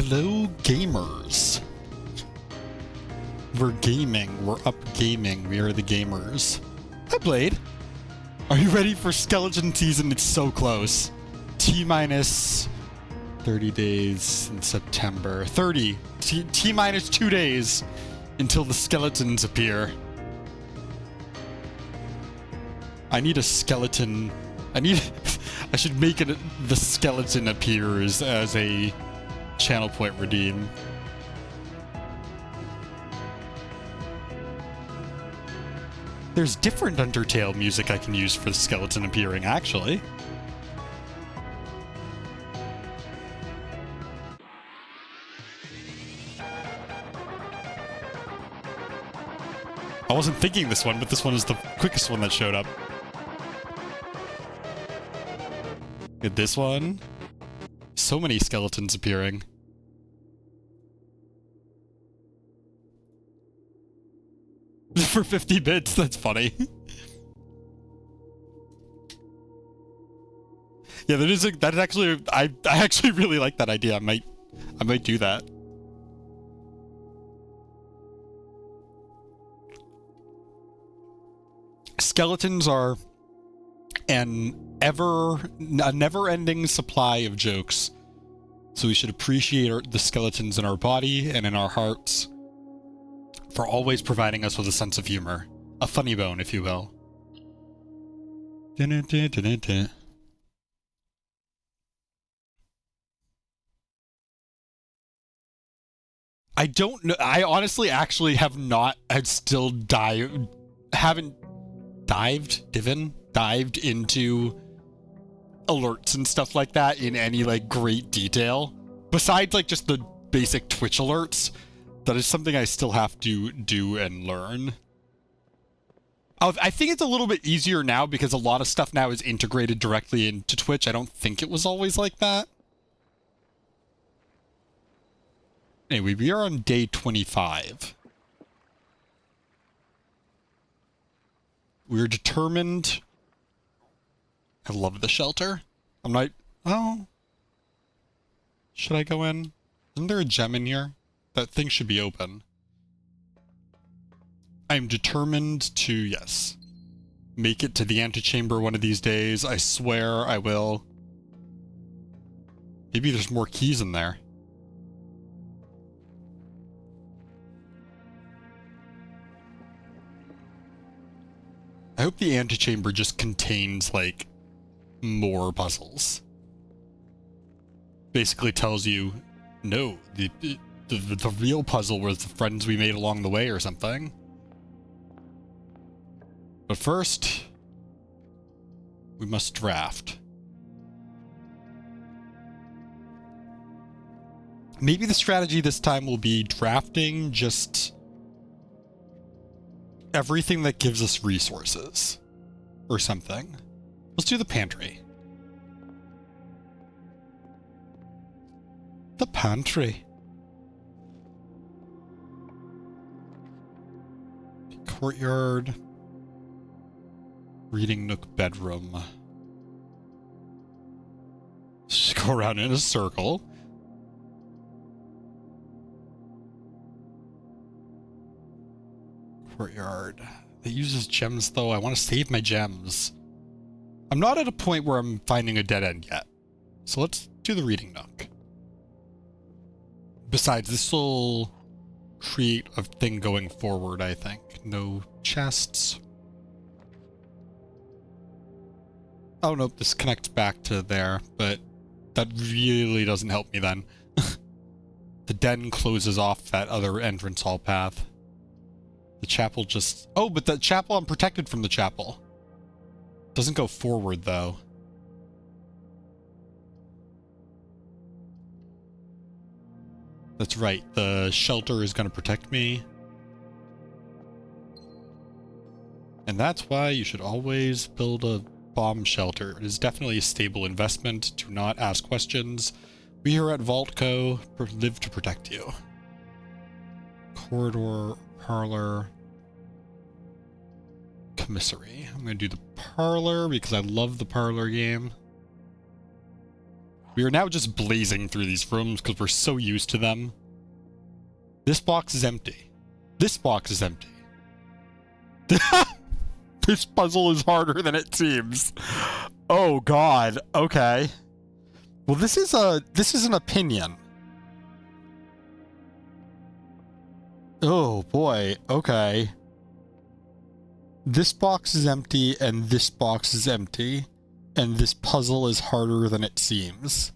Hello, gamers. We're gaming. We're up gaming. We are the gamers. Hi, Blade. Are you ready for skeleton season? It's so close. T-minus 30 days in September. 30. T-minus 2 days until the skeletons appear. I need a skeleton. I should make it the skeleton appears as a channel point redeem. There's different Undertale music I can use for the skeleton appearing, actually. I wasn't thinking this one, but this one is the quickest one that showed up. Get this one. So many skeletons appearing. For 50 bits, that's funny. Yeah, that is actually, I actually really like that idea. I might do that. Skeletons are a never-ending supply of jokes. So we should appreciate the skeletons in our body and in our hearts for always providing us with a sense of humor. A funny bone, if you will. I don't know. I honestly actually haven't dived into alerts and stuff like that in any like great detail. Besides like just the basic Twitch alerts, that is something I still have to do and learn. I think it's a little bit easier now because a lot of stuff now is integrated directly into Twitch. I don't think it was always like that. Anyway, we are on day 25. We're determined. I love the shelter. I'm not... Oh. Should I go in? Isn't there a gem in here? That thing should be open. I'm determined to, yes, make it to the Antechamber one of these days. I swear I will. Maybe there's more keys in there. I hope the Antechamber just contains, like, more puzzles. Basically tells you, no, the real puzzle was the friends we made along the way or something. But first, we must draft. Maybe the strategy this time will be drafting just everything that gives us resources or something. Let's do the pantry. The pantry. Courtyard. Reading nook bedroom. Just go around in a circle. Courtyard. It uses gems though. I want to save my gems. I'm not at a point where I'm finding a dead end yet. So let's do the reading nook. Besides, this will create a thing going forward, I think. No chests. Oh, nope, this connects back to there, but that really doesn't help me then. The den closes off that other entrance hall path. The chapel just... Oh, but the chapel, I'm protected from the chapel. Doesn't go forward, though. That's right, the shelter is going to protect me. And that's why you should always build a bomb shelter. It is definitely a stable investment. Do not ask questions. We here at Vault Co. live to protect you. Corridor, parlor, commissary. I'm going to do the parlor because I love the parlor game. We are now just blazing through these rooms because we're so used to them. This box is empty. This box is empty. This puzzle is harder than it seems. Oh god. Okay. Well, this is an opinion. Oh boy. Okay. This box is empty and this box is empty, and this puzzle is harder than it seems.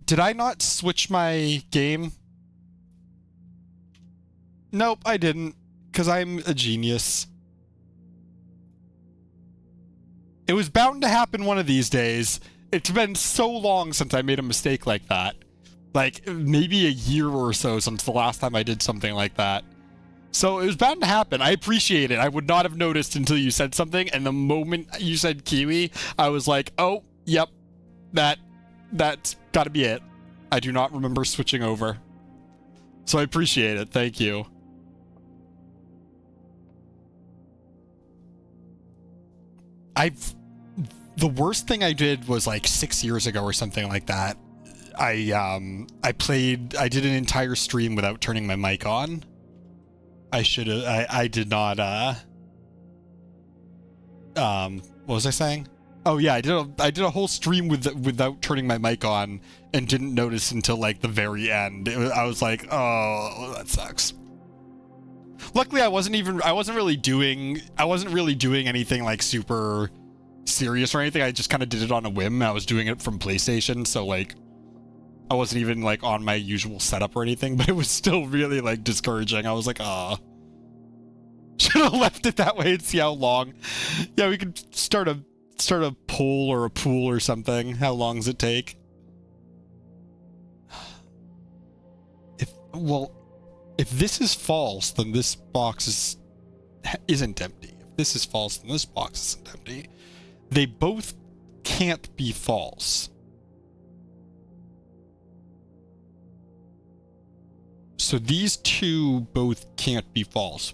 Did I not switch my game? Nope, I didn't, because I'm a genius. It was bound to happen one of these days. It's been so long since I made a mistake like that. Like, maybe a year or so since the last time I did something like that. So it was bound to happen. I appreciate it. I would not have noticed until you said something, and the moment you said Kiwi, I was like, oh, yep, that's gotta be it. I do not remember switching over. So I appreciate it. Thank you. The worst thing I did was like 6 years ago or something like that. I did an entire stream without turning my mic on. I did not, what was I saying? Oh yeah, I did a whole stream without turning my mic on and didn't notice until like the very end. I was like, oh, that sucks. Luckily, I wasn't really doing anything like super serious or anything. I just kind of did it on a whim. I was doing it from PlayStation, so like I wasn't even like on my usual setup or anything, but it was still really like discouraging. I was like, ah, should have left it that way and see how long. Yeah, we could start a poll or a pool or something. How long does it take? If this is false, then this box isn't empty. If this is false, then this box isn't empty. They both can't be false. So these two both can't be false.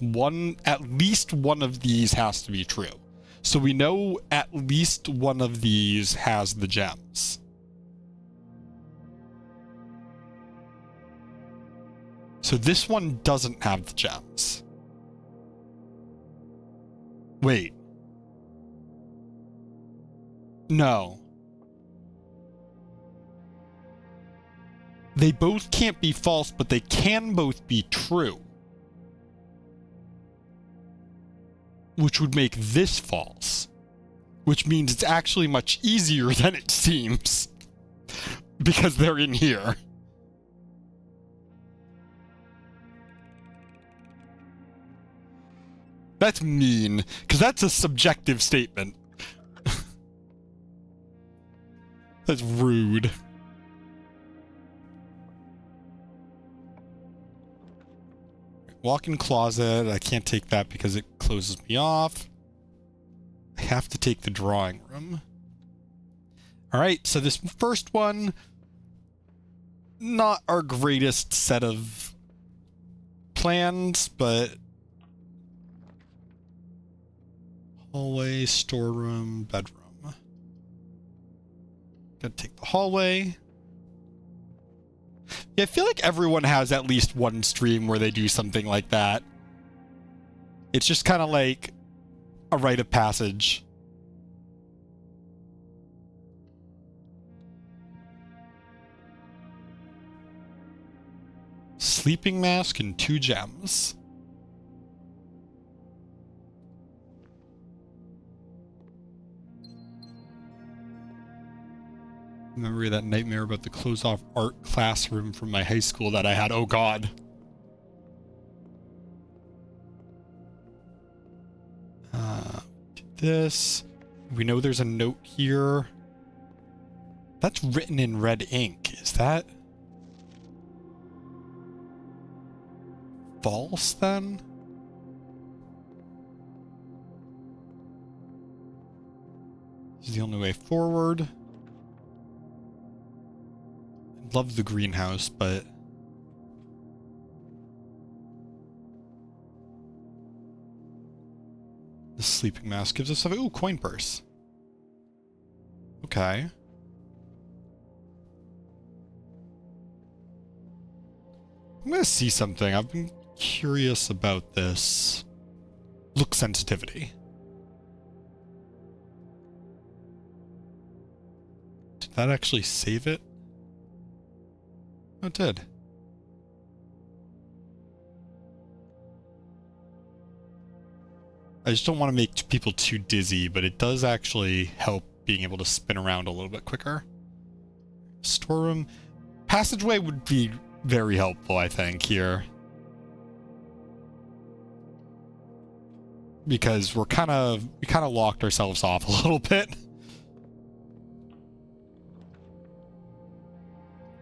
At least one of these has to be true. So we know at least one of these has the gems. So this one doesn't have the gems. Wait. No. They both can't be false, but they can both be true. Which would make this false. Which means it's actually much easier than it seems. Because they're in here. That's mean, because that's a subjective statement. That's rude. Walk-in closet. I can't take that because it closes me off. I have to take the drawing room. Alright, so this first one, not our greatest set of plans, but hallway, storeroom, bedroom. Gonna take the hallway. Yeah, I feel like everyone has at least one stream where they do something like that. It's just kind of like a rite of passage. Sleeping mask and 2 gems. Remember that nightmare about the closed-off art classroom from my high school that I had? Oh god. This. We know there's a note here. That's written in red ink. Is that false then? This is the only way forward. Love the greenhouse, but the sleeping mask gives us something. Ooh, coin purse. Okay. I'm gonna see something. I've been curious about this. Look sensitivity. Did that actually save it? Oh, it did. I just don't want to make people too dizzy, but it does actually help being able to spin around a little bit quicker. Storeroom. Passageway would be very helpful, I think, here. Because we kind of locked ourselves off a little bit.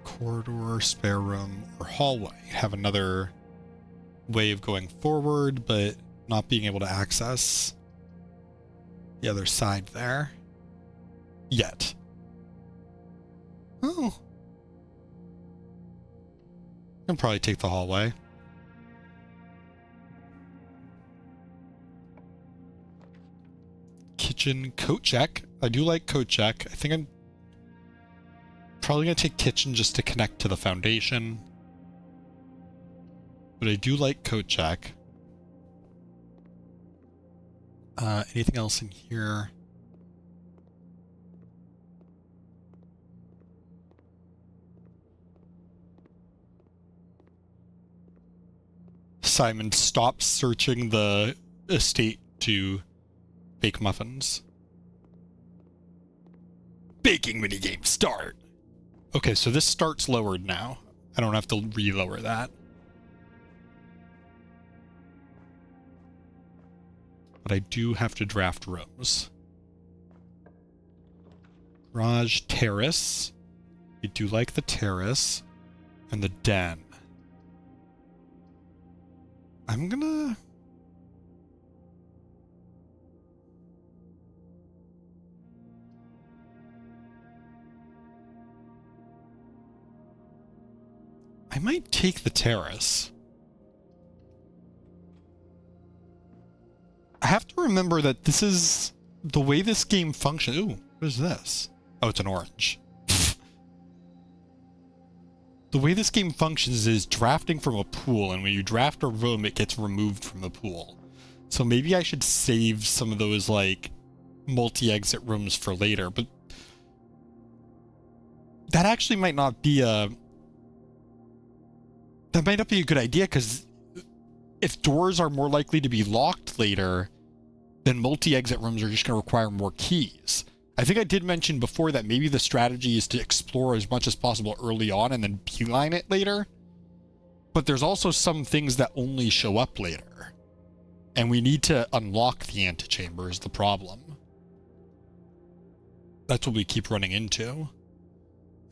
Corridor, spare room, or hallway. Have another way of going forward, but not being able to access the other side there. Yet. Oh. I can probably take the hallway. Kitchen, coat check. I do like coat check. I think I'm probably going to take kitchen just to connect to the foundation. But I do like coat check. Anything else in here? Simon stops searching the estate to bake muffins. Baking minigame start! Okay, so this starts lowered now. I don't have to re-lower that. But I do have to draft rooms. Garage, terrace. I do like the terrace. And the den. I'm gonna... I might take the terrace. I have to remember that this is the way this game functions. Ooh, what is this? Oh, it's an orange. The way this game functions is drafting from a pool, and when you draft a room, it gets removed from the pool. So maybe I should save some of those, like, multi-exit rooms for later, but that actually might not be a... That might not be a good idea, because if doors are more likely to be locked later, then multi-exit rooms are just going to require more keys. I think I did mention before that maybe the strategy is to explore as much as possible early on and then beeline it later. But there's also some things that only show up later. And we need to unlock the antechamber is the problem. That's what we keep running into.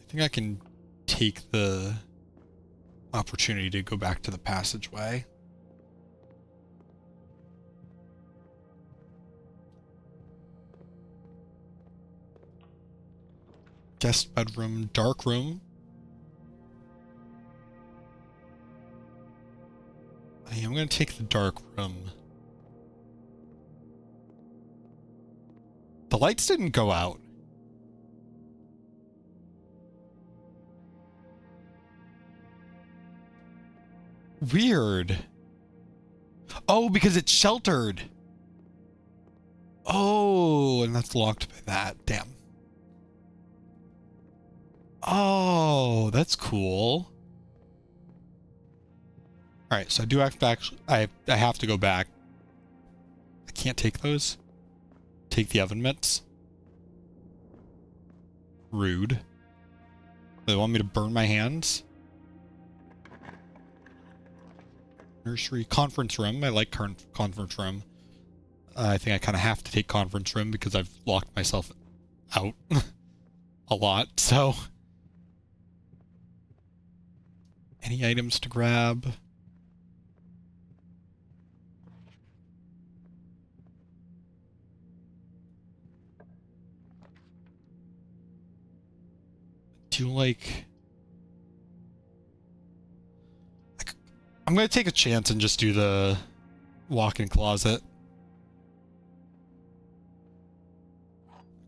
I think I can take the opportunity to go back to the passageway. Guest bedroom, dark room. I am going to take the dark room. The lights didn't go out. Weird. Oh, because it's sheltered. Oh, and that's locked by that. Damn. Oh, that's cool. All right, so I do have to actually, I have to go back. I can't take those. Take the oven mitts. Rude. They want me to burn my hands. Nursery, conference room. I like conference room. I think I kind of have to take conference room because I've locked myself out a lot, so. Any items to grab? Do you like... I'm going to take a chance and just do the walk-in closet.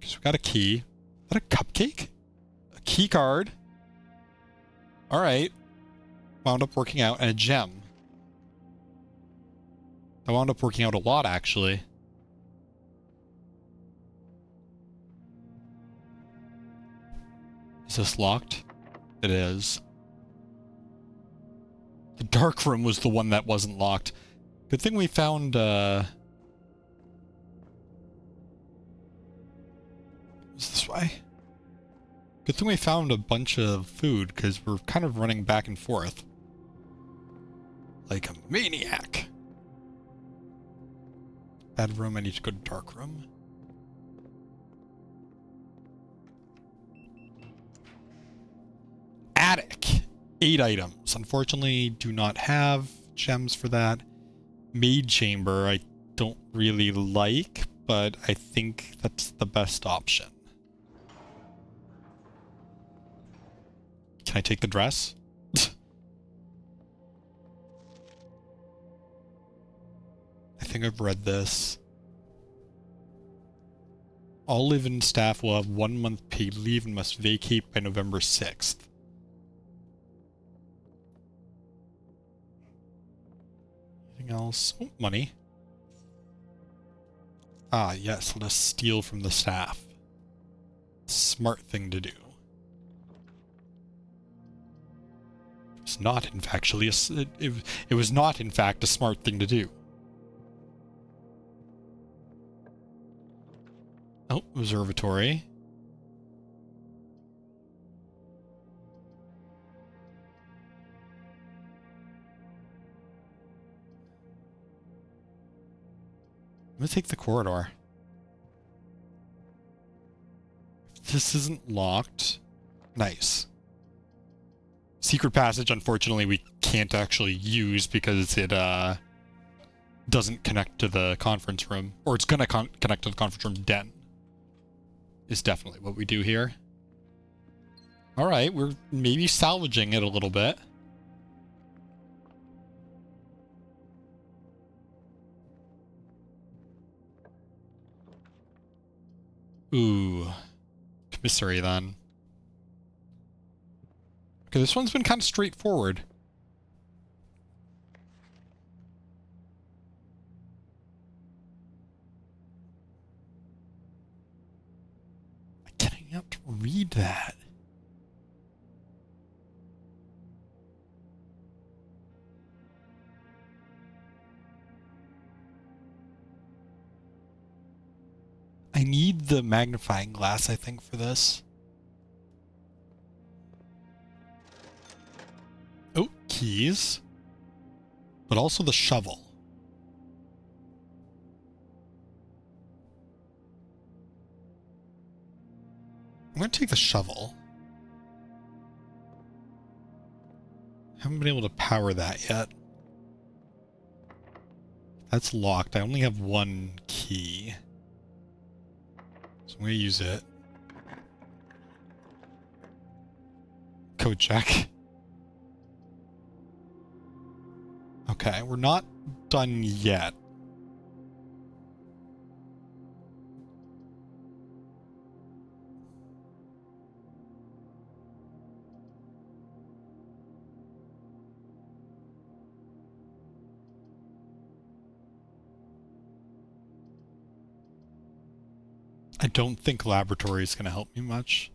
Because we've got a key. Is that a cupcake? A key card. All right. Wound up working out, and a gem. I wound up working out a lot, actually. Is this locked? It is. The dark room was the one that wasn't locked. Good thing we found, Is this way? Good thing we found a bunch of food, because we're kind of running back and forth. Like a maniac. Bad room, I need to go to dark room. Attic. 8 items. Unfortunately, do not have gems for that. Maid chamber, I don't really like, but I think that's the best option. Can I take the dress? I think I've read this. All live-in staff will have 1 month paid leave and must vacate by November 6th. Anything else? Oh, money. Ah, yes, let us steal from the staff. Smart thing to do. It's not, in fact, it was not, in fact, a smart thing to do. Oh, observatory. I'm gonna take the corridor. If this isn't locked, nice. Secret passage, unfortunately, we can't actually use because it doesn't connect to the conference room. Or it's gonna connect to the conference room den. Is definitely what we do here. Alright, we're maybe salvaging it a little bit. Ooh. Commissary, then. Okay, this one's been kind of straightforward. I can't read that. I need the magnifying glass, I think, for this. Oh, keys. But also the shovel. I'm going to take the shovel. I haven't been able to power that yet. That's locked. I only have 1 key. So I'm going to use it. Code check. Okay, we're not done yet. I don't think laboratory is going to help me much.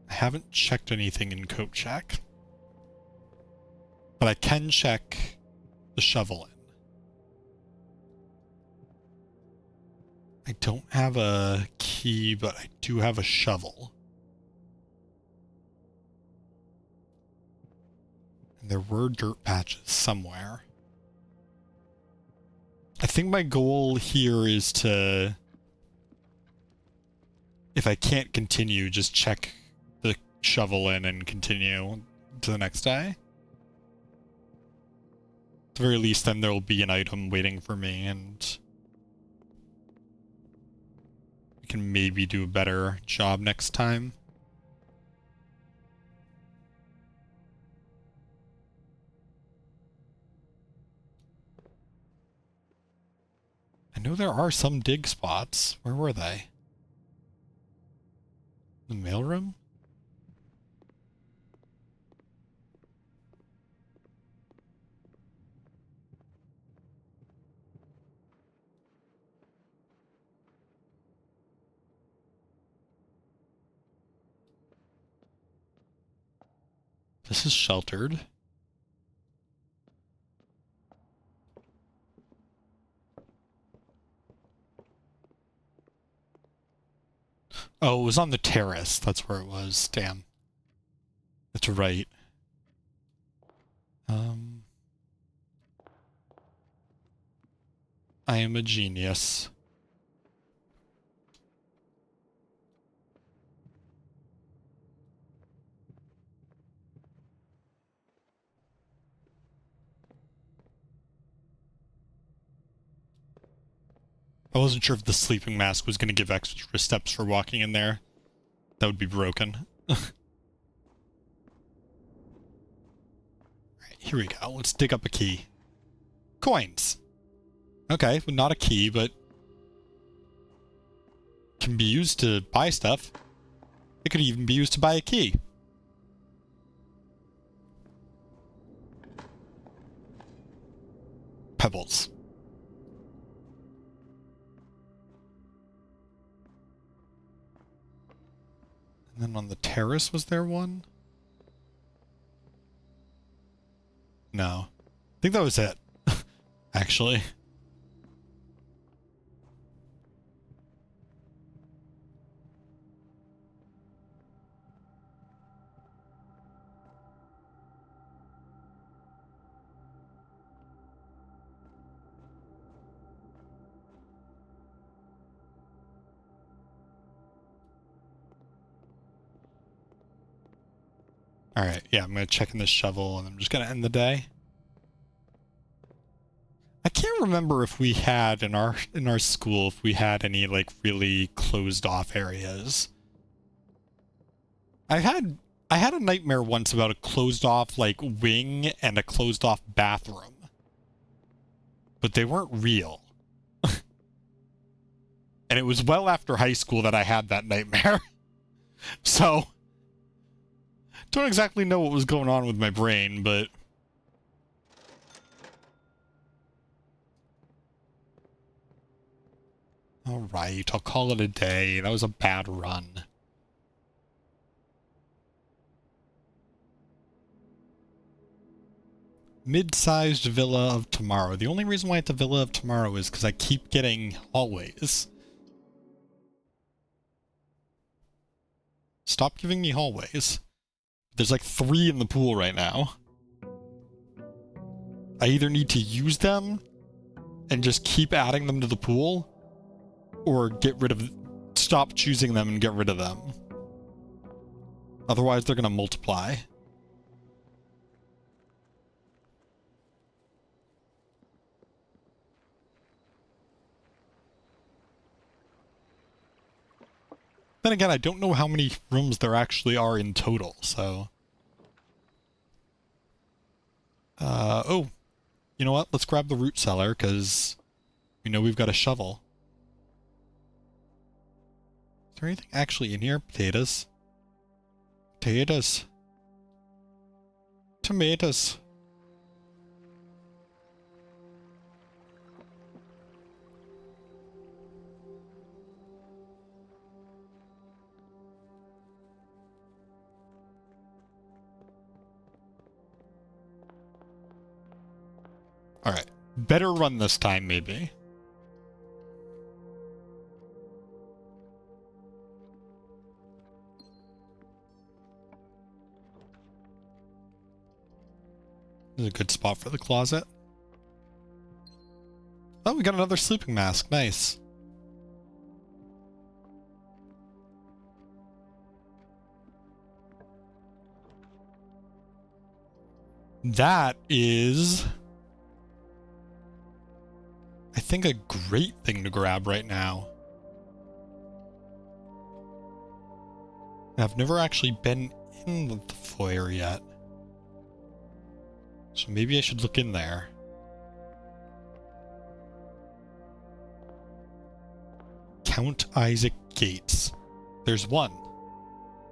I haven't checked anything in code check. But I can check the shovel in. I don't have a key, but I do have a shovel. And there were dirt patches somewhere. I think my goal here is to, if I can't continue, just check the shovel in and continue to the next day. At the very least, then there will be an item waiting for me, and we can maybe do a better job next time. know there are some dig spots. Where were they? The mailroom? This is sheltered. Oh, it was on the terrace. That's where it was. Damn. That's right. I am a genius. I wasn't sure if the sleeping mask was going to give extra steps for walking in there. That would be broken. Alright, here we go. Let's dig up a key. Coins! Okay, well, not a key, but can be used to buy stuff. It could even be used to buy a key. Pebbles. And then on the terrace, was there one? No. I think that was it. Actually. Alright, yeah, I'm gonna check in this shovel and I'm just gonna end the day. I can't remember if we had in our school if we had any like really closed off areas. I had a nightmare once about a closed off like wing and a closed off bathroom. But they weren't real. And it was well after high school that I had that nightmare. So don't exactly know what was going on with my brain, but alright, I'll call it a day. That was a bad run. Mid-sized Villa of Tomorrow. The only reason why it's a Villa of Tomorrow is because I keep getting hallways. Stop giving me hallways. There's like 3 in the pool right now. I either need to use them and just keep adding them to the pool, or stop choosing them and get rid of them. Otherwise, they're going to multiply. Then again, I don't know how many rooms there actually are in total, so... oh. You know what? Let's grab the root cellar, because we know we've got a shovel. Is there anything actually in here? Potatoes. Potatoes. Tomatoes. Alright. Better run this time, maybe. This is a good spot for the closet. Oh, we got another sleeping mask. Nice. That is... I think a great thing to grab right now. I've never actually been in the foyer yet. So maybe I should look in there. Count Isaac Gates. There's one.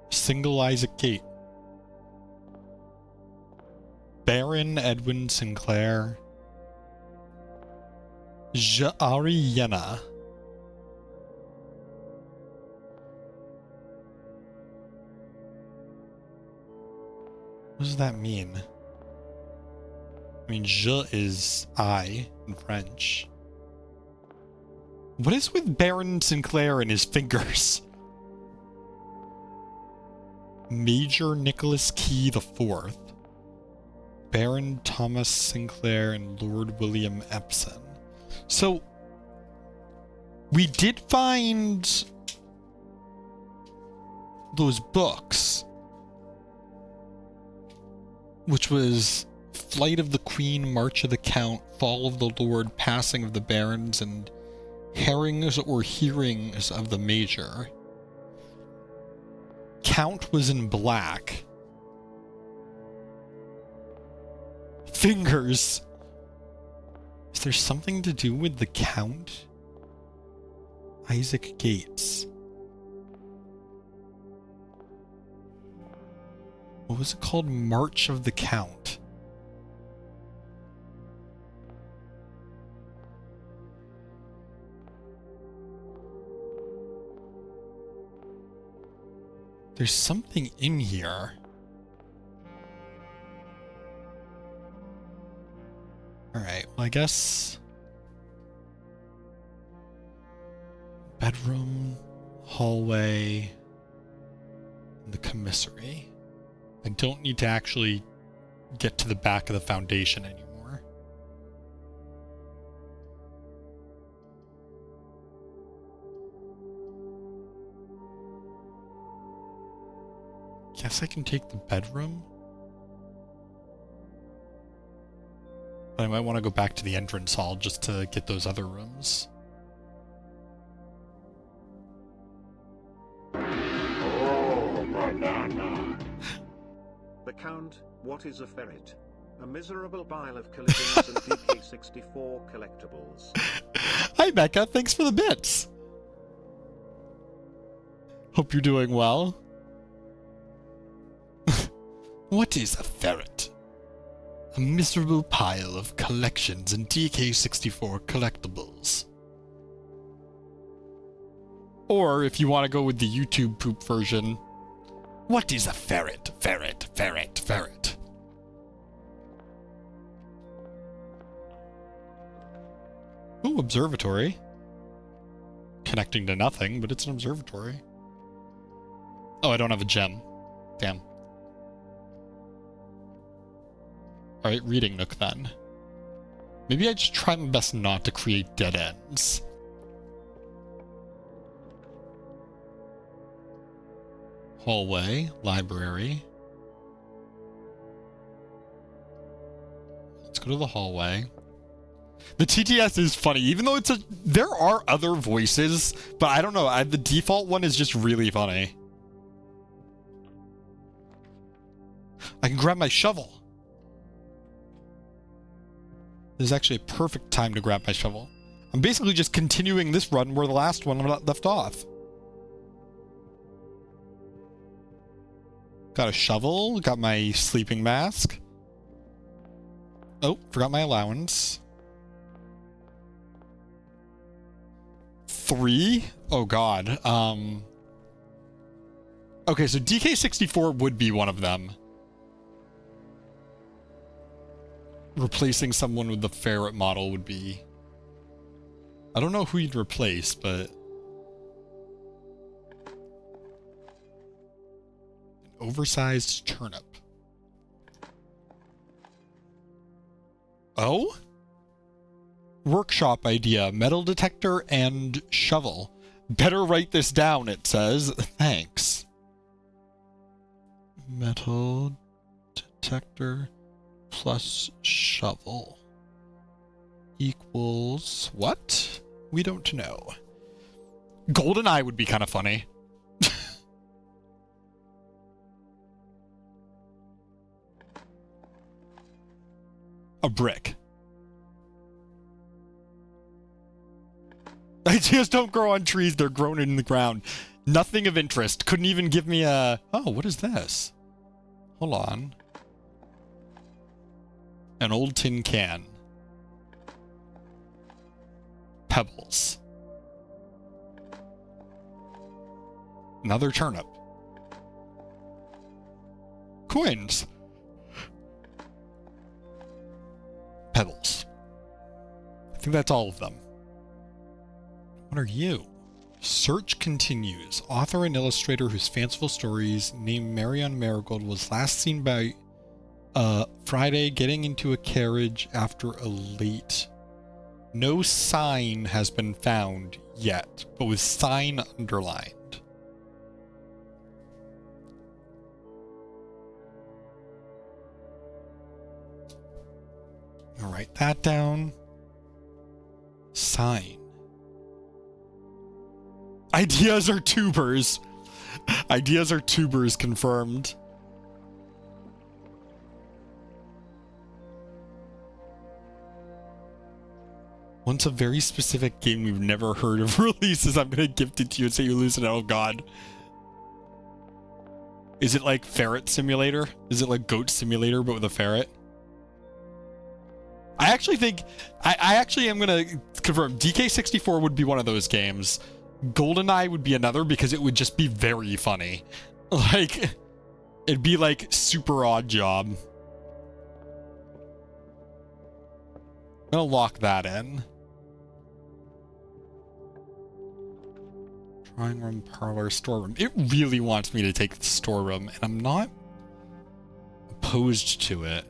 Single Isaac Gate. Baron Edwin Sinclair. Ariana. What does that mean? I mean, je is I in French. What is with Baron Sinclair and his fingers? Major Nicholas Key IV. Baron Thomas Sinclair and Lord William Epsom. So, we did find those books, which was Flight of the Queen, March of the Count, Fall of the Lord, Passing of the Barons, and Herrings or Hearings of the Major. Count was in black. Fingers. Is there something to do with the Count? Isaac Gates. What was it called? March of the Count. There's something in here. Alright, well, I guess bedroom, hallway, and the commissary. I don't need to actually get to the back of the foundation anymore. Guess I can take the bedroom. But I might want to go back to the entrance hall just to get those other rooms. Oh, banana. The Count, what is a ferret? A miserable pile of collisions and DK64 collectibles. Hi, Becca. Thanks for the bits. Hope you're doing well. What is a ferret? A miserable pile of collections and DK64 collectibles. Or, if you want to go with the YouTube poop version, what is a ferret? Ferret, ferret, ferret. Ooh, observatory. Connecting to nothing, but it's an observatory. Oh, I don't have a gem. Damn. Alright, reading nook then. Maybe I just try my best not to create dead ends. Hallway, library. Let's go to the hallway. The TTS is funny, even though it's there are other voices, but I don't know, the default one is just really funny. I can grab my shovel. This is actually a perfect time to grab my shovel. I'm basically just continuing this run where the last one left off. Got a shovel, got my sleeping mask. Oh, forgot my allowance. 3? Oh god. Okay, so DK64 would be one of them. Replacing someone with the ferret model would be... I don't know who you'd replace, but... An oversized turnip. Oh? Workshop idea. Metal detector and shovel. Better write this down, it says. Thanks. Metal detector plus shovel equals what? We don't know. Golden eye would be kind of funny. A brick. I Ideas don't grow on trees, they're grown in the ground. Nothing of interest. Couldn't even give me a... Oh, what is this? Hold on. An old tin can. Pebbles. Another turnip. Coins. Pebbles. I think that's all of them. What are you? Search continues. Author and illustrator whose fanciful stories named Marion Marigold was last seen by Friday getting into a carriage after a late. No sign has been found yet, but with sign underlined. I'll write that down. Sign. Ideas are tubers. Ideas are tubers confirmed. Once a very specific game we've never heard of releases, I'm gonna gift it to you and say you lose it. Oh god. Is it like Ferret Simulator? Is it like Goat Simulator but with a ferret? I actually think... I actually am gonna confirm. DK64 would be one of those games. GoldenEye would be another because it would just be very funny. Like, it'd be like Super Odd Job. I'm gonna lock that in. Drawing room, parlor, storeroom. It really wants me to take the storeroom, and I'm not opposed to it.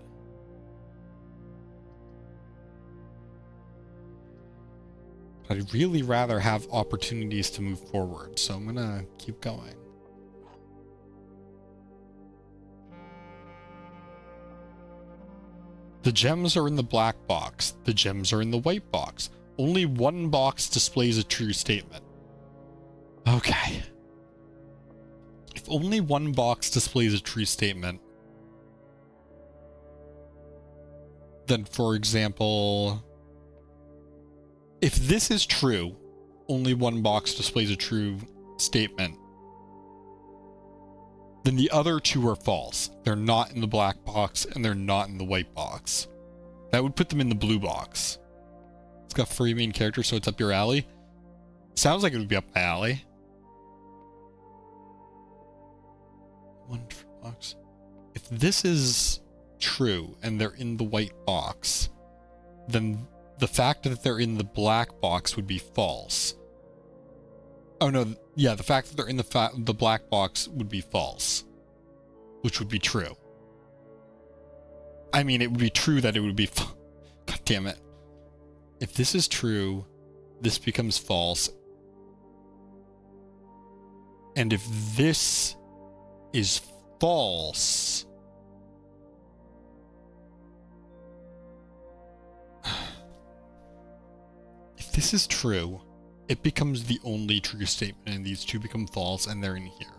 I'd really rather have opportunities to move forward, so I'm gonna keep going. The gems are in the black box. The gems are in the white box. Only one box displays a true statement. Okay. If only one box displays a true statement, then, for example... If this is true, only one box displays a true statement, then the other two are false. They're not in the black box, and they're not in the white box. That would put them in the blue box. It's got free main character, so it's up your alley. Sounds like it would be up my alley. One box. If this is true, and they're in the white box, then... the fact that they're in the black box would be false. Oh no, yeah, the fact that they're in the black box would be false. Which would be true. I mean, it would be true that it would be... God damn it. If this is true, this becomes false. And if this is false... If this is true, it becomes the only true statement, and these two become false, and they're in here.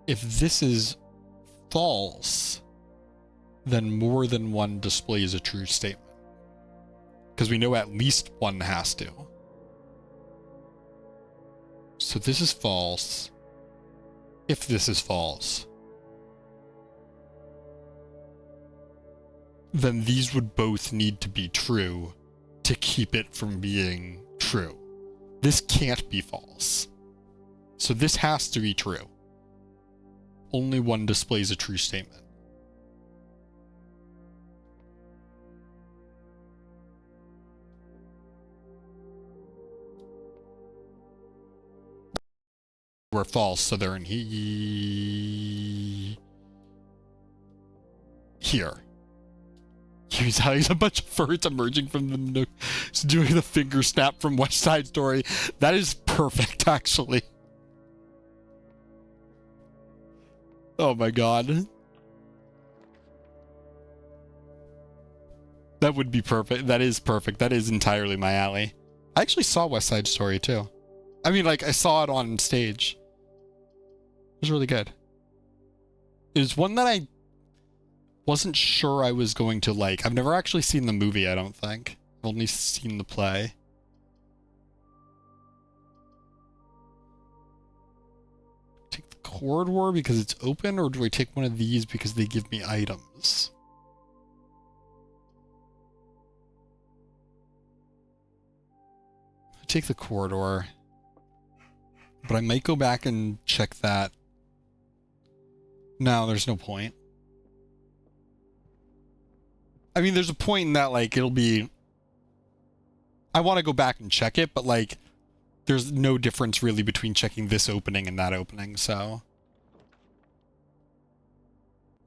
If this is false, then more than one displays a true statement. Because we know at least one has to. So this is false. If this is false, then these would both need to be true to keep it from being true. This can't be false. So this has to be true. Only one displays a true statement. We're false, so they're in here. He's a bunch of ferrets emerging from the nook, doing the finger snap from West Side Story. That is perfect, actually. Oh my god. That would be perfect. That is perfect. That is entirely my alley. I actually saw West Side Story, too. I mean, like, I saw it on stage. It was really good. It was one that I wasn't sure I was going to like. I've never actually seen the movie, I don't think. I've only seen the play. corridor because it's open, or do I take one of these because they give me items? I take the corridor, but I might go back and check that. No, there's no point. I mean, there's a point in that, like, it'll be... I want to go back and check it, but, like, there's no difference really between checking this opening and that opening, so...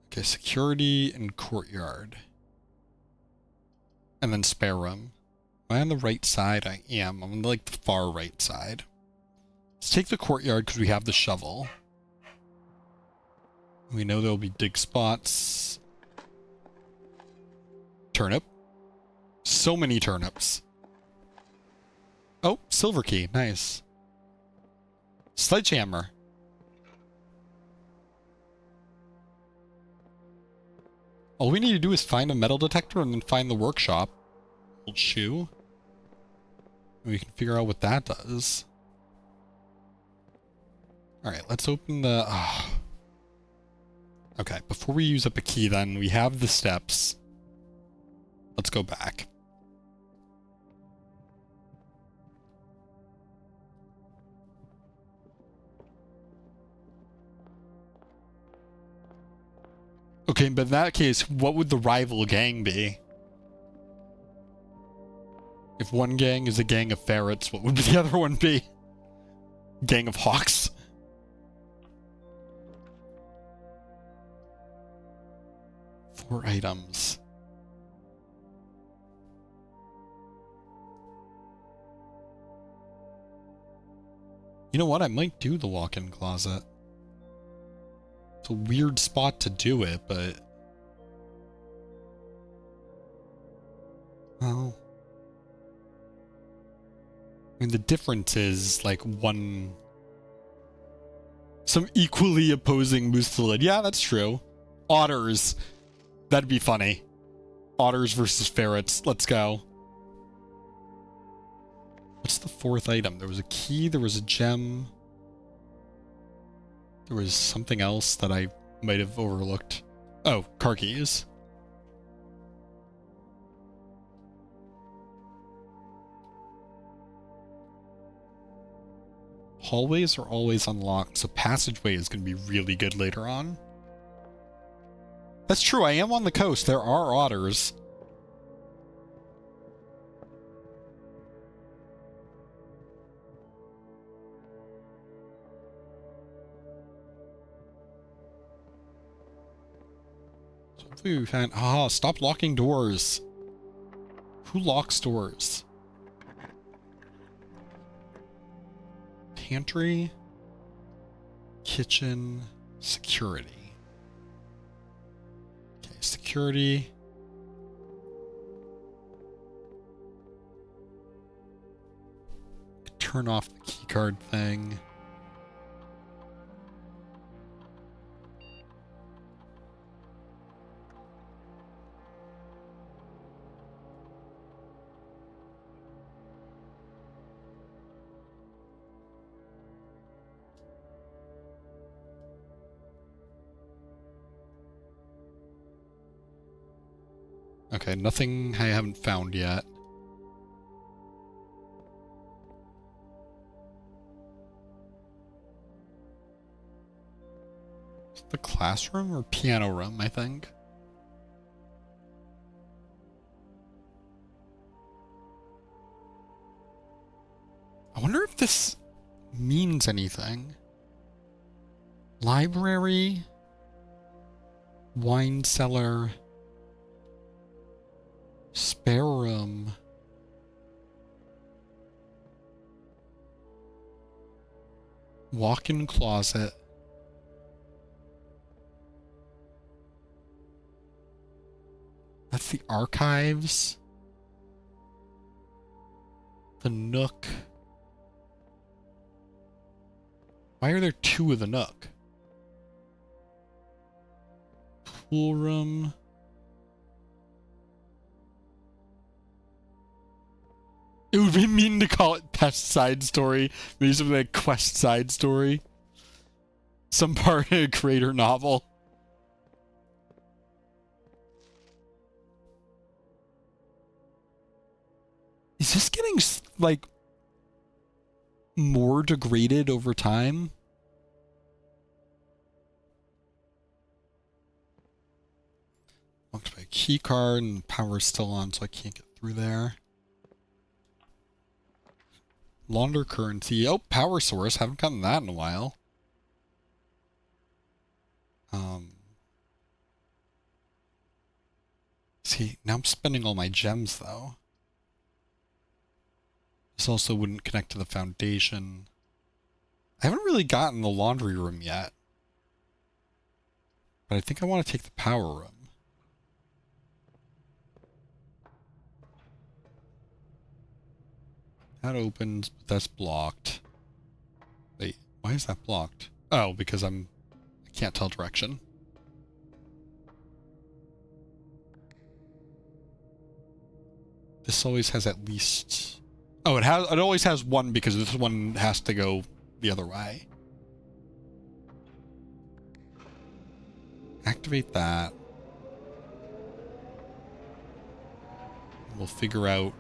Okay, security and courtyard. And then spare room. Am I on the right side? I am. I'm on, like, the far right side. Let's take the courtyard because we have the shovel. We know there'll be dig spots. Turnip. So many turnips. Oh, silver key. Nice. Sledgehammer. All we need to do is find a metal detector and then find the workshop. Old shoe. And we can figure out what that does. Alright, let's open the... Okay, before we use up a key then, we have the steps. Let's go back. Okay, but in that case, what would the rival gang be? If one gang is a gang of ferrets, what would the other one be? Gang of hawks? Four items. You know what? I might do the walk-in closet. It's a weird spot to do it, but... Well... I mean, the difference is, like, one... Some equally opposing moves to the lid. Yeah, that's true. Otters. That'd be funny. Otters versus ferrets. Let's go. What's the fourth item? There was a key, there was a gem. There was something else that I might have overlooked. Oh, car keys. Hallways are always unlocked, so passageway is going to be really good later on. That's true, I am on the coast. There are otters. So hopefully we find... Ah, stop locking doors. Who locks doors? Pantry, kitchen, security. Okay, security. Turn off the keycard thing. Okay, nothing I haven't found yet. Is it the classroom or piano room, I think? I wonder if this means anything. Library, wine cellar, spare room, walk-in closet, that's the archives, the nook. Why are there two of the nook? Pool room. It would be mean to call it pest side story. Maybe something like quest side story. Some part in a creator novel. Is this getting, like, more degraded over time? Locked by a key card and the power's still on, so I can't get through there. Launder currency. Oh, power source. Haven't gotten that in a while. See, now I'm spending all my gems, though. This also wouldn't connect to the foundation. I haven't really gotten the laundry room yet. But I think I want to take the power room. That opens, but that's blocked. Wait, why is that blocked? Oh, because I can't tell direction. This always has at least... Oh, it always has one because this one has to go the other way. Activate that. We'll figure out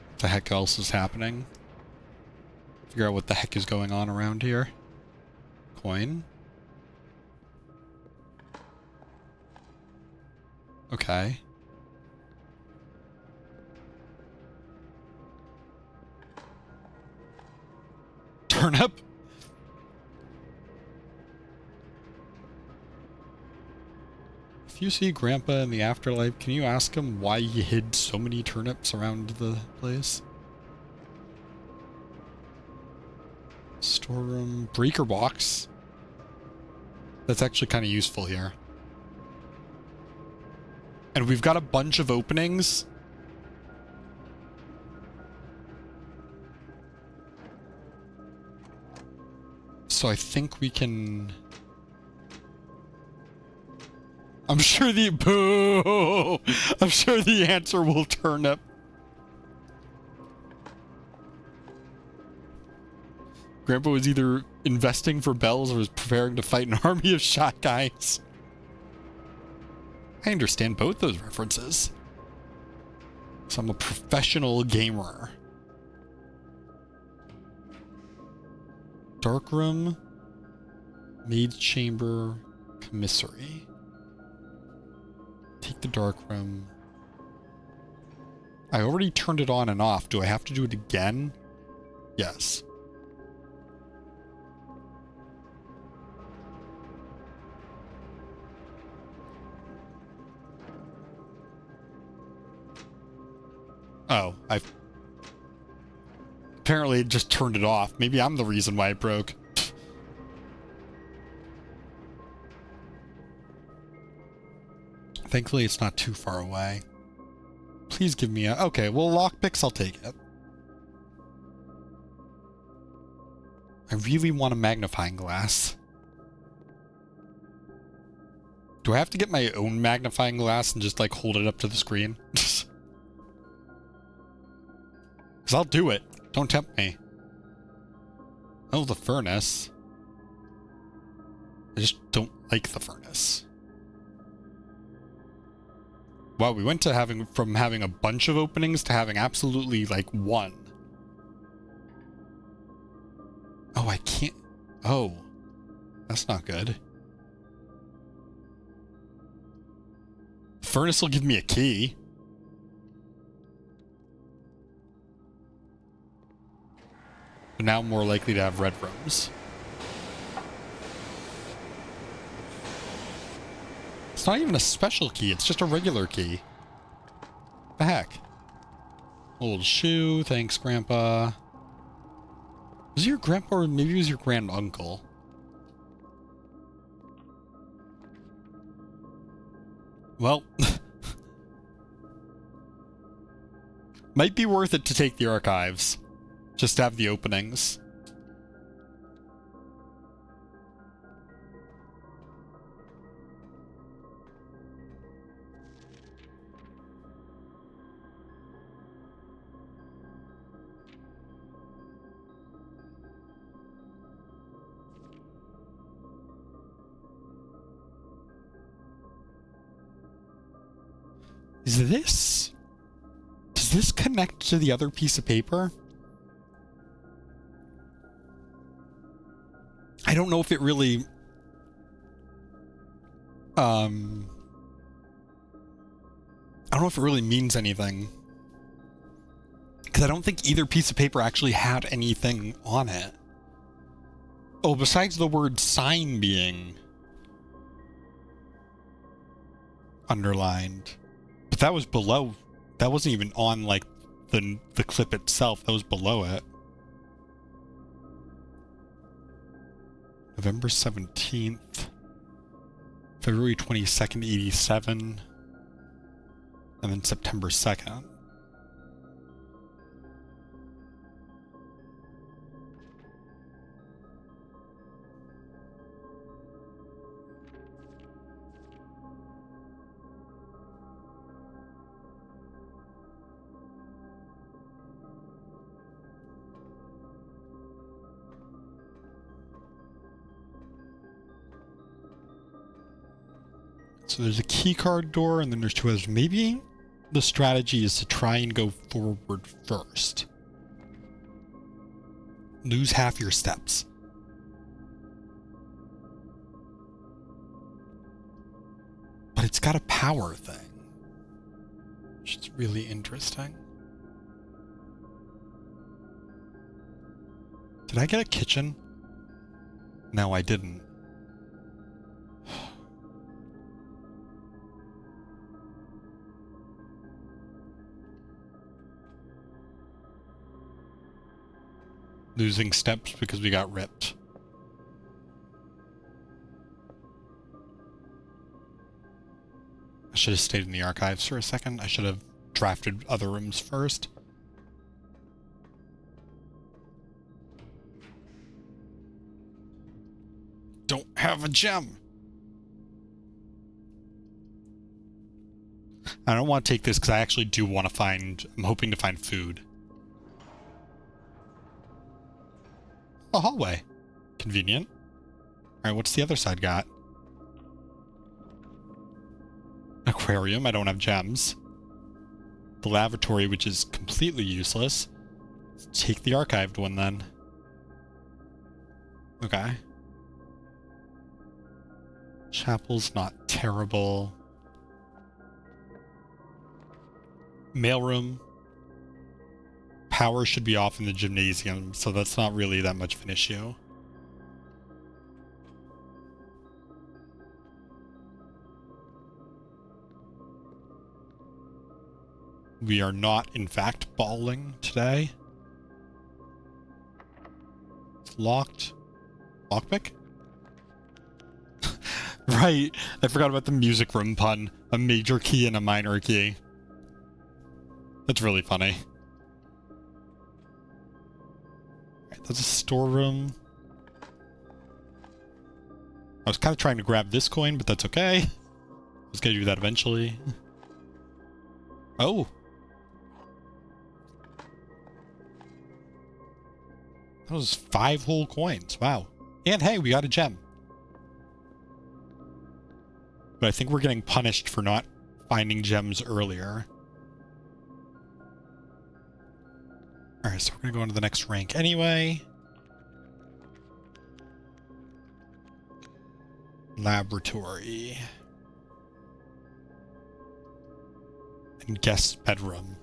what the heck else is happening. Figure out what the heck is going on around here. Coin. Okay. Turnip? If you see Grandpa in the afterlife, can you ask him why he hid so many turnips around the place? Storeroom. Breaker box. That's actually kind of useful here. And we've got a bunch of openings. So I think we can... I'm sure the... Boo! I'm sure the answer will turn up. Grandpa was either investing for bells or was preparing to fight an army of shy guys. I understand both those references. So I'm a professional gamer. Dark room, maid's chamber, commissary. Take the dark room. I already turned it on and off. Do I have to do it again? Yes. Oh, apparently it just turned it off. Maybe I'm the reason why it broke. Thankfully, it's not too far away. Please give me a... Okay, well, lockpicks, I'll take it. I really want a magnifying glass. Do I have to get my own magnifying glass and just, like, hold it up to the screen? Because I'll do it. Don't tempt me. Oh, the furnace. I just don't like the furnace. Wow, we went to from having a bunch of openings to having absolutely, like, one. Oh, I can't... Oh. That's not good. The furnace will give me a key. But now I'm more likely to have red rooms. It's not even a special key, it's just a regular key. The heck? Old shoe, thanks, Grandpa. Was it your grandpa or maybe it was your granduncle? Well, might be worth it to take the archives. Just to have the openings. Does this connect to the other piece of paper? I don't know if it really, I don't know if it really means anything. Because I don't think either piece of paper actually had anything on it. Oh, besides the word sign being underlined. But that was below. That wasn't even on, like, the clip itself. That was below it. November 17th. February 22nd, 87. And then September 2nd. So there's a keycard door, and then there's two others. Maybe the strategy is to try and go forward first. Lose half your steps. But it's got a power thing, which is really interesting. Did I get a kitchen? No, I didn't. Losing steps because we got ripped. I should have stayed in the archives for a second. I should have drafted other rooms first. Don't have a gem. I don't want to take this because I actually do want to find... I'm hoping to find food. A hallway. Convenient. Alright, what's the other side got? Aquarium, I don't have gems. The lavatory, which is completely useless. Let's take the archived one then. Okay. Chapel's not terrible. Mailroom. Power should be off in the gymnasium, so that's not really that much of an issue. We are not, in fact, bawling today. It's locked. Lockpick? Right, I forgot about the music room pun. A major key and a minor key. That's really funny. That's a storeroom. I was kind of trying to grab this coin, but that's okay. I was gonna do that eventually. Oh. That was 5 whole coins. Wow. And hey, we got a gem. But I think we're getting punished for not finding gems earlier. Alright, so we're going to go into the next rank anyway. Laboratory. And guest bedroom.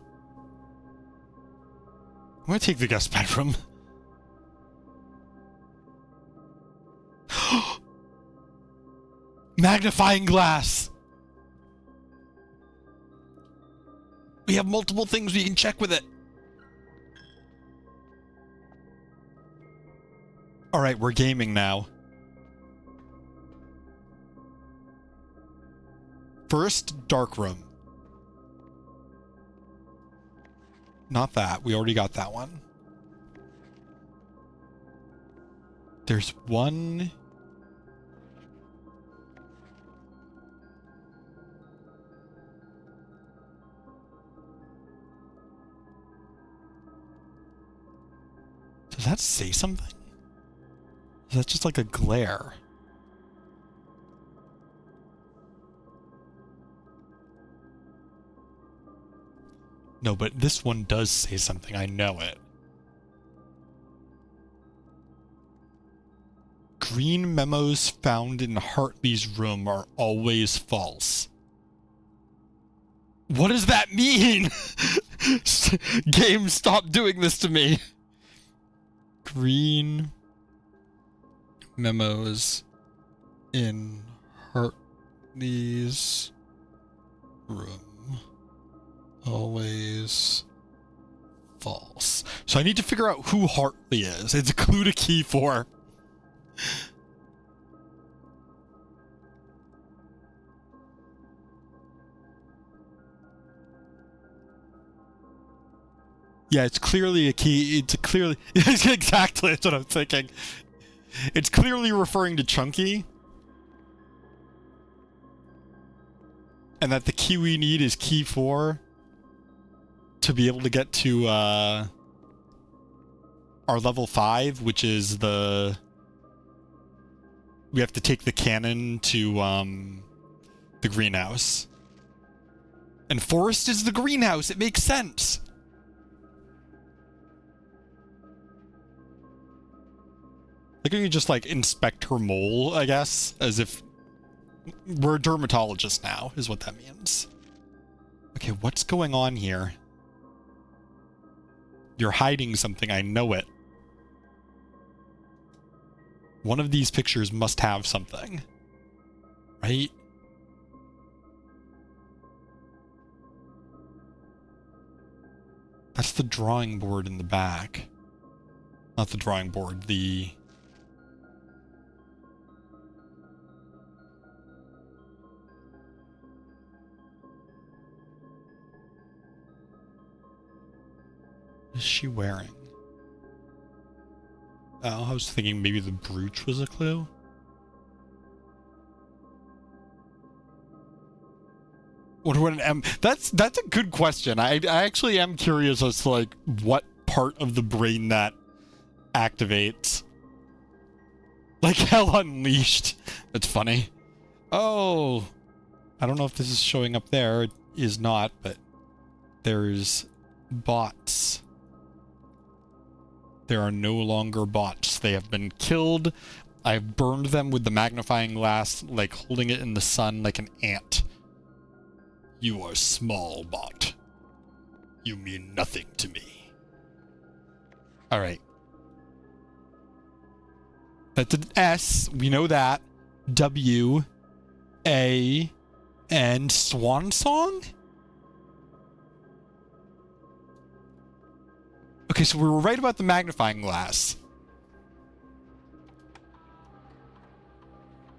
I'm going to take the guest bedroom. Magnifying glass! We have multiple things we can check with it. Alright, we're gaming now. First, dark room. Not that. We already got that one. There's one... Does that say something? Is that just like a glare? No, but this one does say something. I know it. Green memos found in Hartley's room are always false. What does that mean? Game, stop doing this to me. Green memos in Hartley's room. Always false. So I need to figure out who Hartley is. It's a clue to key 4. Yeah, it's clearly a key. It's clearly... Exactly, that's what I'm thinking. It's clearly referring to Chunky. And that the key we need is key 4 to be able to get to our level 5, which is the... We have to take the cannon to the greenhouse. And Forest is the greenhouse. It makes sense. Like, you can just, like, inspect her mole, I guess, as if we're a dermatologist now, is what that means. Okay, what's going on here? You're hiding something, I know it. One of these pictures must have something. Right? That's the drawing board in the back. Not the drawing board, the... What is she wearing? Oh, I was thinking maybe the brooch was a clue. What an M? That's a good question. I actually am curious as to like what part of the brain that activates. Like Hell Unleashed. That's funny. Oh, I don't know if this is showing up there. It is not, but there's bots. There are no longer bots. They have been killed. I've burned them with the magnifying glass, like holding it in the sun like an ant. You are small, bot. You mean nothing to me. Alright. That's an S. We know that. W. A. And Swan Song? Okay, so we were right about the magnifying glass.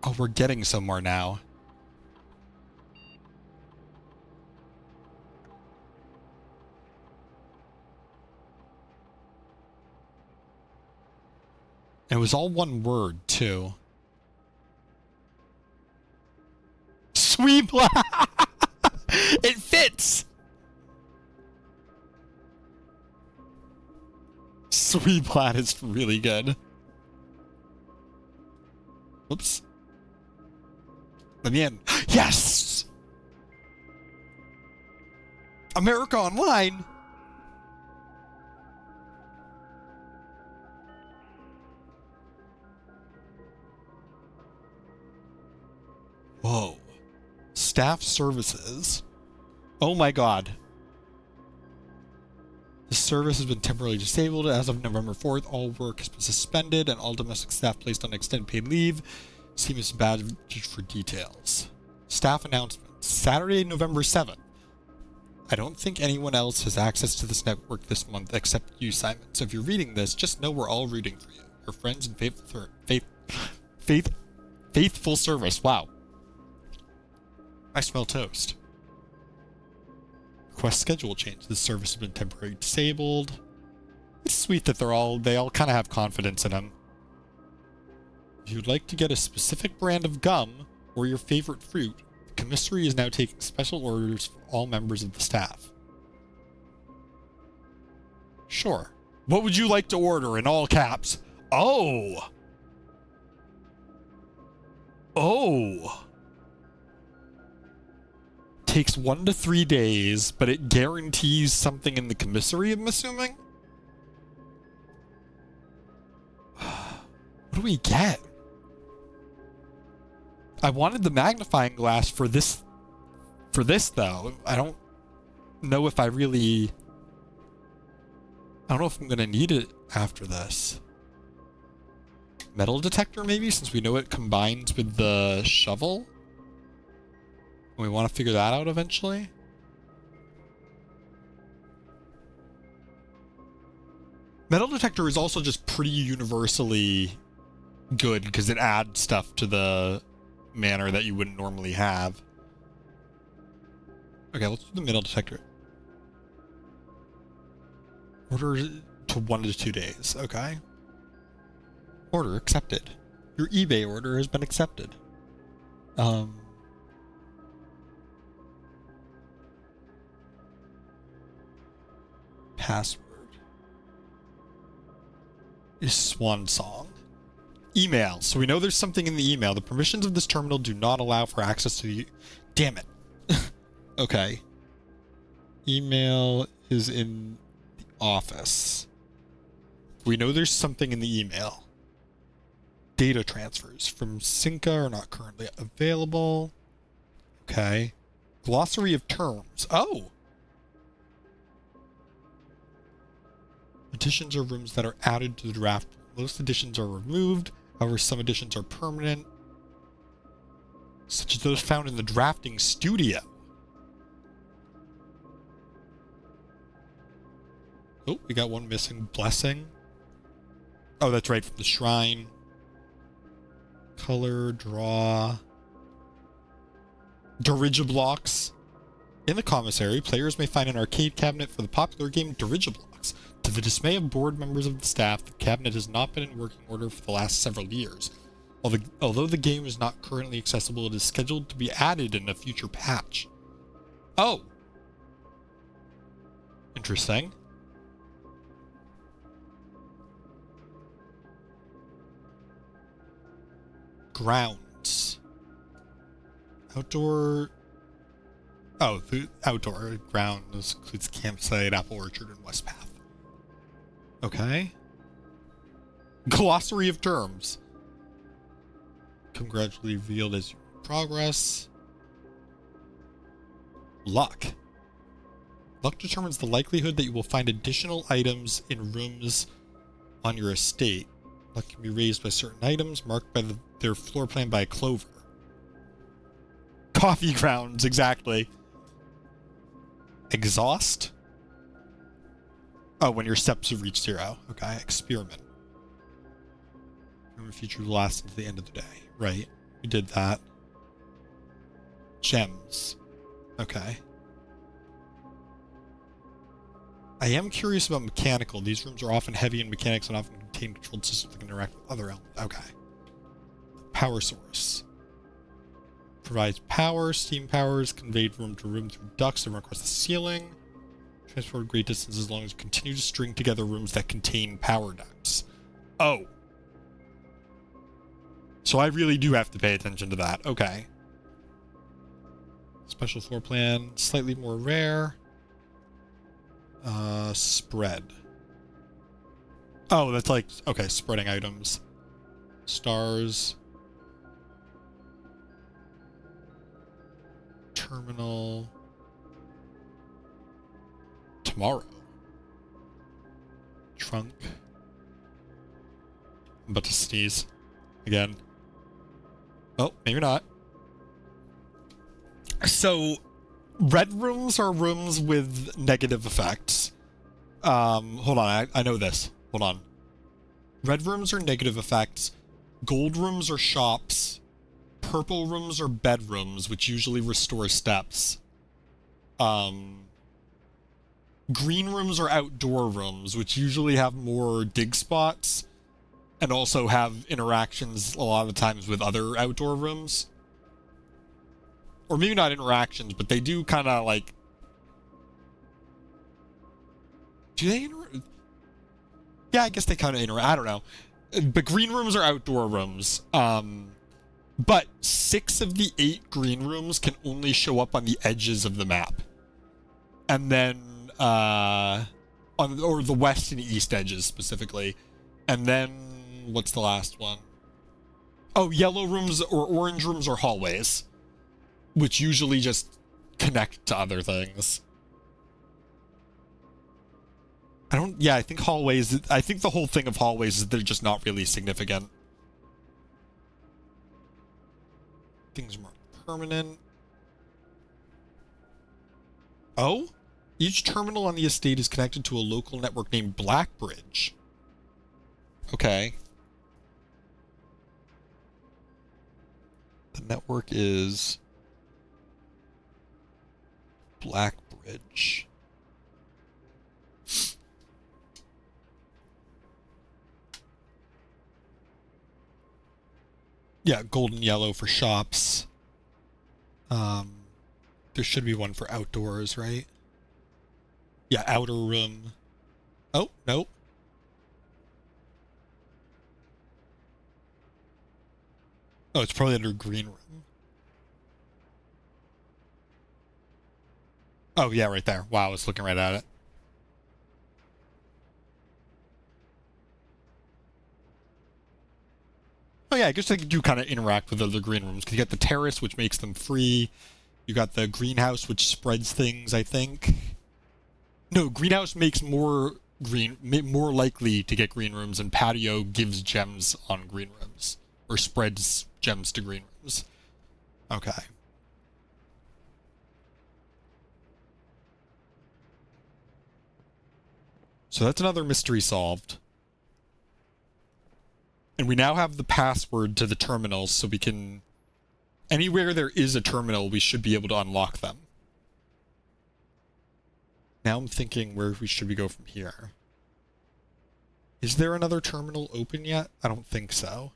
Oh, we're getting somewhere now. It was all one word, too. Sweet Black! It fits! Sweet Plat is really good. Oops. Let me in. Yes! America Online! Whoa. Staff services. Oh my god. The service has been temporarily disabled. As of November 4th, all work has been suspended and all domestic staff placed on extended paid leave. See Mrs. Badge for details. Staff announcement. Saturday, November 7th. I don't think anyone else has access to this network this month except you, Simon. So if you're reading this, just know we're all rooting for you. Your friends and faithful service. Wow. I smell toast. Request schedule change. This service has been temporarily disabled. It's sweet that they all kind of have confidence in him. If you'd like to get a specific brand of gum or your favorite fruit, the commissary is now taking special orders for all members of the staff. Sure. What would you like to order in all caps? Oh! takes 1 to 3 days, but it guarantees something in the commissary, I'm assuming? What do we get? I wanted the magnifying glass for this though. I don't know if I don't know if I'm gonna need it after this. Metal detector maybe, since we know it combines with the shovel? We want to figure that out eventually. Metal detector is also just pretty universally good because it adds stuff to the manner that you wouldn't normally have. Okay, let's do the metal detector. Order to 1 to 2 days. Okay. Order accepted. Your eBay order has been accepted. Password is Swan Song. Email. So we know there's something in the email. The permissions of this terminal do not allow for access to the... Damn it. Okay. Email is in the office. We know there's something in the email. Data transfers from Cinca are not currently available. Okay. Glossary of terms. Oh! Additions are rooms that are added to the draft. Most additions are removed. However, some additions are permanent, such as those found in the drafting studio. Oh, we got one missing. Blessing. Oh, that's right, from the shrine. Color, draw. Dirigiblocks. In the commissary, players may find an arcade cabinet for the popular game Dirigiblocks. To the dismay of board members of the staff, the cabinet has not been in working order for the last several years. Although the game is not currently accessible, it is scheduled to be added in a future patch. Oh! Interesting. Grounds. Outdoor... Oh, the outdoor grounds includes campsite, apple orchard, and West Path. Okay. Glossary of terms. Come gradually revealed as you progress. Luck. Luck determines the likelihood that you will find additional items in rooms on your estate. Luck can be raised by certain items marked by their floor plan by a clover. Coffee grounds, exactly. Exhaust? Oh, when your steps have reached 0. Okay, experiment. Remember, future will last until the end of the day. Right, we did that. Gems. Okay. I am curious about mechanical. These rooms are often heavy in mechanics and often contain controlled systems that can interact with other elements. Okay. Power source. Provides power. Steam power is conveyed from room to room through ducts that run across the ceiling. Transport great distances as long as you continue to string together rooms that contain power ducts. Oh. So I really do have to pay attention to that. Okay. Special floor plan. Slightly more rare. Spread. Oh, that's like... Okay, spreading items. Stars. Terminal. Tomorrow. Trunk. I'm about to sneeze. Again. Oh, maybe not. So, red rooms are rooms with negative effects. Hold on, I know this. Hold on. Red rooms are negative effects. Gold rooms are shops. Purple rooms are bedrooms, which usually restore steps. Green rooms are outdoor rooms, which usually have more dig spots and also have interactions a lot of the times with other outdoor rooms. Or maybe not interactions, but they do kind of like... Do they interact? Yeah, I guess they kind of interact. I don't know. But green rooms are outdoor rooms. But 6 of the 8 green rooms can only show up on the edges of the map. And then, or the west and east edges specifically. And then, what's the last one? Oh, yellow rooms or orange rooms or hallways, which usually just connect to other things. I think hallways, I think the whole thing of hallways is they're just not really significant. Things are more permanent. Oh? Each terminal on the estate is connected to a local network named Blackbridge. Okay. The network is Blackbridge. Yeah, gold and yellow for shops. There should be one for outdoors, right? Yeah, outer room. Oh, nope. Oh, it's probably under green room. Oh, yeah, right there. Wow, I was looking right at it. Oh yeah, I guess they do kind of interact with other green rooms, because you got the terrace, which makes them free. You got the greenhouse, which spreads things, I think. No, greenhouse makes more likely to get green rooms, and patio gives gems on green rooms. Or spreads gems to green rooms. Okay. So that's another mystery solved. And we now have the password to the terminals, so we can... Anywhere there is a terminal, we should be able to unlock them. Now I'm thinking where should we go from here? Is there another terminal open yet? I don't think so.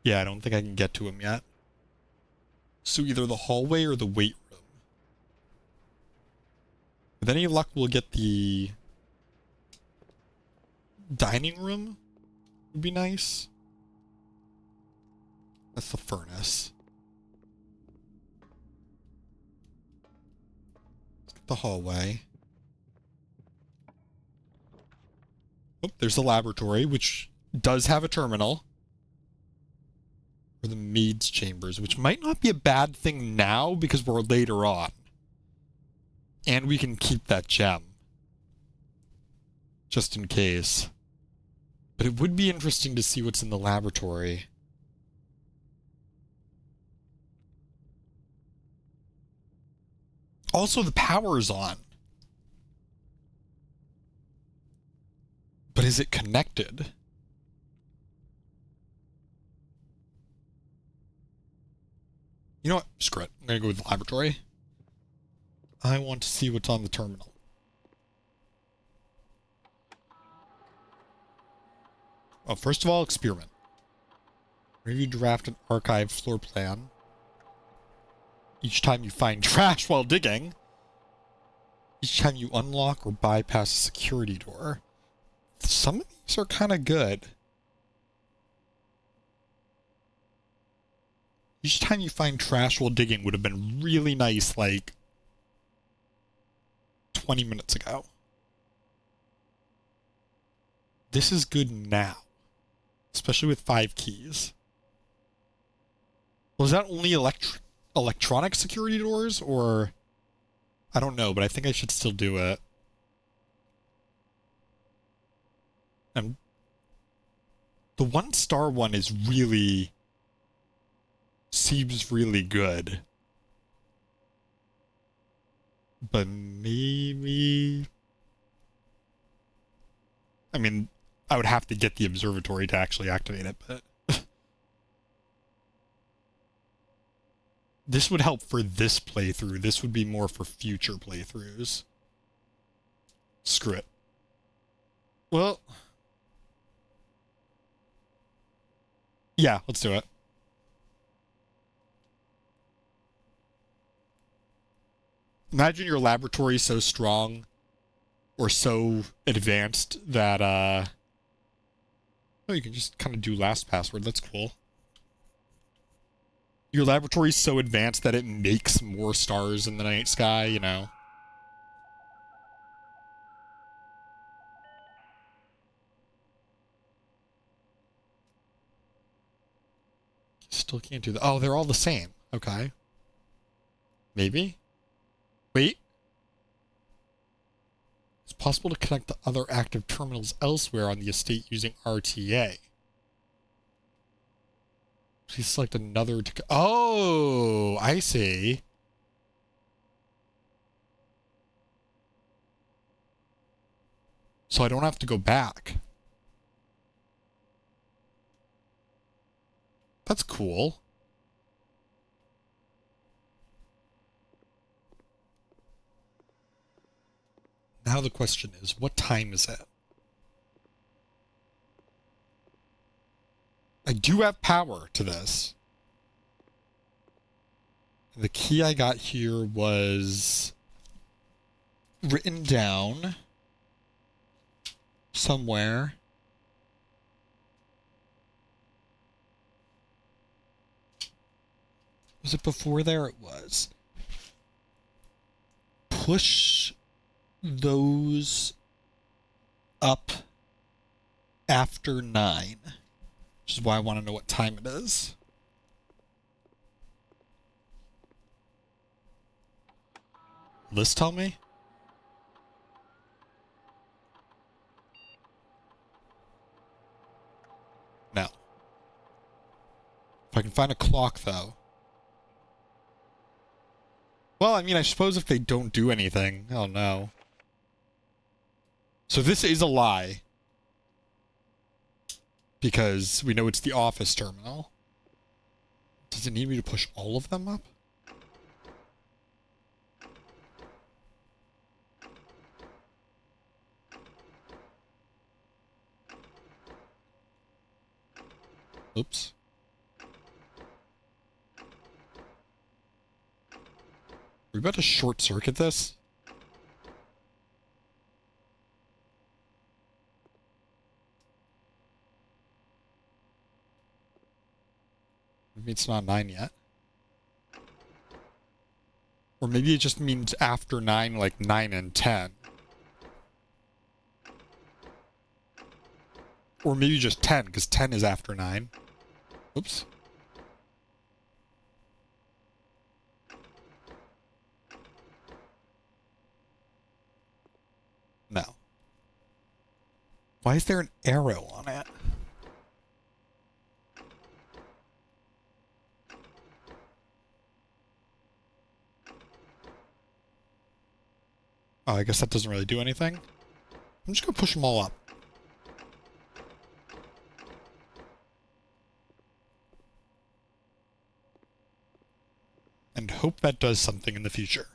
Yeah, I don't think I can get to him yet. So either the hallway or the weight room. With any luck, we'll get the dining room. Would be nice. That's the furnace. Let's get the hallway. Oh, there's the laboratory, which does have a terminal. Or the maid's chambers, which might not be a bad thing now because we're later on. And we can keep that gem. Just in case. But it would be interesting to see what's in the laboratory. Also, the power's on. But is it connected? You know what? Screw it. I'm going to go with the laboratory. I want to see what's on the terminal. Oh, first of all, experiment. Review, draft, and archive floor plan. Each time you find trash while digging. Each time you unlock or bypass a security door. Some of these are kind of good. Each time you find trash while digging would have been really nice, like 20 minutes ago. This is good now. Especially with 5 keys. Was that only electronic security doors, or... I don't know, but I think I should still do it. And the 1-star one is really... seems really good. But maybe... I mean, I would have to get the observatory to actually activate it, but... This would help for this playthrough. This would be more for future playthroughs. Screw it. Well... yeah, let's do it. Imagine your laboratory so strong or so advanced that, oh, you can just kind of do last password. That's cool. Your laboratory's so advanced that it makes more stars in the night sky, you know. Still can't do that. Oh, they're all the same. Okay. Maybe? Wait. It's possible to connect the other active terminals elsewhere on the estate using RTA. Please select another to... Oh, I see. So I don't have to go back. That's cool. Now the question is, what time is it? I do have power to this. The key I got here was written down somewhere. Was it before there? It was. Push those up after 9. Which is why I want to know what time it is. Will this tell me? No. If I can find a clock, though. Well, I mean, I suppose if they don't do anything, oh no. So this is a lie. Because we know it's the office terminal. Does it need me to push all of them up? Oops. Are we about to short circuit this? Maybe it's not 9 yet. Or maybe it just means after 9, like 9 and 10. Or maybe just 10, because 10 is after 9. Oops. No. Why is there an arrow on it? Oh, I guess that doesn't really do anything. I'm just gonna push them all up. And hope that does something in the future.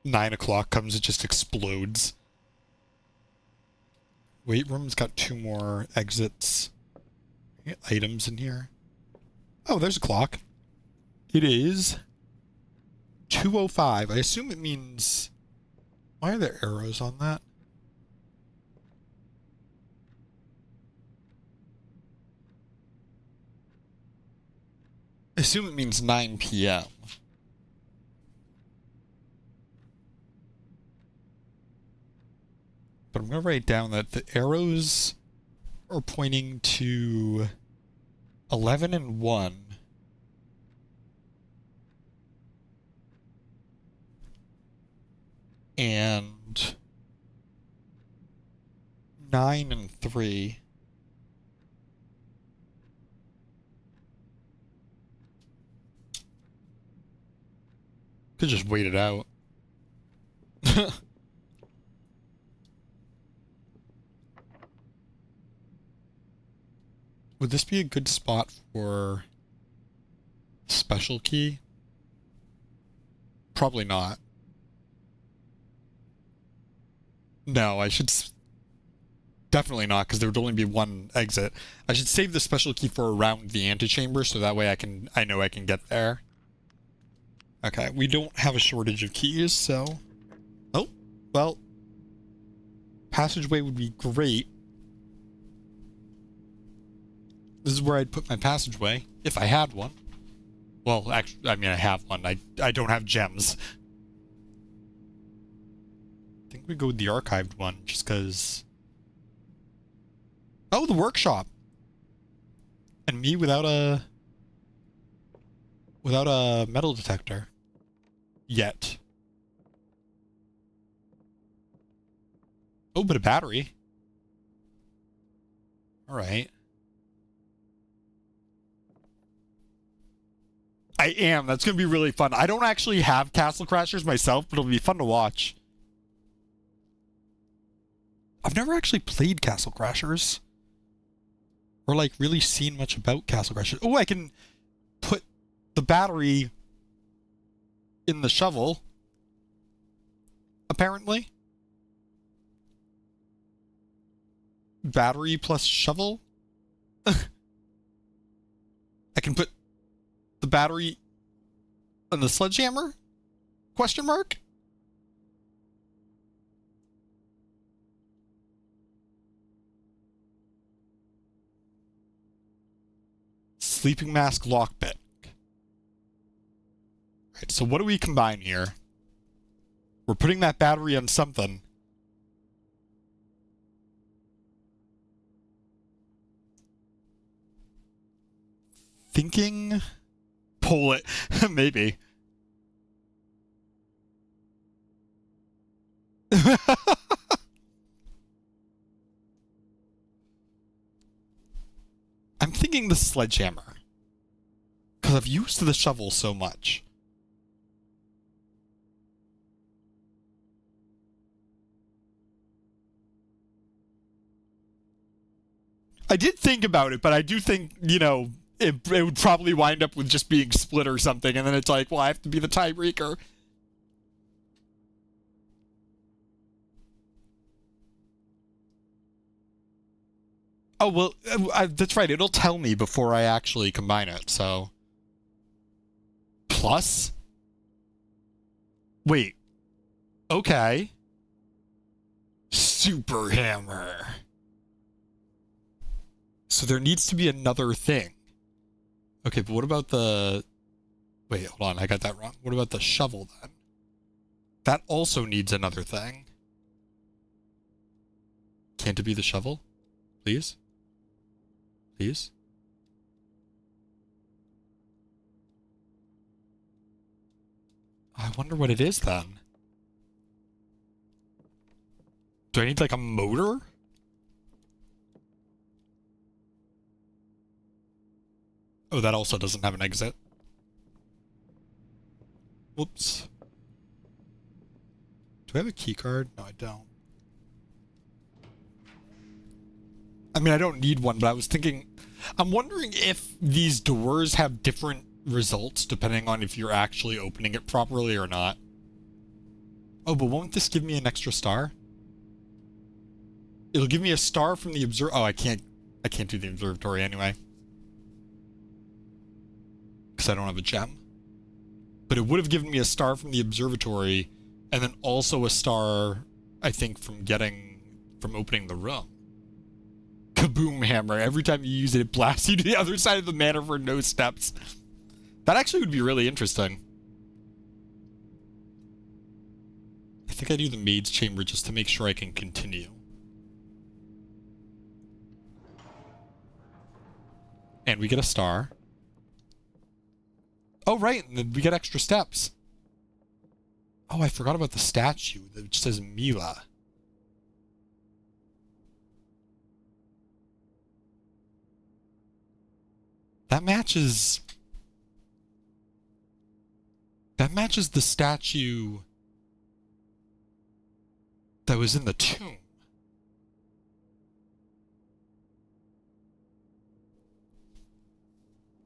Nine o'clock comes, it just explodes. Weight room's got 2 more exits. Items in here. Oh, there's a clock. It is 2:05. I assume it means... Why are there arrows on that? I assume it means 9 p.m. But I'm going to write down that the arrows are pointing to 11 and 1. And 9 and 3. Could just wait it out. Would this be a good spot for special key? Probably not. No, I should... Definitely not, because there would only be one exit. I should save the special key for around the antechamber, so that way I know I can get there. Okay, we don't have a shortage of keys, so... Oh, Well, passageway would be great. This is where I'd put my passageway, if I had one. Well, actually, I mean, I have one. I don't have gems. I think we go with the archived one, just because... Oh, the workshop! And me without a metal detector. Yet. Oh, but a battery. Alright. I am. That's going to be really fun. I don't actually have Castle Crashers myself, but it'll be fun to watch. I've never actually played Castle Crashers. Or, like, really seen much about Castle Crashers. Oh, I can put the battery in the shovel. Apparently. Battery plus shovel? I can put the battery on the sledgehammer? Question mark? Sleeping mask lockpick. Right, so what do we combine here? We're putting that battery on something. Thinking... Pull it. Maybe. I'm thinking the sledgehammer. Because I've used the shovel so much. I did think about it, but I do think, you know, it would probably wind up with just being split or something, and then it's like, well, I have to be the tiebreaker. Oh, well, that's right. It'll tell me before I actually combine it, so... Plus? Wait. Okay. Super hammer. So there needs to be another thing. Okay, but what about the... Wait, hold on, I got that wrong. What about the shovel, then? That also needs another thing. Can't it be the shovel? Please? Please? I wonder what it is, then. Do I need, like, a motor? Oh, that also doesn't have an exit. Whoops. Do I have a key card? No, I don't. I mean, I don't need one, but I was thinking... I'm wondering if these doors have different results depending on if you're actually opening it properly or not. Oh, but won't this give me an extra star? It'll give me a star from the Oh, I can't do the observatory anyway. Because I don't have a gem. But it would have given me a star from the observatory, and then also a star, I think, from opening the room. Kaboom hammer. Every time you use it, it blasts you to the other side of the manor for no steps. That actually would be really interesting. I think I do the maid's chamber just to make sure I can continue. And we get a star. Oh, right, and then we get extra steps. Oh, I forgot about the statue that says Mila. That matches the statue that was in the tomb.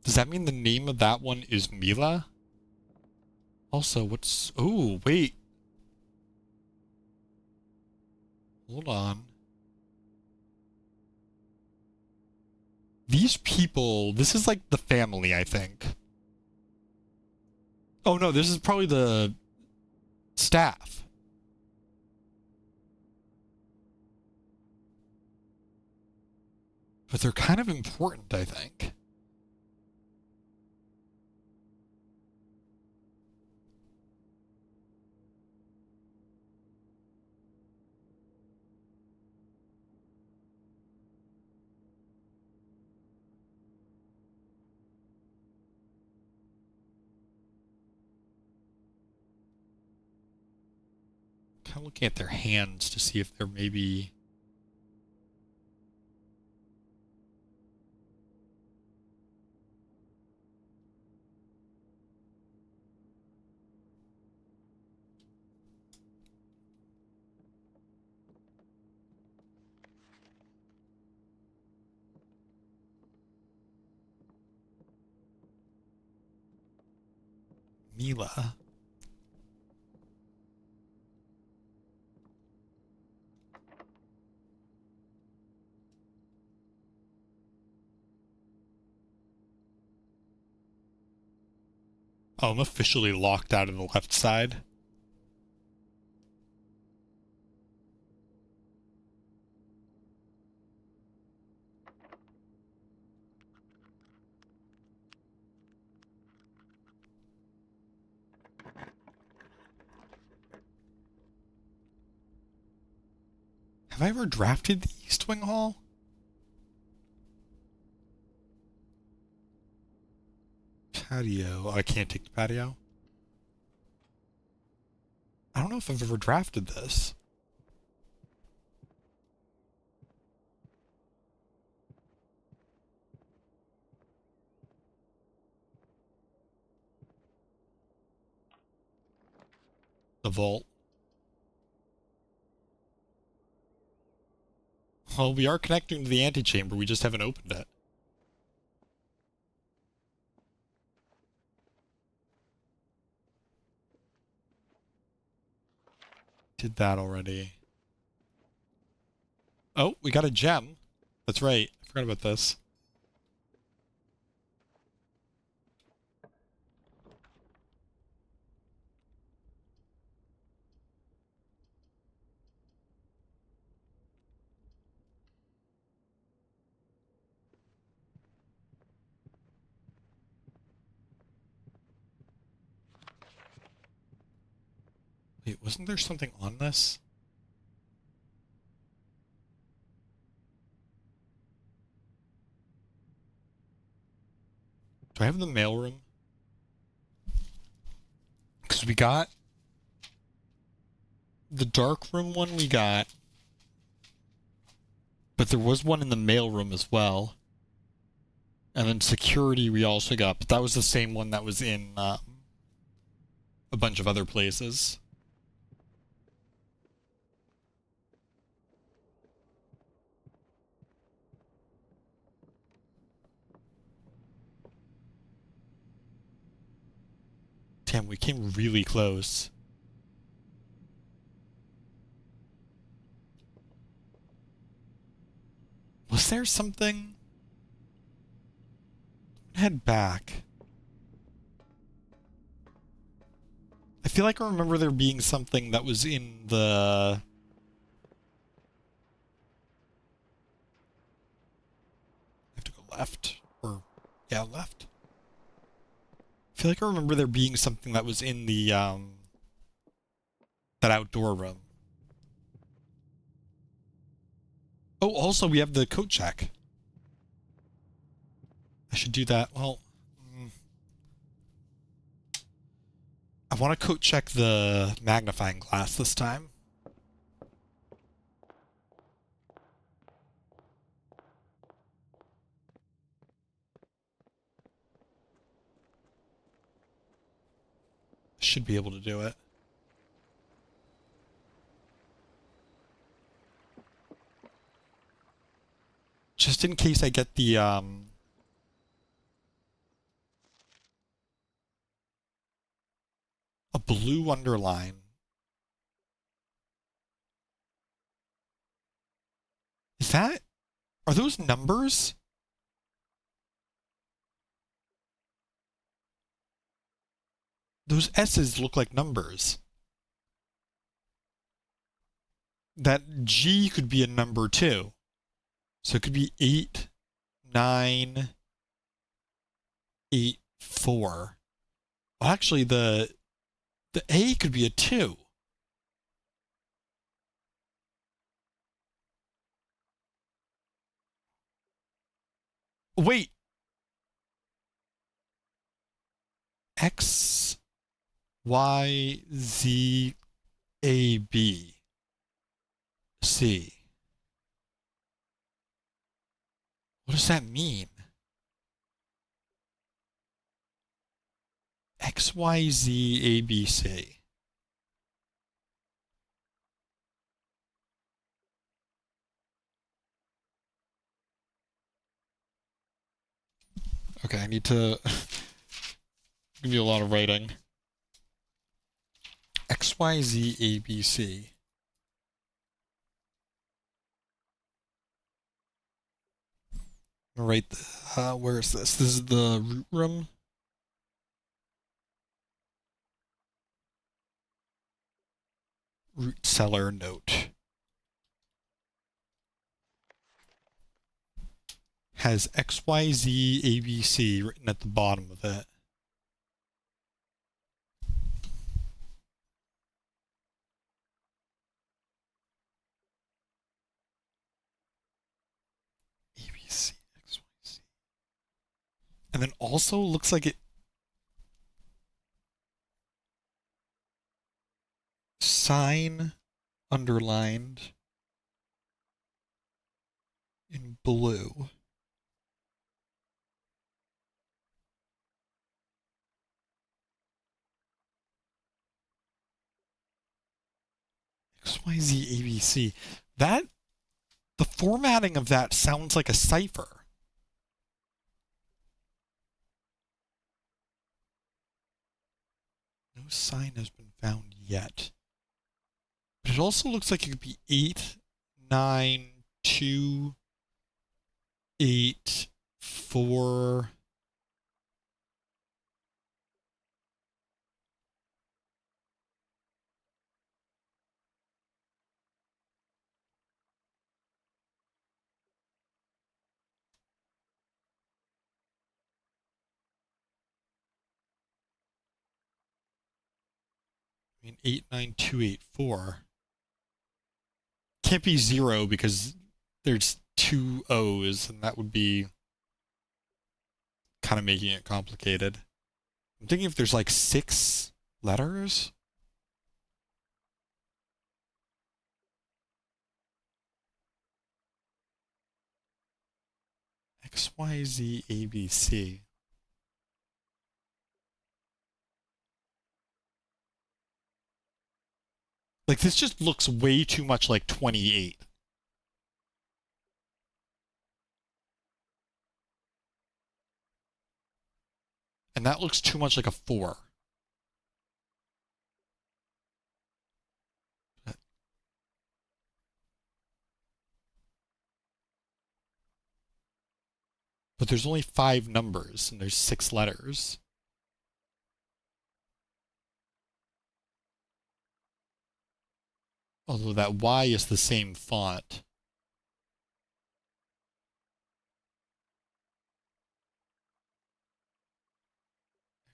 Does that mean the name of that one is Mila? Also, what's... Oh, wait. Hold on. These people... This is like the family, I think. Oh, no, this is probably the staff. But they're kind of important, I think. Kind of looking at their hands to see if they're maybe... Mila. Oh, I'm officially locked out of the left side. Have I ever drafted the East Wing Hall? Patio. I can't take the patio. I don't know if I've ever drafted this. The vault. Well, we are connecting to the antechamber. We just haven't opened it. Did that already. Oh, we got a gem. That's right. I forgot about this. Wait, wasn't there something on this? Do I have the mailroom? Because we got the dark room one we got. But there was one in the mailroom as well. And then security we also got. But that was the same one that was in a bunch of other places. Damn, we came really close. Was there something? Head back. I feel like I remember there being something that was in the... I have to go left. Or, yeah, left. I feel like I remember there being something that was in the, that outdoor room. Oh, also we have the coat check. I should do that. Well, I want to coat check the magnifying glass this time. Should be able to do it. Just in case I get the, a blue underline. Is that... Are those numbers? Those S's look like numbers. That G could be a number too. So it could be 8 984. Well, actually, the A could be a 2. Wait. X, Y, Z, A, B, C. What does that mean? X, Y, Z, A, B, C. Okay, I need to give you a lot of writing. X, Y, Z, A, B, C. Right, where is this? This is the root room. Root cellar note. Has XYZ ABC written at the bottom of it. ABC, XYZ. And then also looks like it sign underlined in blue. XYZ ABC. That, the formatting of that sounds like a cipher. No sign has been found yet. But it also looks like it could be 8, 9, 2, 8, 4. I mean, 89284 can't be 0 because there's 2 O's, and that would be kind of making it complicated. I'm thinking if there's like 6 letters. XYZABC. Like, this just looks way too much like 28. And that looks too much like a 4. But there's only 5 numbers, and there's 6 letters. Although that Y is the same font.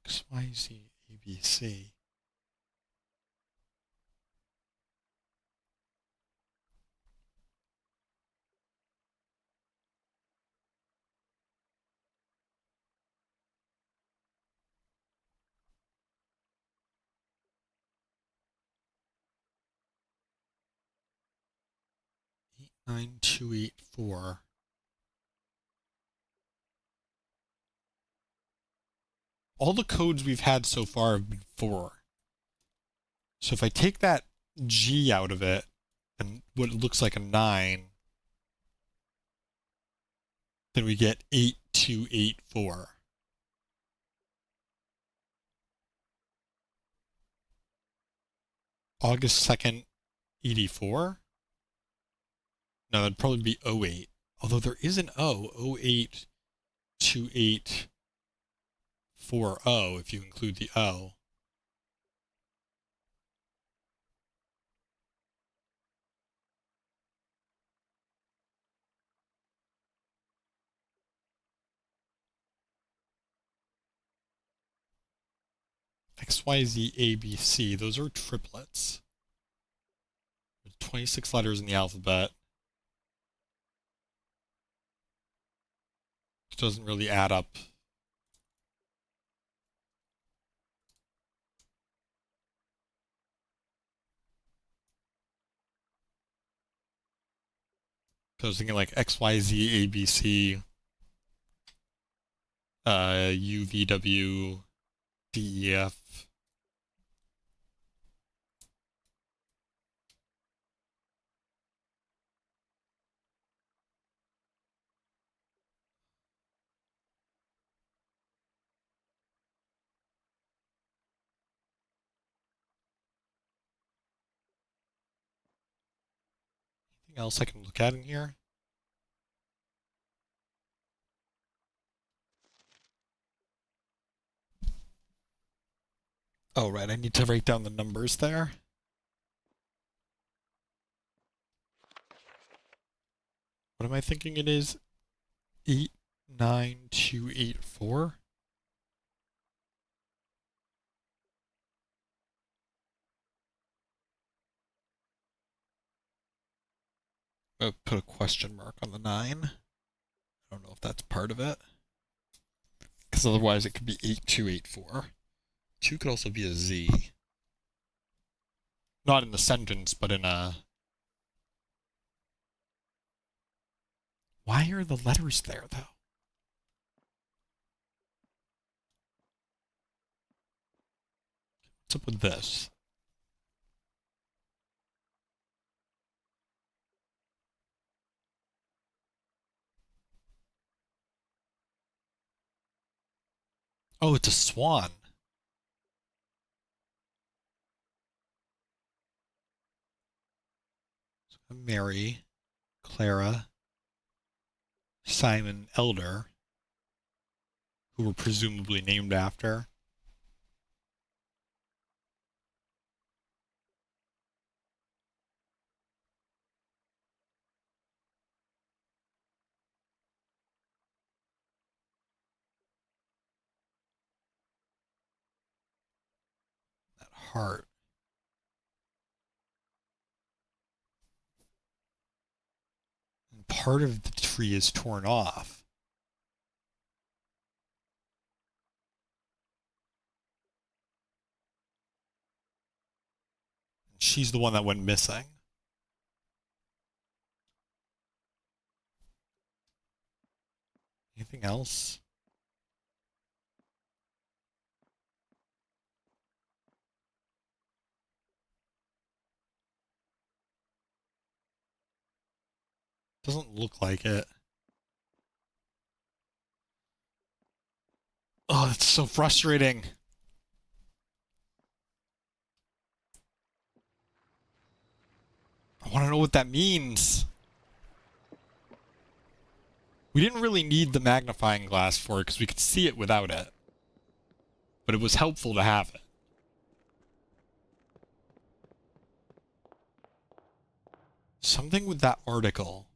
XYZABC. Eight, 9284. All the codes we've had so far have been 4. So if I take that G out of it, and what looks like a 9, then we get 8284. August 2nd, 84? No, that'd probably be 08. Although there is an O, 082840 if you include the O. XYZ ABC. Those are triplets. There's 26 letters in the alphabet. It doesn't really add up. So I was thinking like XYZABC, UVWDEF. Anything else I can look at in here? Oh, right, I need to write down the numbers there. What am I thinking it is? 89284? I'll put a question mark on the 9. I don't know if that's part of it. Because otherwise it could be 8284. 2 could also be a Z. Not in the sentence, but in a... Why are the letters there, though? What's up with this? Oh, it's a swan. So Mary, Clara, Simon, Elder, who were presumably named after. That heart. And part of the tree is torn off. And she's the one that went missing. Anything else? Doesn't look like it. Oh, that's so frustrating. I want to know what that means. We didn't really need the magnifying glass for it because we could see it without it. But it was helpful to have it. Something with that article.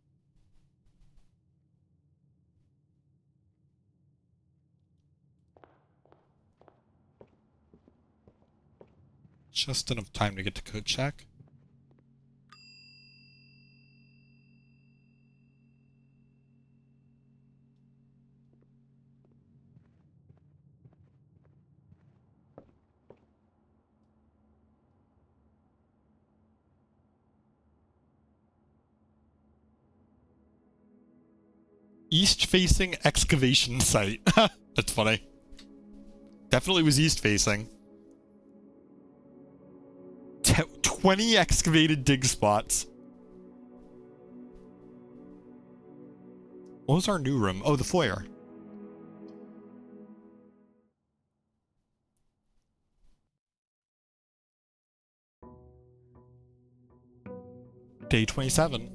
Just enough time to get to code check. East-facing excavation site. That's funny. Definitely was east-facing. 20 excavated dig spots. What was our new room? Oh, the foyer. Day 27.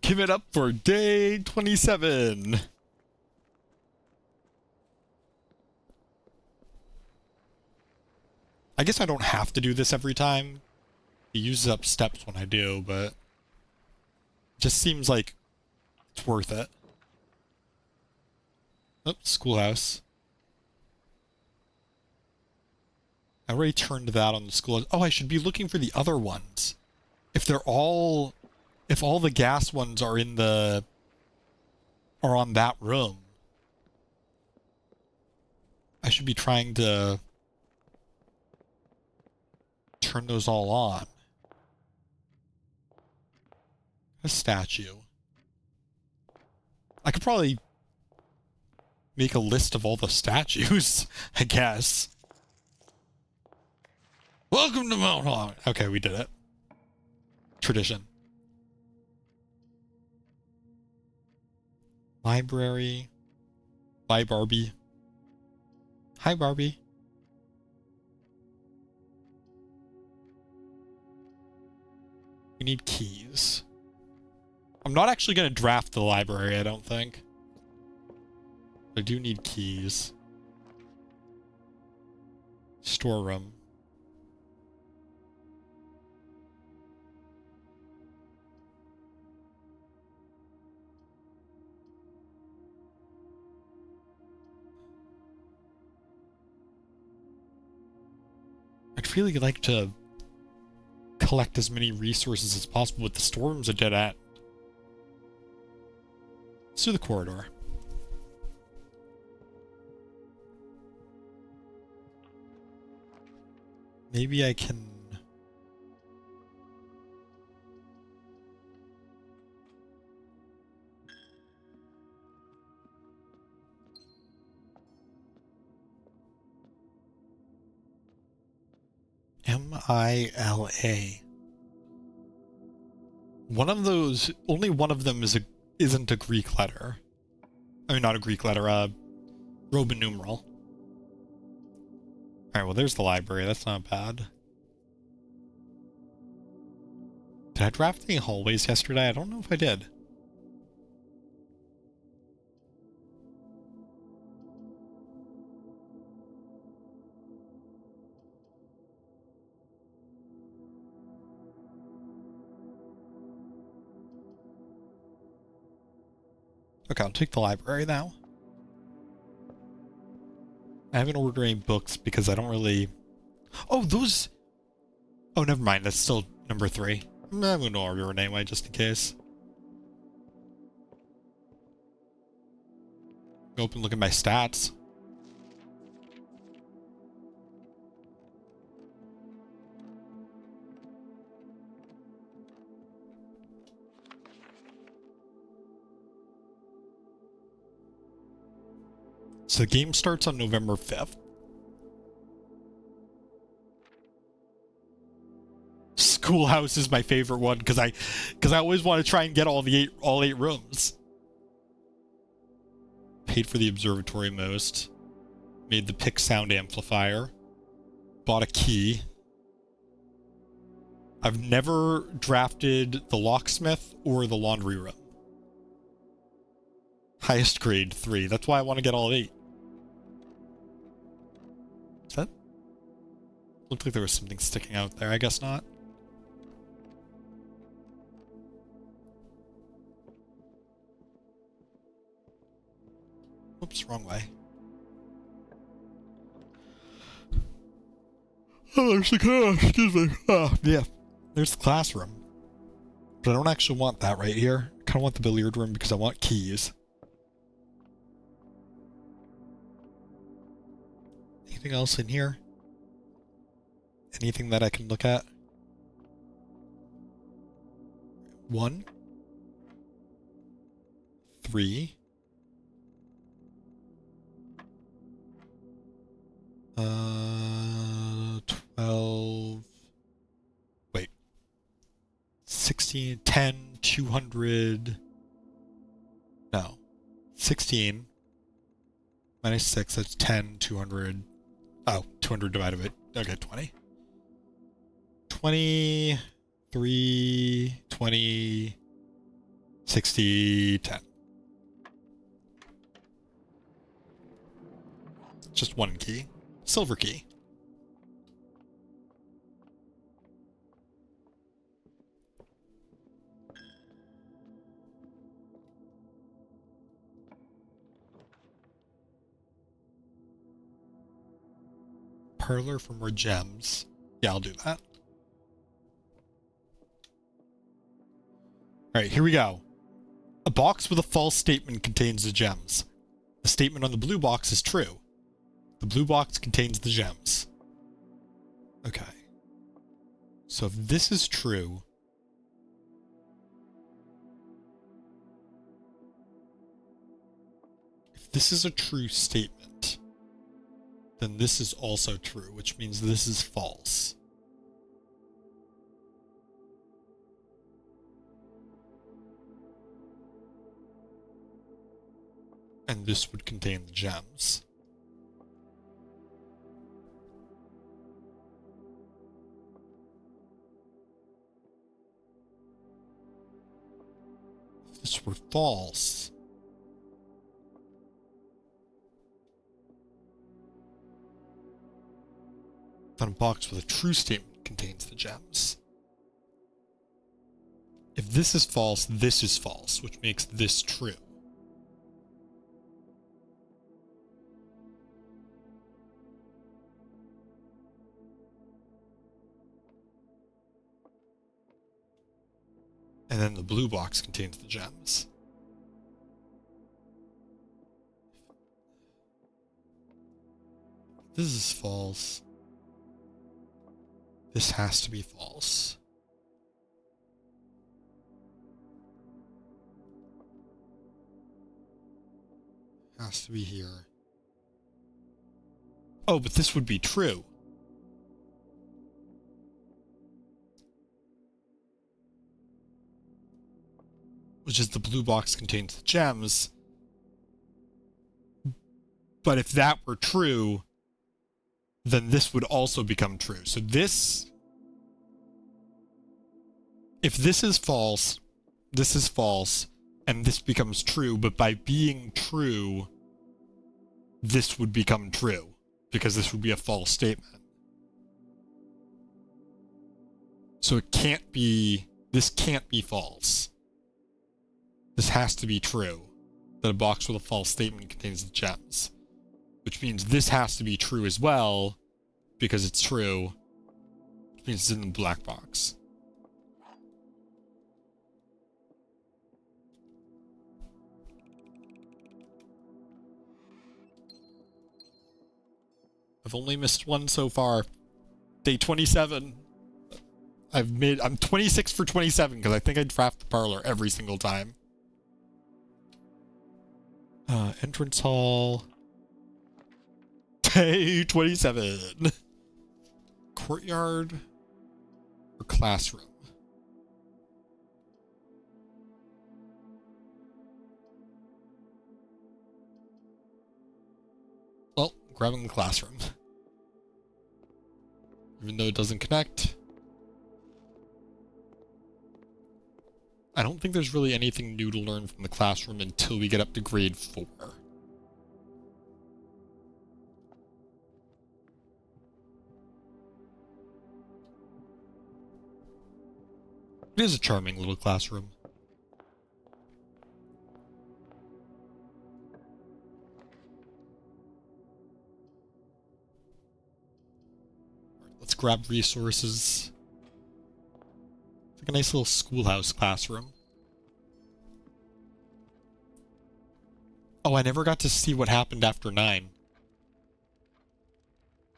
Give it up for day 27. I guess I don't have to do this every time. It uses up steps when I do, but it just seems like it's worth it. Oh, schoolhouse. I already turned that on the schoolhouse. Oh, I should be looking for the other ones. If all the gas ones are are on that room, I should be trying to turn those all on. A statue. I could probably make a list of all the statues, I guess. Welcome to Mount Hong. Okay, we did it. Tradition. Library. Bye, Barbie. Hi, Barbie. We need keys. I'm not actually going to draft the library, I don't think. I do need keys. Storeroom. I'd really like to collect as many resources as possible with the storms I did at. Let's do the corridor. Maybe I can... M-I-L-A. One of those, only one of them isn't a Greek letter. I mean, not a Greek letter, Roman numeral. Alright, well, there's the library. That's not bad. Did I draft any hallways yesterday? I don't know if I did. Okay, I'll take the library now. I haven't ordered any books because I don't really... Oh, those... Oh, never mind. That's still number 3. I'm going to order it anyway, just in case. Go up and look at my stats. So the game starts on November 5th. Schoolhouse is my favorite one because I always want to try and get all 8 rooms. Paid for the observatory most. Made the pick sound amplifier. Bought a key. I've never drafted the locksmith or the laundry room. Highest grade 3. That's why I want to get all 8. Is that? Looked like there was something sticking out there. I guess not. Oops, wrong way. Oh, there's the class. Excuse me. Yeah. There's the classroom. But I don't actually want that right here. I kind of want the billiard room because I want keys. Anything else in here? Anything that I can look at? 1, 3. 12. Wait. 16, 10, 200. No. 16 minus 6, that's 10, 200. Oh, 200 divided by, okay, 20. 23, 20, 60, 10. Just one key. Silver key. parlor for more gems. Yeah, I'll do that. Alright, here we go. A box with a false statement contains the gems. The statement on the blue box is true. The blue box contains the gems. Okay. So if this is true... If this is a true statement, then this is also true, which means this is false. And this would contain the gems. If this were false, then a box with a true statement contains the gems. If this is false, which makes this true. And then the blue box contains the gems. This is false. This has to be false. Has to be here. Oh, but this would be true. Which is the blue box contains the gems. But if that were true, then this would also become true. So this... If this is false, and this becomes true, but by being true, this would become true, because this would be a false statement. So it can't be... This can't be false. This has to be true, that a box with a false statement contains the gems. Which means this has to be true as well, because it's true, which means it's in the black box. I've only missed one so far. Day 27. I'm 26 for 27, because I think I draft the parlor every single time. Entrance hall. Day 27. Courtyard or classroom? Well, grabbing the classroom. Even though it doesn't connect. I don't think there's really anything new to learn from the classroom until we get up to grade 4. It is a charming little classroom. Alright, let's grab resources. It's like a nice little schoolhouse classroom. Oh, I never got to see what happened after 9.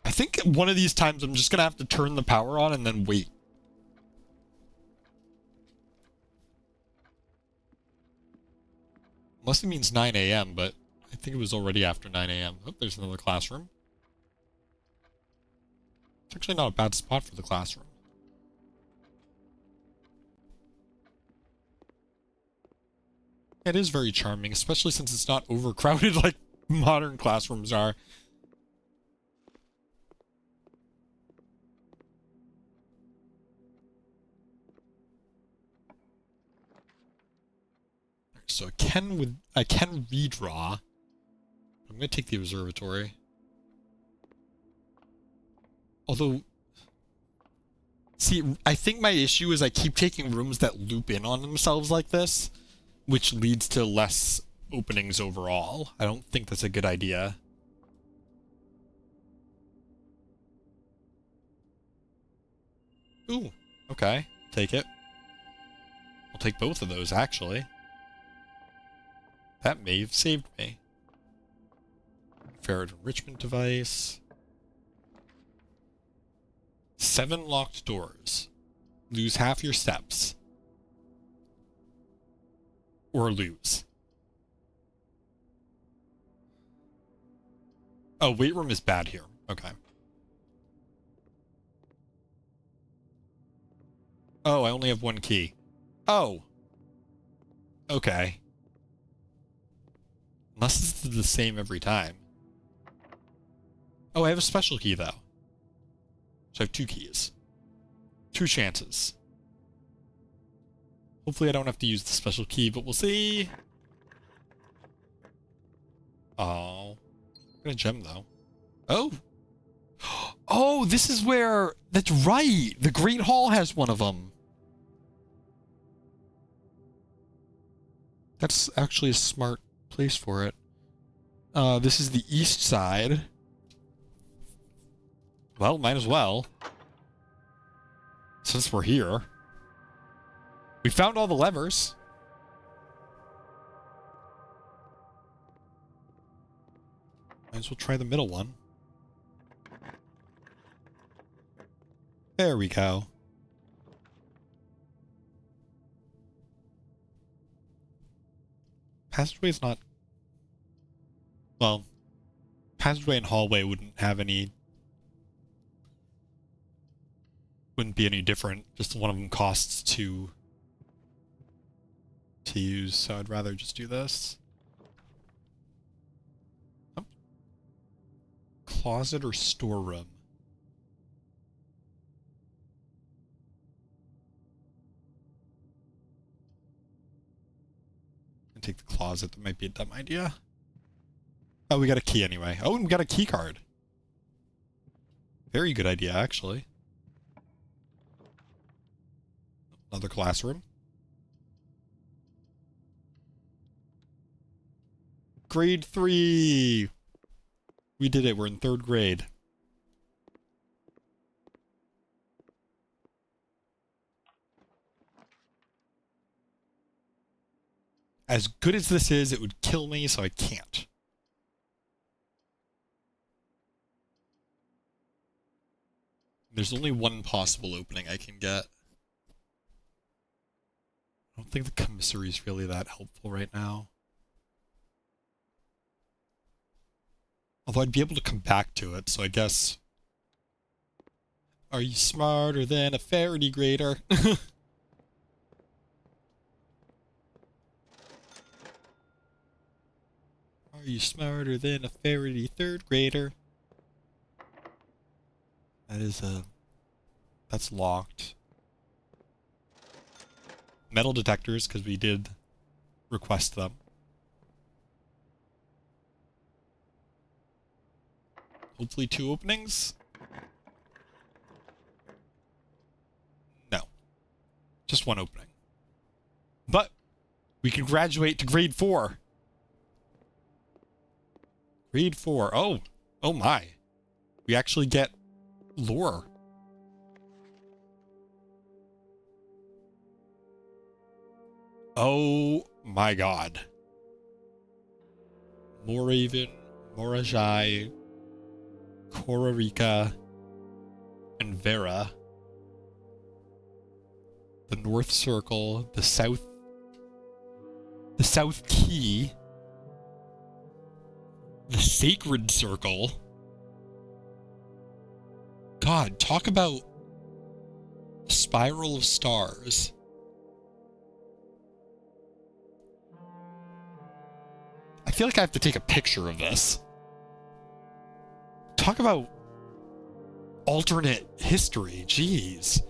I think one of these times I'm just gonna have to turn the power on and then wait. Unless it means 9 a.m., but I think it was already after 9 a.m. Oh, there's another classroom. It's actually not a bad spot for the classroom. It is very charming, especially since it's not overcrowded like modern classrooms are. So I can redraw. I'm gonna take the observatory. Although, see, I think my issue is I keep taking rooms that loop in on themselves like this, which leads to less openings overall. I don't think that's a good idea. Ooh, okay. Take it. I'll take both of those, actually. That may have saved me. Ferret enrichment device. 7 locked doors. Lose half your steps. Or lose. Oh, weight room is bad here. Okay. Oh, I only have 1 key. Oh. Okay. Unless it's the same every time. Oh, I have a special key, though. So I have 2 keys. 2 chances. Hopefully I don't have to use the special key, but we'll see. Oh. Got a gem, though. Oh! Oh, this is where... That's right! The Great Hall has one of them. That's actually a smart place for it. This is the east side. Well, might as well. Since we're here. We found all the levers. Might as well try the middle one. There we go. Passageway is not... Well, passageway and hallway wouldn't have any... Wouldn't be any different. Just one of them costs 2 to use, so I'd rather just do this. Oh. Closet or storeroom? And take the closet. That might be a dumb idea. Oh, we got a key anyway. Oh, and we got a key card. Very good idea, actually. Another classroom. Grade 3! We did it. We're in 3rd grade. As good as this is, it would kill me, so I can't. There's only one possible opening I can get. I don't think the commissary is really that helpful right now. Although I'd be able to come back to it, so I guess... Are you smarter than a Faraday grader? Are you smarter than a Faraday 3rd grader? That is that's locked. Metal detectors, because we did request them. Hopefully 2 openings? No. Just 1 opening. But we can graduate to grade 4. Grade 4. Oh. Oh my. We actually get lore. Oh my god. Moraven, Morajai, Korarika, and Vera. The North Circle, the South Key, the Sacred Circle. God, talk about Spiral of Stars. I feel like I have to take a picture of this. Talk about alternate history, jeez.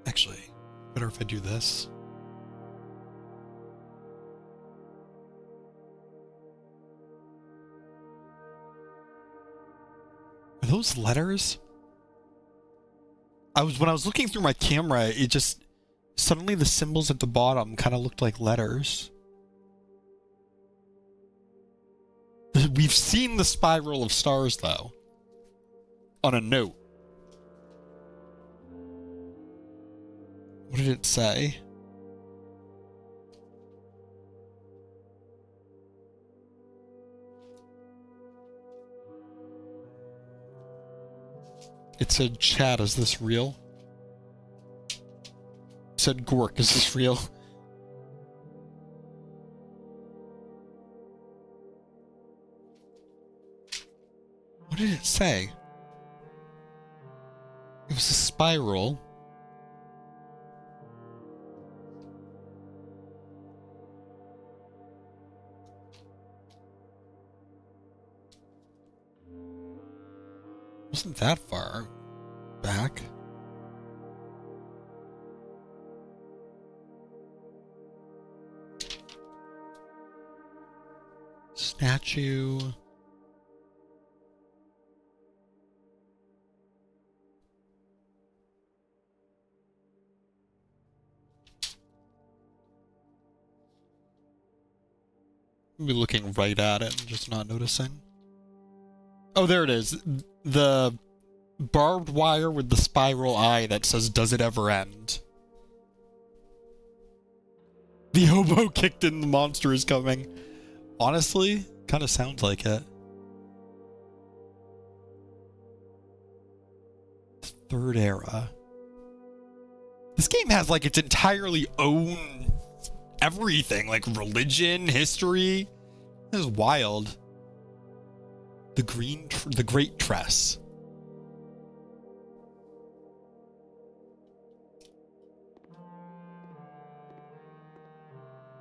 Actually, better if I do this. Are those letters? When I was looking through my camera, it just suddenly the symbols at the bottom kind of looked like letters. We've seen the spiral of stars, though. On a note. What did it say? It said, chat, is this real? It said, Gork, is this real? What did it say? It was a spiral. Wasn't that far back. Statue. Maybe looking right at it and just not noticing. Oh, there it is. The barbed wire with the spiral eye that says, does it ever end? The hobo kicked in, the monster is coming. Honestly, kind of sounds like it. Third era. This game has like its entirely own everything, like religion, history. This is wild. The Great Tress.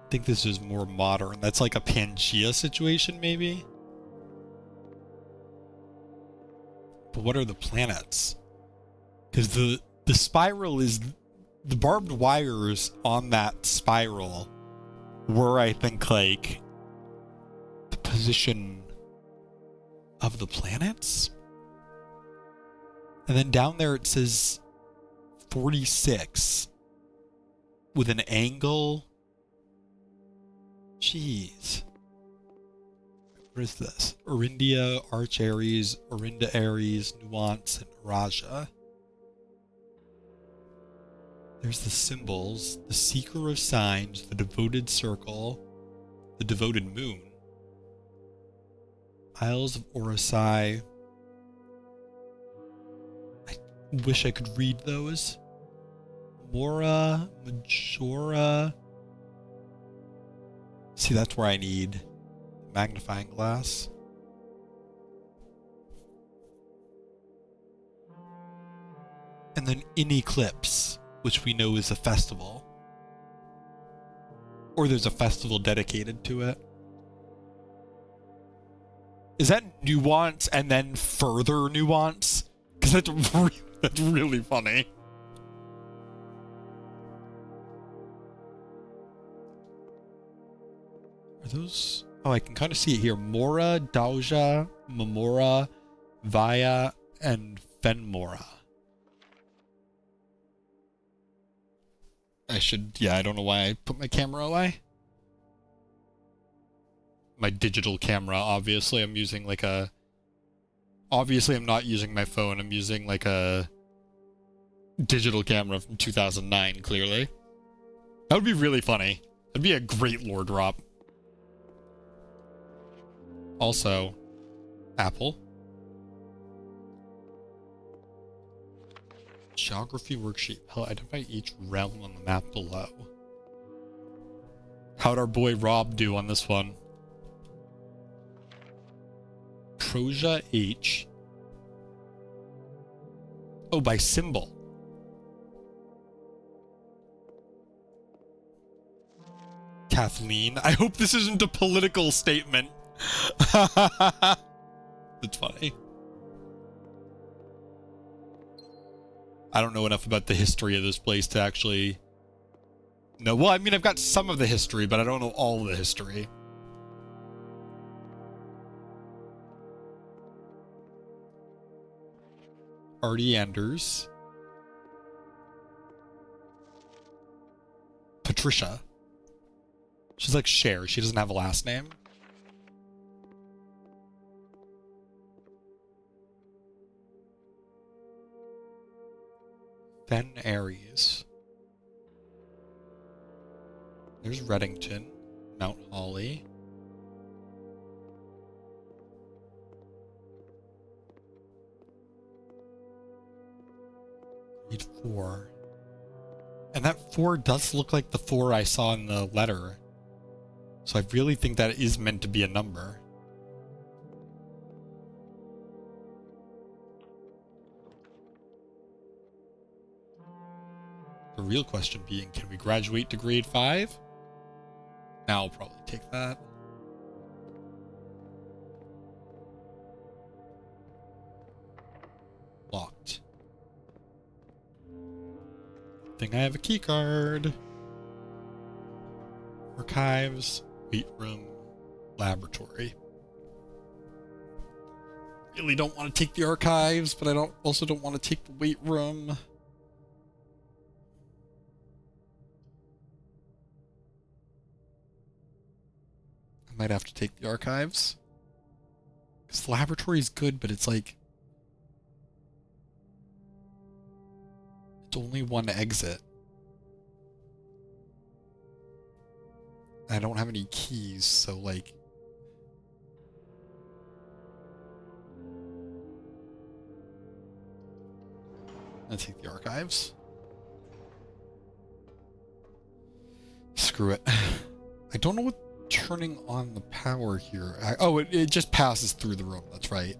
I think this is more modern. That's like a Pangea situation, maybe? But what are the planets? Because the spiral is... The barbed wires on that spiral were, I think, like... the position of the planets? And then down there it says 46 with an angle. Jeez. What is this? Orindia, Arch Aries, Orinda Aries, Nuance, and Raja. There's the symbols, the Seeker of Signs, the Devoted Circle, the Devoted Moon. Isles of Orosai. I wish I could read those. Mora, Majora. See, that's where I need magnifying glass. And then in Eclipse, which we know is a festival. Or there's a festival dedicated to it. Is that nuance and then further nuance? Because that's really funny. Are those... Oh, I can kind of see it here. Mora, Dauja, Mamora, Vaya, and Fenmora. I don't know why I put my camera away. My digital camera, obviously. I'm using like a... Obviously, I'm not using my phone. I'm using like a digital camera from 2009, clearly. That would be really funny. That'd be a great lore drop. Also, Apple. Geography worksheet. Identify each realm on the map below. How'd our boy Rob do on this one? Proja H. Oh, by symbol. Kathleen. I hope this isn't a political statement. It's funny. I don't know enough about the history of this place to actually know. Well, I mean, I've got some of the history, but I don't know all of the history. Artie Anders. Patricia. She's like Cher. She doesn't have a last name. Ben Aries. There's Reddington, Mount Holly. Grade 4. And that 4 does look like the 4 I saw in the letter. So I really think that is meant to be a number. The real question being, can we graduate to grade 5? Now I'll probably take that. Locked. Think I have a key card. Archives, weight room, laboratory. Really don't want to take the archives, but I also don't want to take the weight room. I might have to take the archives. Because the laboratory is good, but it's like... it's only one exit. I don't have any keys, so like... I'm gonna take the archives. Screw it. I don't know what turning on the power here. Oh, it just passes through the room. That's right.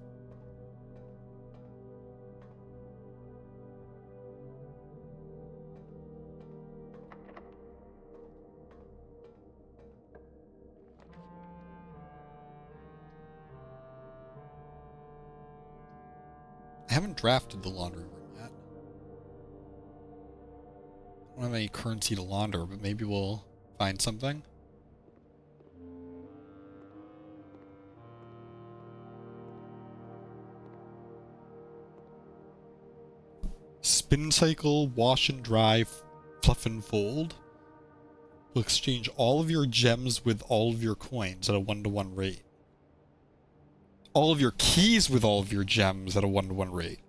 I haven't drafted the laundry room yet. I don't have any currency to launder, but maybe we'll find something. Spin cycle, wash and dry, fluff and fold. Will exchange all of your gems with all of your coins at a 1-to-1 rate. All of your keys with all of your gems at a 1-to-1 rate.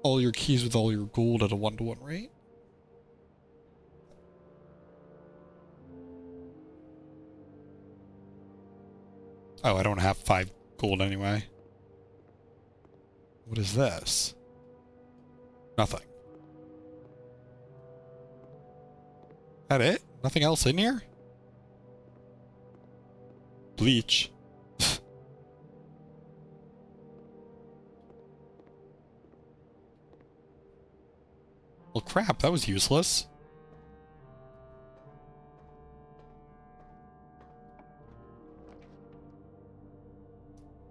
All your keys with all your gold at a 1-to-1 rate. Oh, I don't have 5 gold anyway. What is this? Nothing. That it? Nothing else in here? Bleach. Well, crap, that was useless.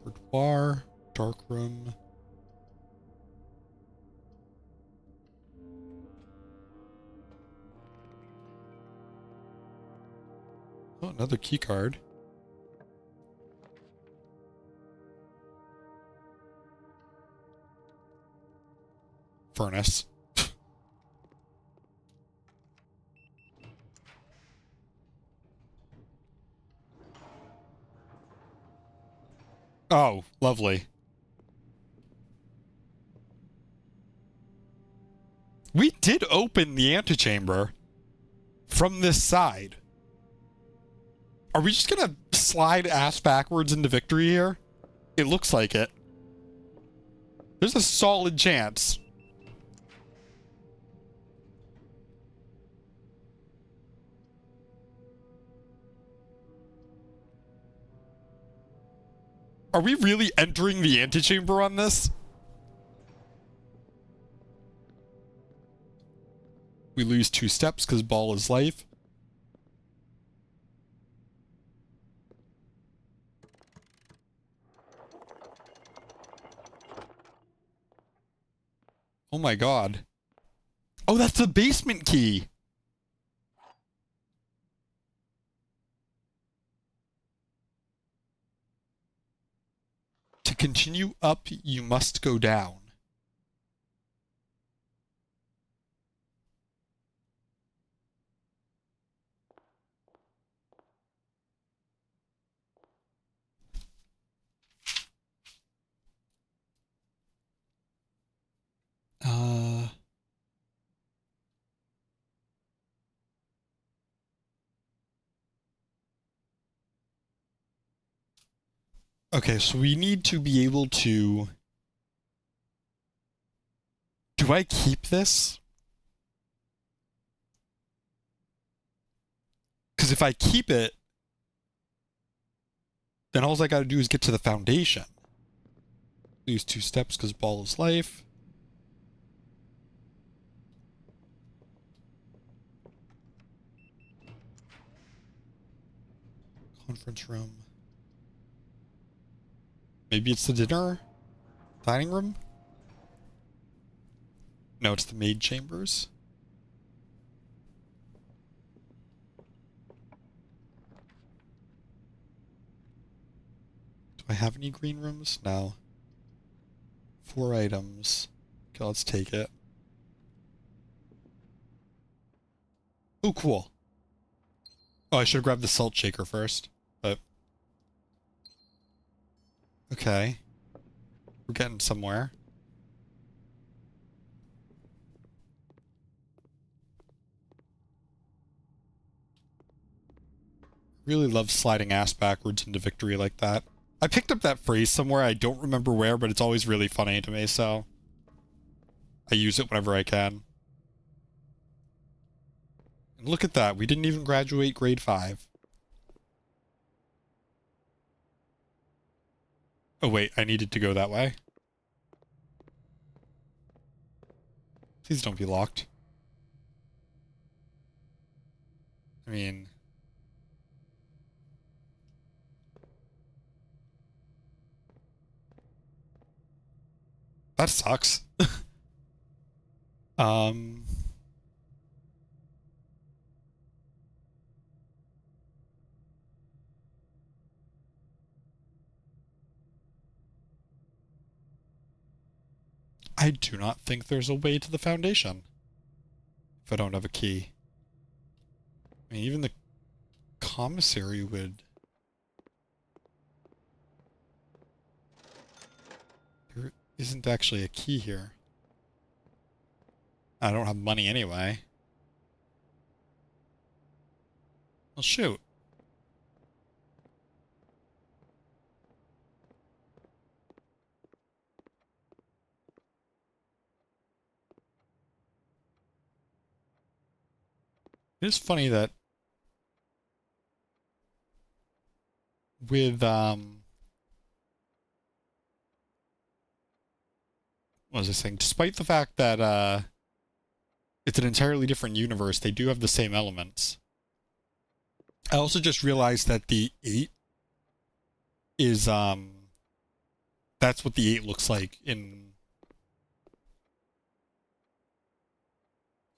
Boudoir, dark room. Oh, another key card. Furnace. Oh, lovely. We did open the antechamber from this side. Are we just gonna slide ass backwards into victory here? It looks like it. There's a solid chance. Are we really entering the antechamber on this? We lose 2 steps because ball is life. Oh my god. Oh, that's the basement key! To continue up, you must go down. Okay, so we need to be able to... Do I keep this? Because if I keep it, then all I gotta do is get to the foundation. Lose 2 steps because ball is life. Conference room. Maybe it's the dining room? No, it's the maid chambers. Do I have any green rooms? No. 4 items. Okay, let's take it. Oh, cool. Oh, I should have grabbed the salt shaker first, but... Okay. We're getting somewhere. Really love sliding ass backwards into victory like that. I picked up that phrase somewhere, I don't remember where, but it's always really funny to me, so... I use it whenever I can. And look at that, we didn't even graduate grade 5. Oh wait, I needed to go that way. Please don't be locked. I mean... That sucks. I do not think there's a way to the foundation. If I don't have a key. I mean, even the commissary would... There isn't actually a key here. I don't have money anyway. Well, shoot. It is funny that with, what was I saying? Despite the fact that, it's an entirely different universe, they do have the same elements. I also just realized that the 8 is, that's what the 8 looks like in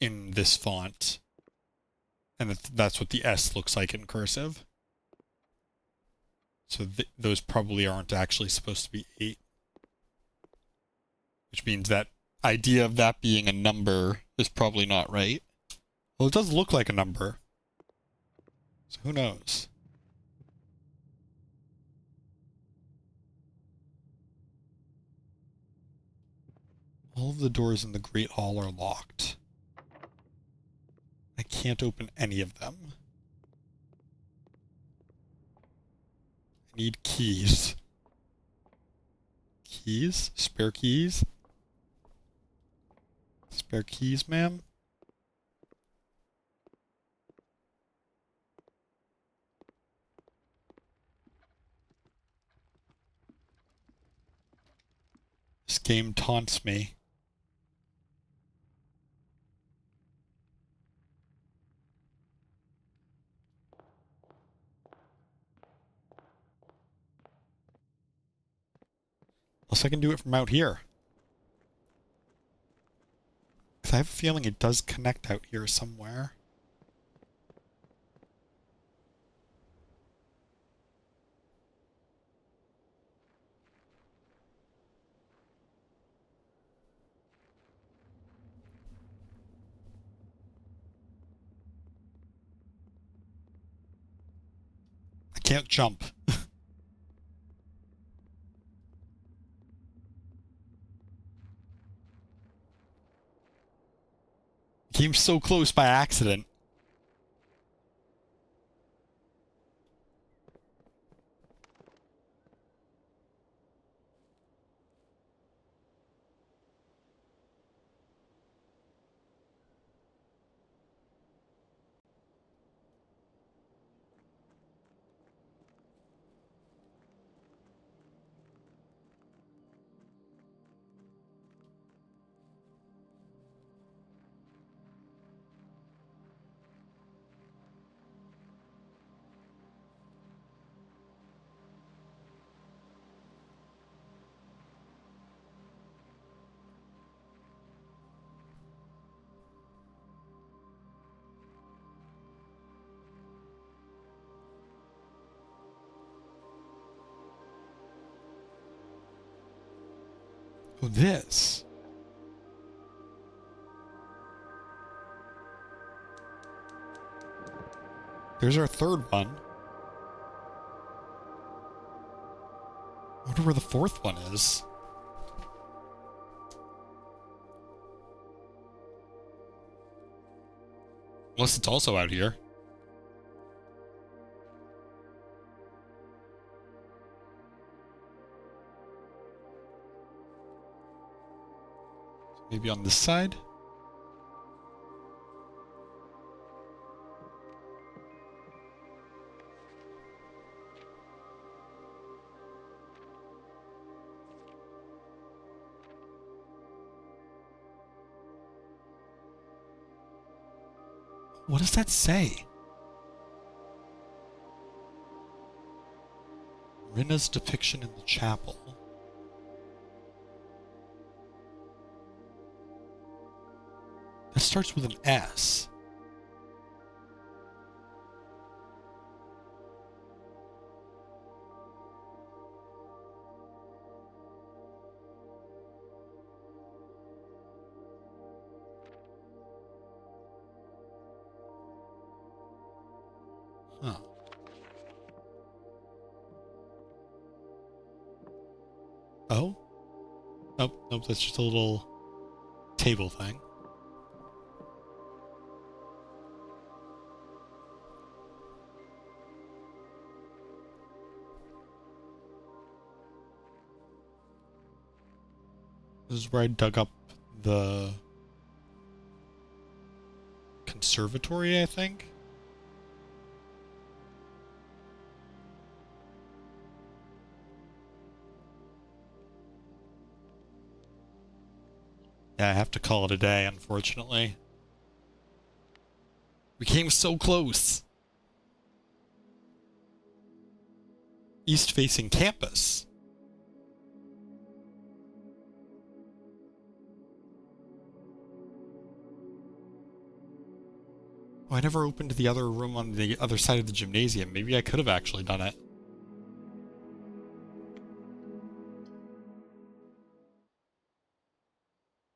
this font. And that's what the S looks like in cursive. So those probably aren't actually supposed to be 8. Which means that idea of that being a number is probably not right. Well, it does look like a number. So who knows? All of the doors in the Great Hall are locked. I can't open any of them. I need keys. Keys? Spare keys? Spare keys, ma'am? This game taunts me. Unless I can do it from out here. Because I have a feeling it does connect out here somewhere. I can't jump. Came so close by accident. Oh, this. There's our third one. I wonder where the fourth one is. Unless it's also out here. Maybe on this side? What does that say? Rinna's depiction in the chapel. That starts with an S. Huh. Oh? Nope, nope, that's just a little table thing. This is where I dug up the conservatory, I think. Yeah, I have to call it a day, unfortunately. We came so close. East-facing campus. Oh, I never opened the other room on the other side of the gymnasium. Maybe I could have actually done it.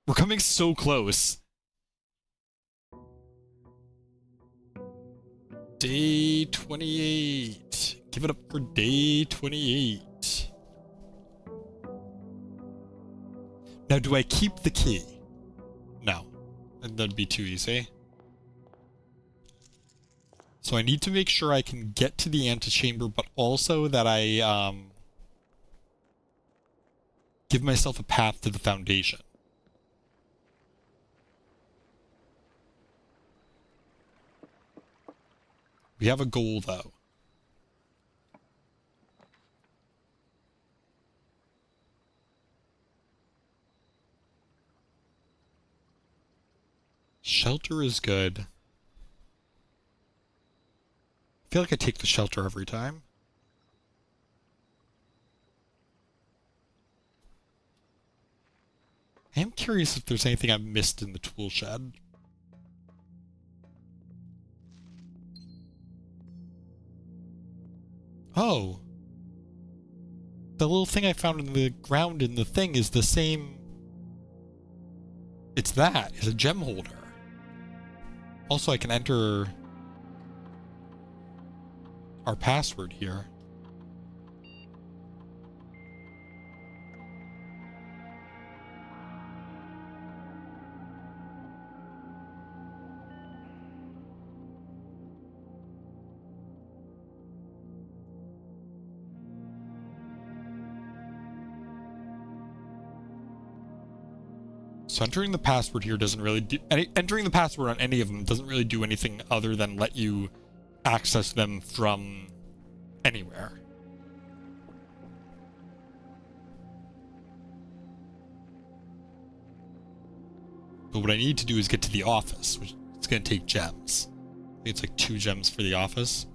We're coming so close. Day 28. Give it up for day 28. Now, do I keep the key? No. That'd be too easy. So I need to make sure I can get to the antechamber, but also that I give myself a path to the foundation. We have a goal, though. Shelter is good. I feel like I take the shelter every time. I am curious if there's anything I've missed in the tool shed. Oh. The little thing I found in the ground in the thing is the same... It's that. It's a gem holder. Also, I can enter our password here. So entering the password here doesn't really do... Entering the password on any of them doesn't really do anything other than let you access them from anywhere. But what I need to do is get to the office, which it's going to take gems. I think it's like 2 gems for the office.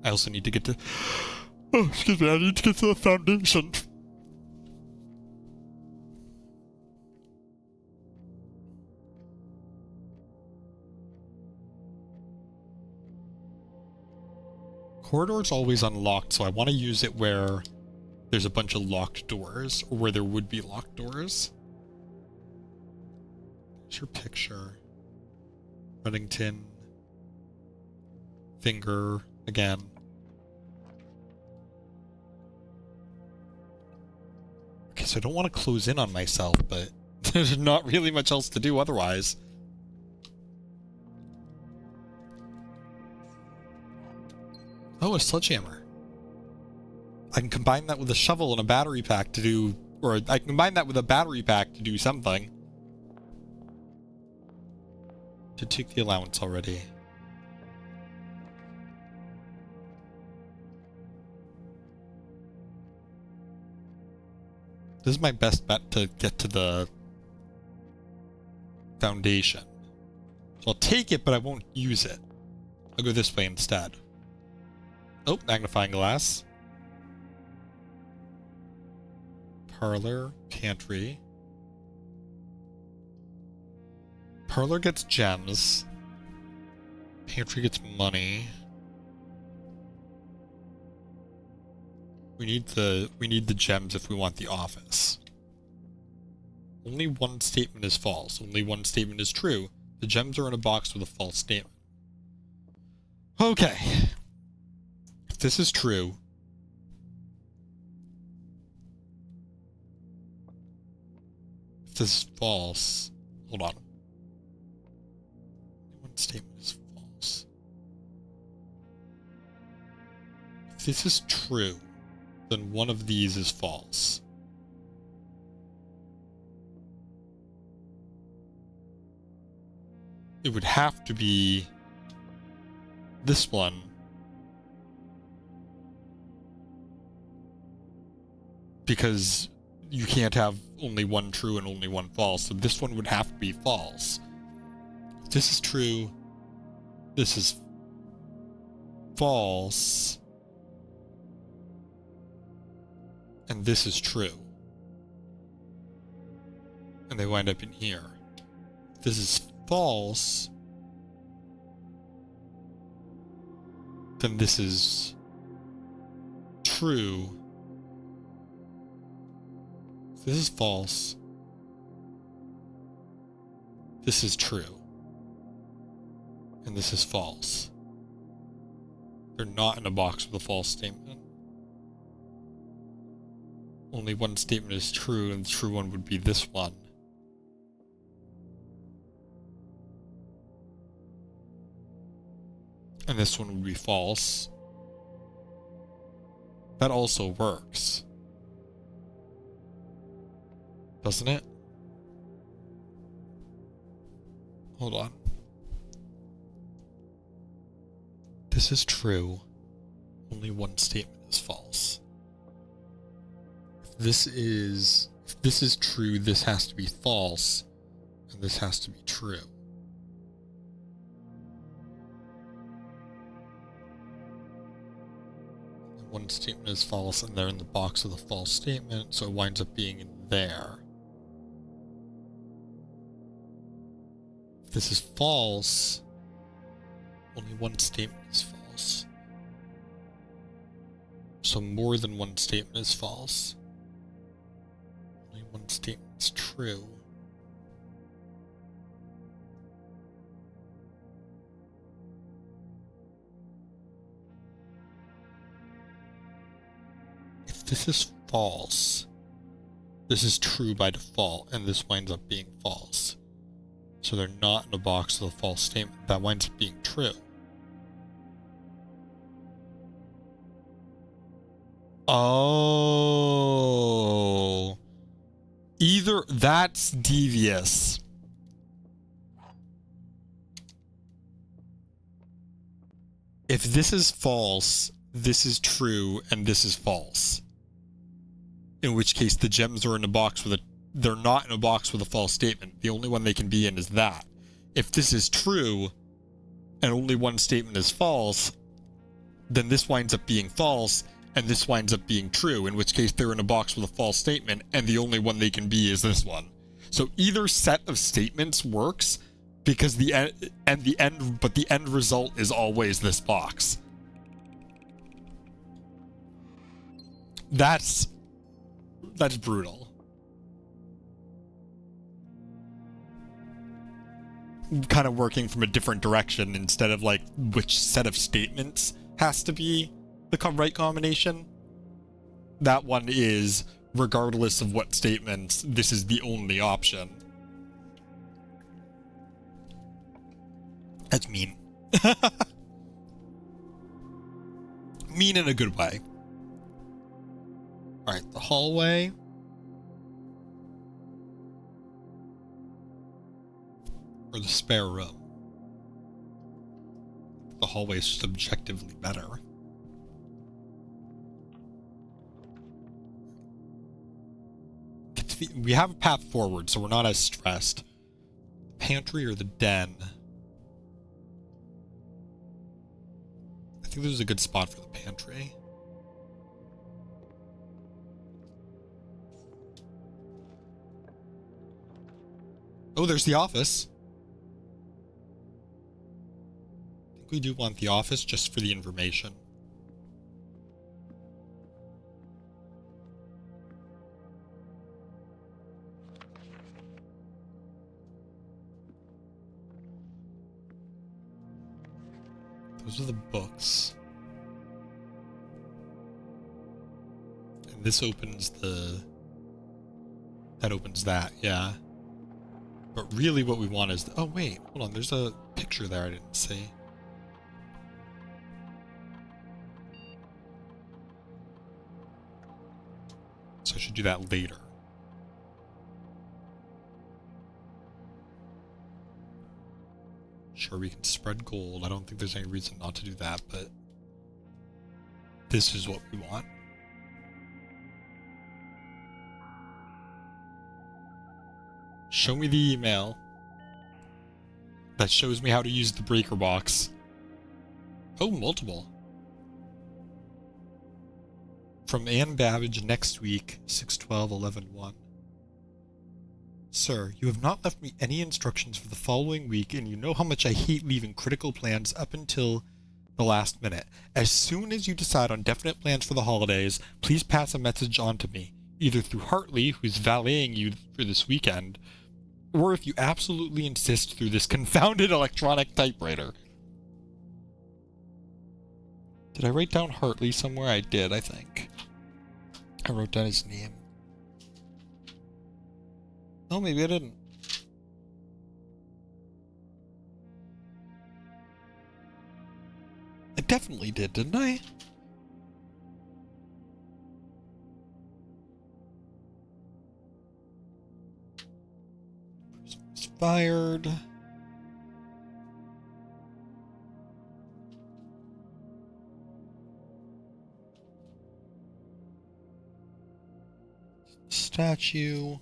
I also need to get to... Oh, excuse me, I need to get to the foundation. Corridor's always unlocked, so I want to use it where there's a bunch of locked doors, or where there would be locked doors. There's your picture. Reddington. Finger again. Okay, so I don't want to close in on myself, but there's not really much else to do otherwise. Oh, a sledgehammer. I can combine that with a shovel and a battery pack to do... Or I can combine that with a battery pack to do something. To take the allowance already. This is my best bet to get to the foundation. So I'll take it, but I won't use it. I'll go this way instead. Oh, magnifying glass. Parlor, pantry. Parlor gets gems. Pantry gets money. We need the gems if we want the office. Only one statement is false. Only one statement is true. The gems are in a box with a false statement. Okay. If this is true, if this is false, hold on. One statement is false. If this is true, then one of these is false. It would have to be this one. Because you can't have only one true and only one false, so this one would have to be false. If this is true, this is false, and this is true. And they wind up in here. If this is false, then this is true. If this is false, this is true. And this is false. They're not in a box with a false statement. Only one statement is true, and the true one would be this one. And this one would be false. That also works. Doesn't it? Hold on. This is true. Only one statement is false. If this is true, this has to be false, and this has to be true. One statement is false, and they're in the box with a false statement, so it winds up being in there. If this is false, only one statement is false. So more than one statement is false. Only one statement is true. If this is false, this is true by default, and this winds up being false. So they're not in a box with a false statement. That winds up being true. Oh. Either that's devious. If this is false, this is true, and this is false. In which case the gems are in a box with a... They're not in a box with a false statement. The only one they can be in is that. If this is true, and only one statement is false, then this winds up being false, and this winds up being true, in which case they're in a box with a false statement, and the only one they can be is this one. So either set of statements works, because the end result is always this box. That's brutal. Kind of working from a different direction instead of like which set of statements has to be the right combination. That one is, regardless of what statements, this is the only option. That's mean. Mean in a good way. Alright, the hallway. Or the spare room. The hallway is subjectively better. We have a path forward, so we're not as stressed. Pantry or the den? I think there's a good spot for the pantry. Oh, there's the office. I think we do want the office just for the information. Those are the books. And this opens the... That opens that, yeah. But really what we want is... Oh, wait. Hold on. There's a picture there I didn't see. So I should do that later. Sure, we can spread gold. I don't think there's any reason not to do that, but this is what we want. Show me the email that shows me how to use the breaker box. Oh, multiple. From Ann Babbage next week, 6/12/11/1. Sir, you have not left me any instructions for the following week, and you know how much I hate leaving critical plans up until the last minute. As soon as you decide on definite plans for the holidays, please pass a message on to me, either through Hartley, who's valeting you for this weekend, or if you absolutely insist, through this confounded electronic typewriter. Did I write down Hartley somewhere? I did, I think. I wrote down his name. Oh, maybe I didn't. I definitely did, didn't I? Person was fired. Statue.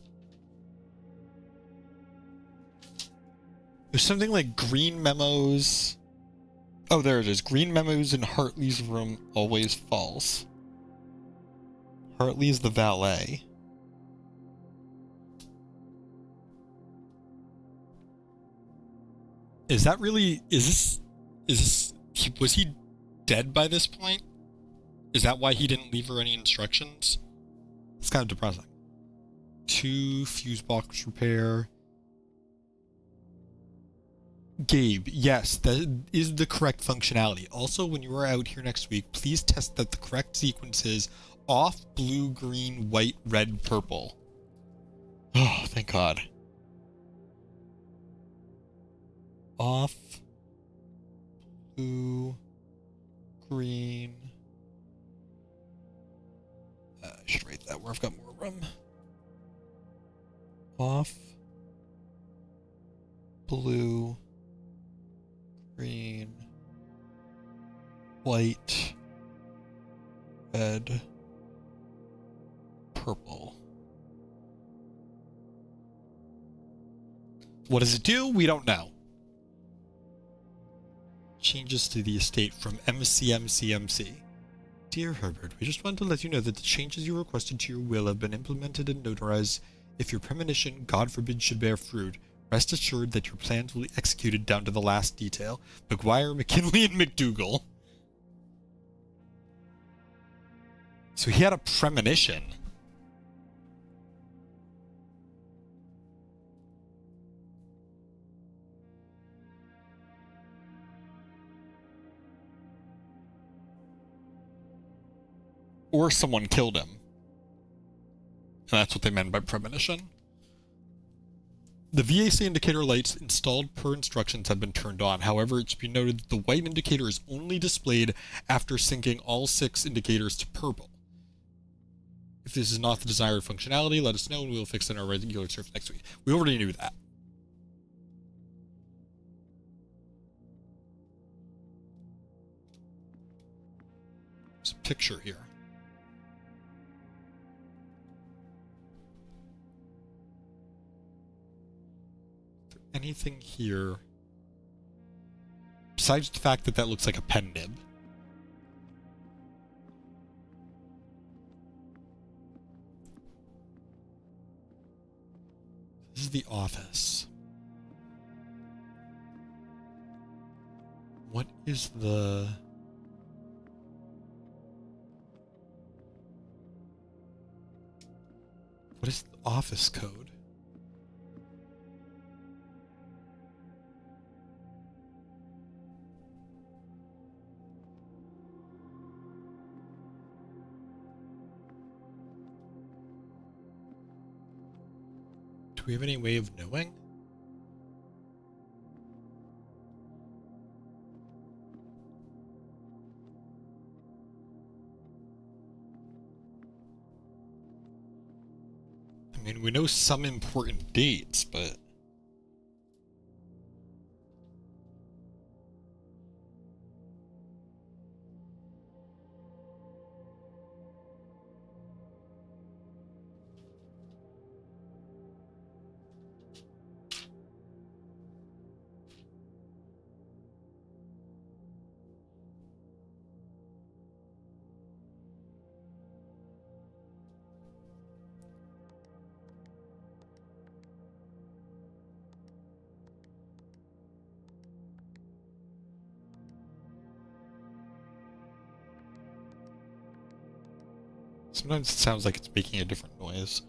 There's something like green memos. Oh, there it is. Green memos in Hartley's room, always false. Hartley's the valet. Is that really... Is this... Was he dead by this point? Is that why he didn't leave her any instructions? It's kind of depressing. 2 fuse box repair. Gabe, yes, that is the correct functionality. Also, when you are out here next week, please test that the correct sequence is off, blue, green, white, red, purple. Oh, thank God. Off, blue, green. I should write that where I've got more room. Off, blue, green, white, red, purple. What does it do? We don't know. Changes to the estate from MCMCMC. Dear Herbert, we just wanted to let you know that the changes you requested to your will have been implemented and notarized. If your premonition, God forbid, should bear fruit, rest assured that your plans will be executed down to the last detail. McGuire, McKinley, and McDougal. So he had a premonition. Or someone killed him. And that's what they meant by premonition. The VAC indicator lights installed per instructions have been turned on. However, it should be noted that the white indicator is only displayed after syncing all 6 indicators to purple. If this is not the desired functionality, let us know and we will fix it in our regular service next week. We already knew that. There's a picture here. Anything here besides the fact that that looks like a pen nib? This is the office. What is the... What is the office code? Do we have any way of knowing? I mean, we know some important dates, but... Sometimes it sounds like it's making a different noise.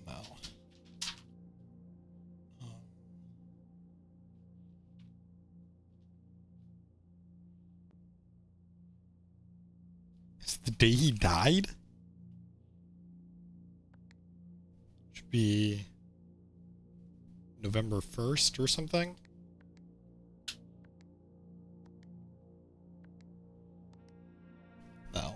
No. Is it the day he died? Should be November 1st or something? No.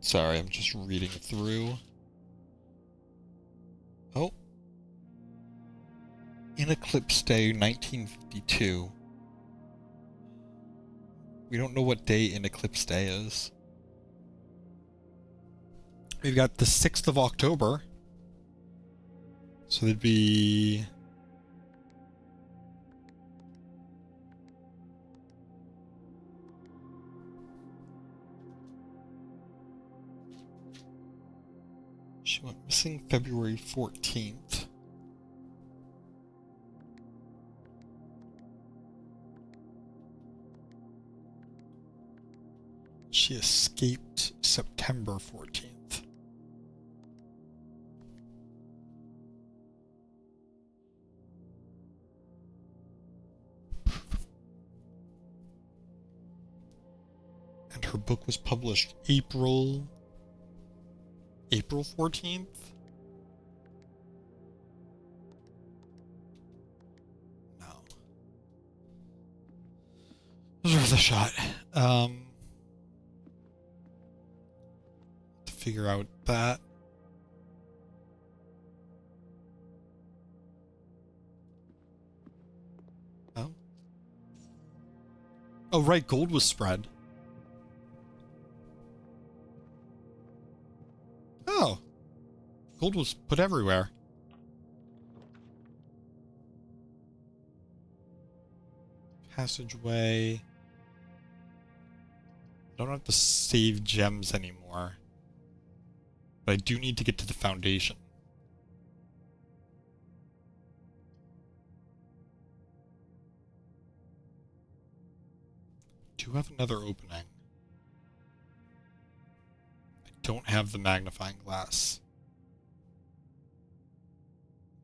Sorry, I'm just reading through. Oh. In Eclipse Day 1952. We don't know what day in Eclipse Day is. We've got the 6th of October. So it'd be... She went missing February 14th. She escaped September 14th. And her book was published April 14th? No. It was worth a shot. To figure out that. Oh. Oh, right, gold was spread. Oh. Gold was put everywhere. Passageway. I don't have to save gems anymore. But I do need to get to the foundation. Do have another opening. I don't have the magnifying glass.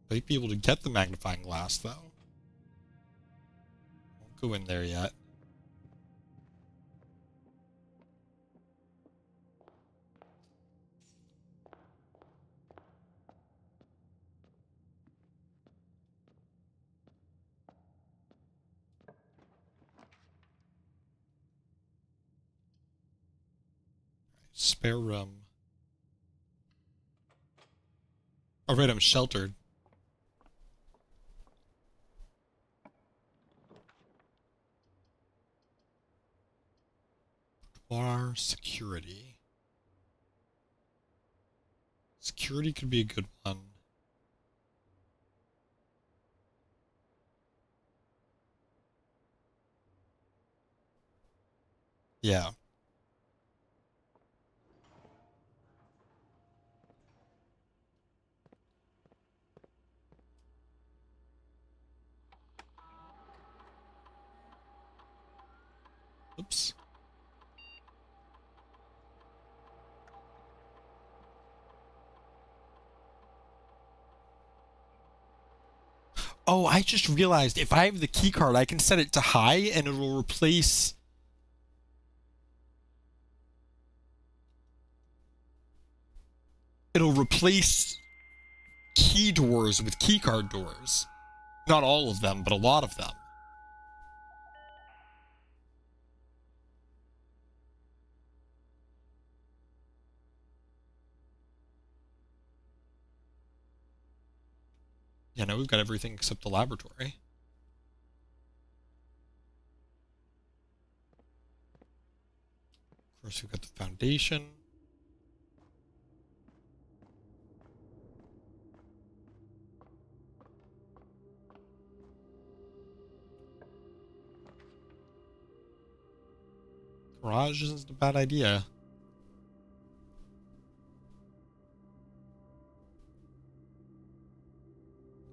Might be able to get the magnifying glass, though. Won't go in there yet. Spare room. Oh, right, I'm sheltered. Bar security. Security could be a good one. Yeah. Oops. Oh, I just realized if I have the key card, I can set it to high and it'll replace... It'll replace key doors with key card doors. Not all of them, but a lot of them. Yeah, now we've got everything except the laboratory. Of course, we've got the foundation. Garage isn't a bad idea.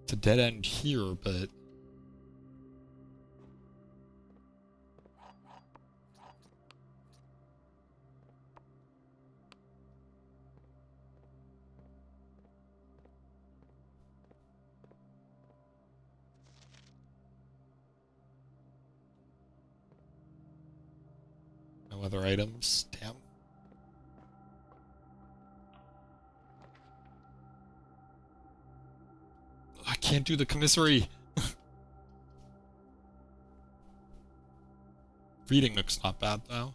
It's a dead end here, but... No other items. Damn. I can't do the commissary. Reading looks not bad, though.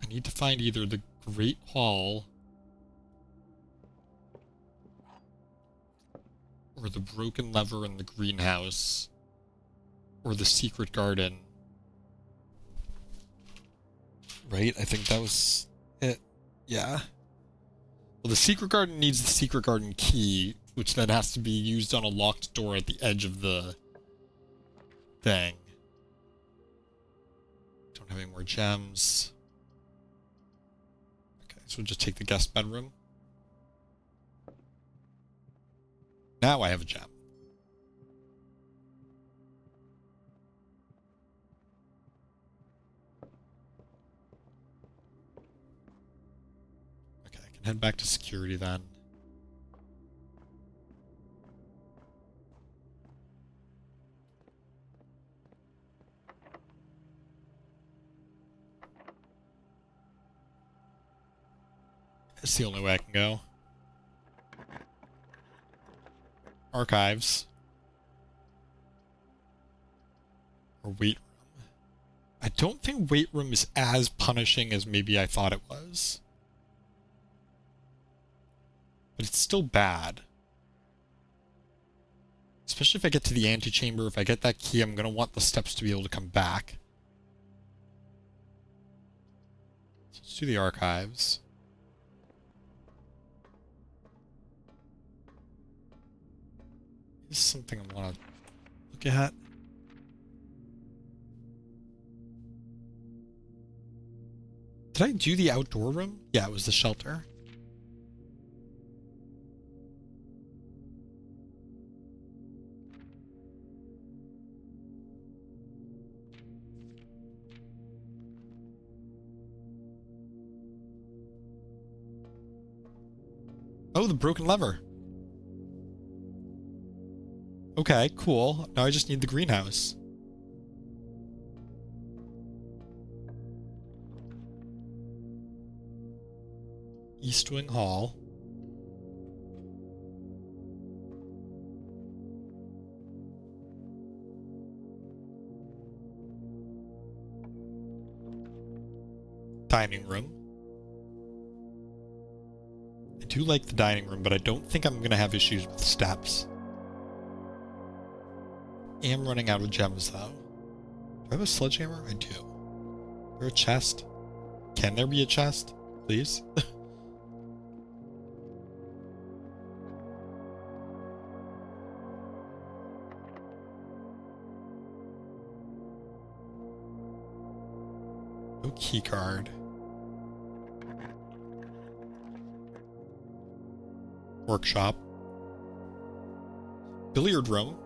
I need to find either the Great Hall or the broken lever in the greenhouse or the secret garden. Right? I think that was it. Yeah. Well, the secret garden needs the secret garden key, which then has to be used on a locked door at the edge of the thing. Don't have any more gems. Okay, so we'll just take the guest bedroom. Now I have a gem. Okay, I can head back to security then. It's the only way I can go. Archives. Or weight room. I don't think weight room is as punishing as maybe I thought it was. But it's still bad. Especially if I get to the antechamber. If I get that key, I'm going to want the steps to be able to come back. So let's do the archives. This is something I want to look at. Did I do the outdoor room? Yeah, it was the shelter. Oh, the broken lever. Okay, cool. Now I just need the greenhouse. East Wing Hall. Dining room. I do like the dining room, but I don't think I'm going to have issues with steps. I am running out of gems, though. Do I have a sledgehammer? I do. Is there a chest? Can there be a chest? Please? No key card. Workshop. Billiard room.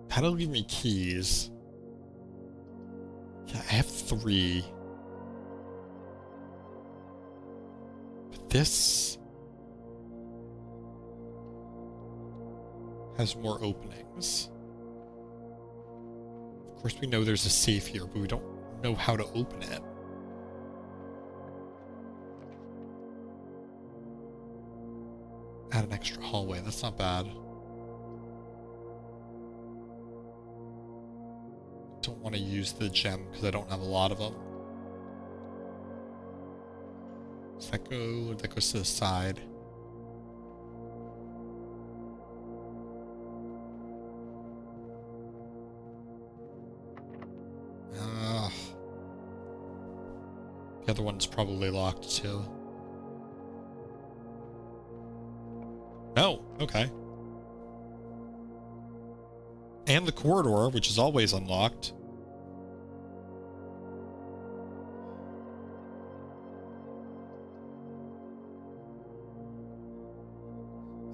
That'll give me keys. Yeah, I have 3. But this has more openings. Of course, we know there's a safe here, but we don't know how to open it. Add an extra hallway. That's not bad. Don't want to use the gem because I don't have a lot of them. Does that go? That goes to the side. The other one's probably locked too. No, okay. And the corridor, which is always unlocked.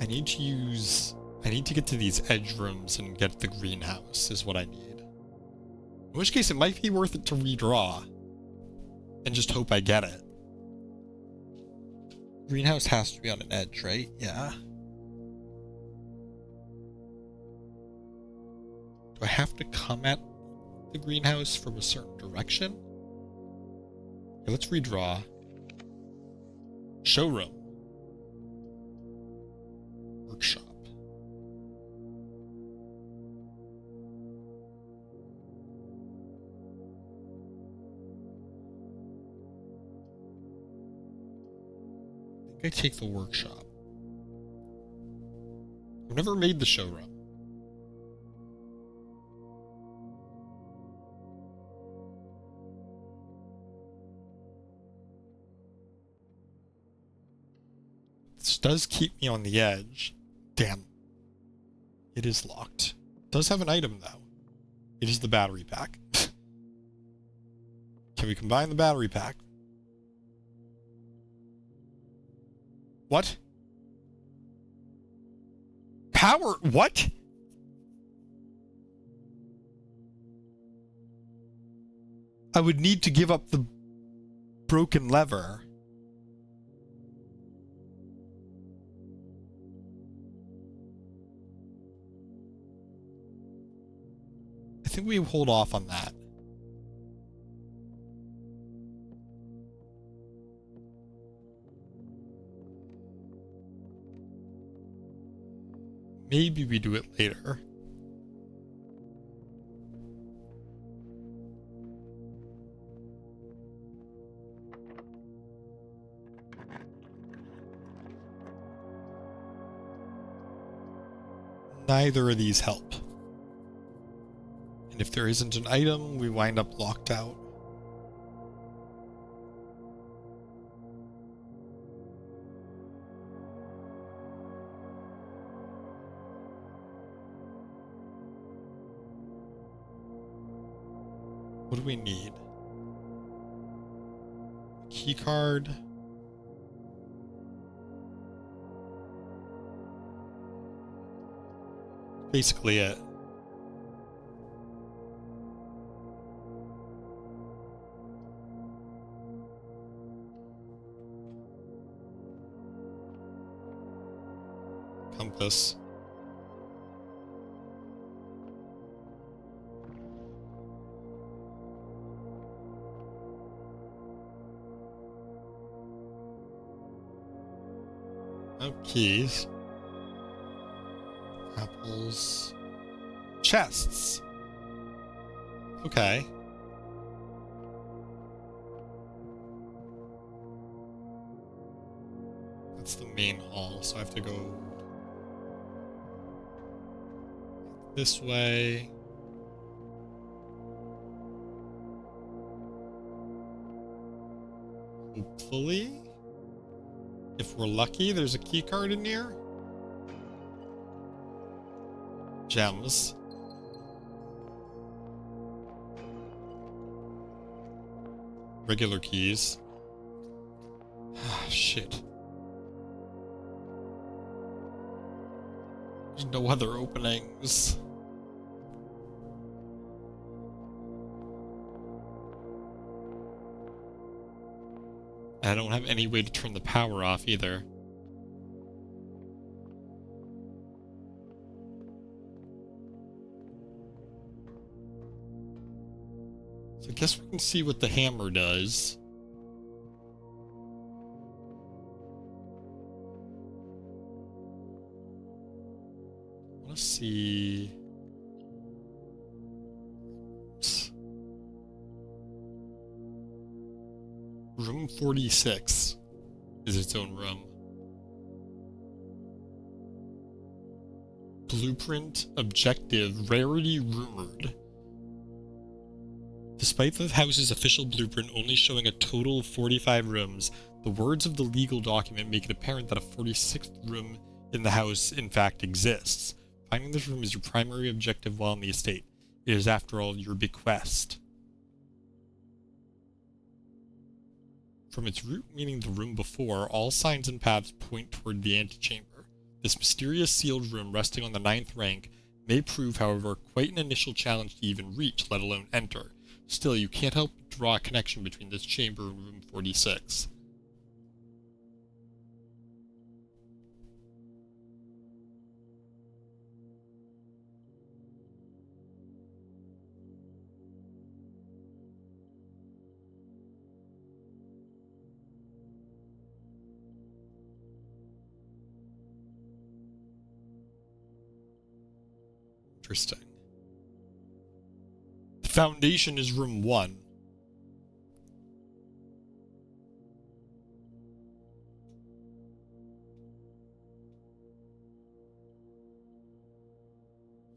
I need to get to these edge rooms and get the greenhouse is what I need. In which case it might be worth it to redraw. And just hope I get it. Greenhouse has to be on an edge, right? Yeah. Do I have to come at the greenhouse from a certain direction? Okay, let's redraw. Showroom. Workshop. I take the workshop. I've never made the showroom. This does keep me on the edge. Damn. It is locked. It does have an item, though. It is the battery pack. Can we combine the battery pack? What? Power? What? I would need to give up the broken lever. I think we hold off on that. Maybe we do it later. Neither of these help. And if there isn't an item, we wind up locked out. What do we need? A key card. Basically it. Compass. No keys. Apples. Chests. Okay. That's the main hall, so I have to go this way. Hopefully, if we're lucky, there's a key card in here. Gems. Regular keys. Ah, shit. There's no other openings. I don't have any way to turn the power off either. So I guess we can see what the hammer does. I want to see... Room 46 is its own room. Blueprint, objective, rarity rumored. Despite the house's official blueprint only showing a total of 45 rooms, the words of the legal document make it apparent that a 46th room in the house in fact exists. Finding this room is your primary objective while on the estate. It is, after all, your bequest. From its root meaning the room before, all signs and paths point toward the antechamber. This mysterious sealed room resting on the 9th rank may prove, however, quite an initial challenge to even reach, let alone enter. Still, you can't help but draw a connection between this chamber and room 46. Interesting. The foundation is room 1.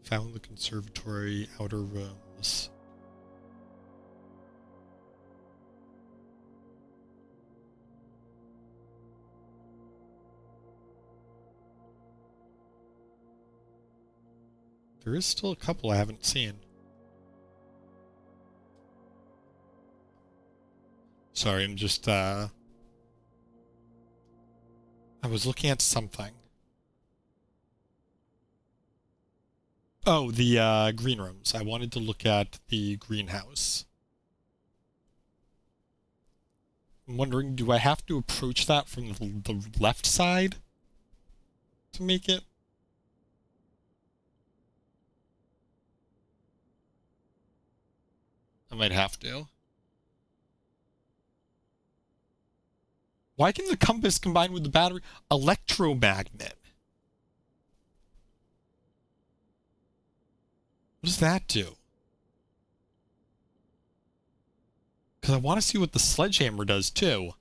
Found the conservatory, outer rooms. There is still a couple I haven't seen. Sorry, I'm just, I was looking at something. Oh, the, green rooms. I wanted to look at the greenhouse. I'm wondering, do I have to approach that from the left side to make it? might have to. Why can the compass combine with the battery? Electromagnet. What does that do? Because I want to see what the sledgehammer does too.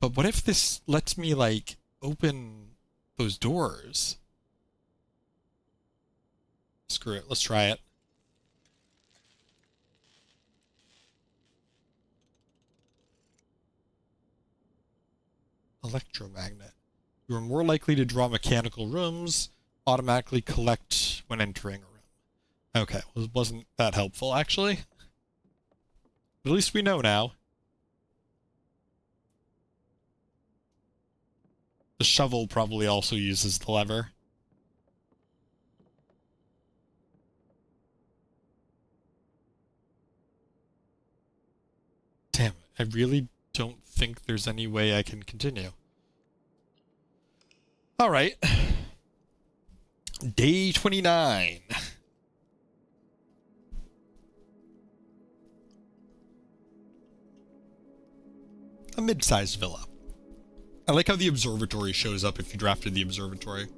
But what if this lets me, like, open those doors? Screw it. Let's try it. Electromagnet. You are more likely to draw mechanical rooms. Automatically collect when entering a room. Okay, well, it wasn't that helpful, actually. But at least we know now. The shovel probably also uses the lever. Damn it, I really don't think there's any way I can continue. Alright. Day 29. A mid-sized villa. I like how the observatory shows up if you drafted the observatory.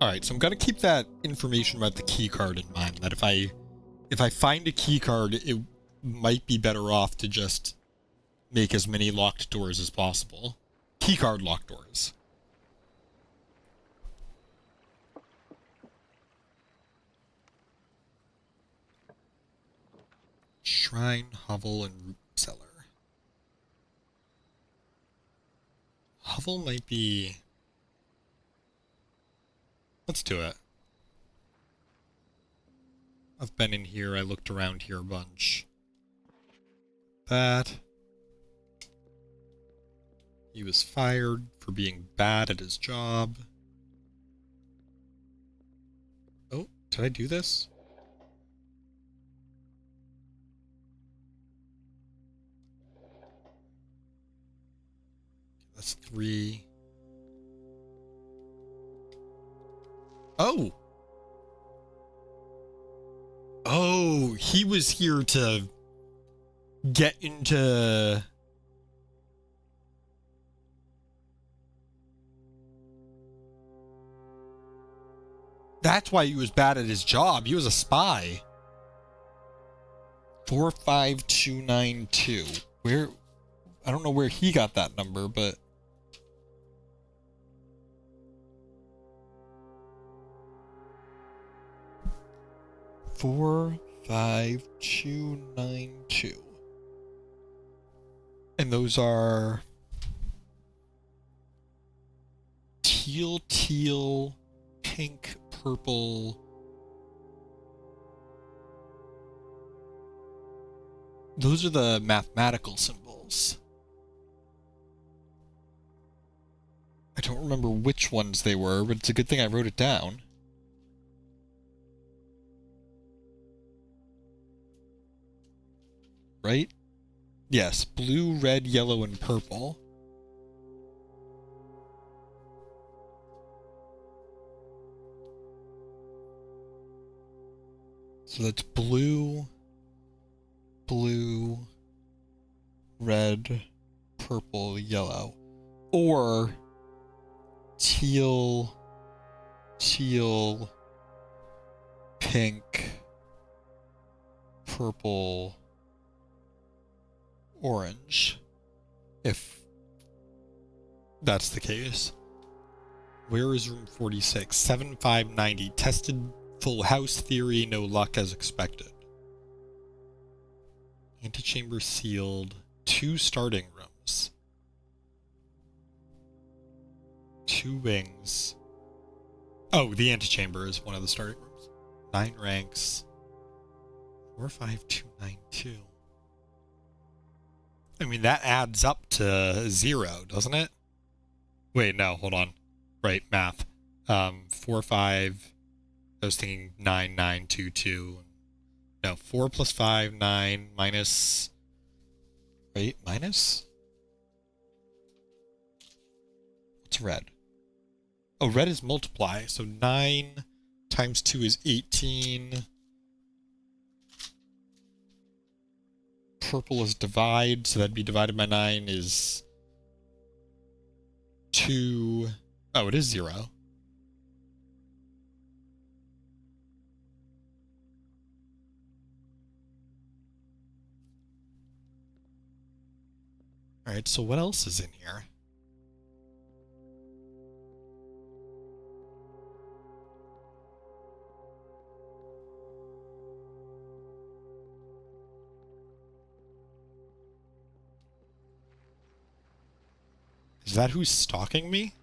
Alright, so I'm gonna keep that information about the key card in mind, that if I find a key card, it might be better off to just make as many locked doors as possible. Keycard locked doors. Shrine, hovel, and root cellar. Hovel might be... Let's do it. I've been in here, I looked around here a bunch. That. He was fired for being bad at his job. Oh, did I do this? That's 3. Oh! Oh, he was here to get into... That's why he was bad at his job. He was a spy. 45292. Where... I don't know where he got that number, but... Four, 5, 2, 9, 2. And those are teal, pink, purple. Those are the mathematical symbols. I don't remember which ones they were, but it's a good thing I wrote it down. Right? Yes, blue, red, yellow, and purple. So that's blue, blue, red, purple, yellow. Or teal, pink, purple, orange, if that's the case. Where is room 46? 7590. Tested full house theory, no luck as expected. Antechamber sealed. 2 starting rooms. 2 wings. Oh, the antechamber is one of the starting rooms. 9 ranks. 45292. I mean, that adds up to 0, doesn't it? Wait, no, hold on. Right, math. 4, 5. I was thinking 9, 9, 2, 2. No, 4 plus 5, 9, minus... Wait, minus? What's red? Oh, red is multiply, so 9 times 2 is 18. Purple is divide, so that'd be divided by 9 is 2. Oh, it is 0. Alright, so what else is in here? Is that who's stalking me?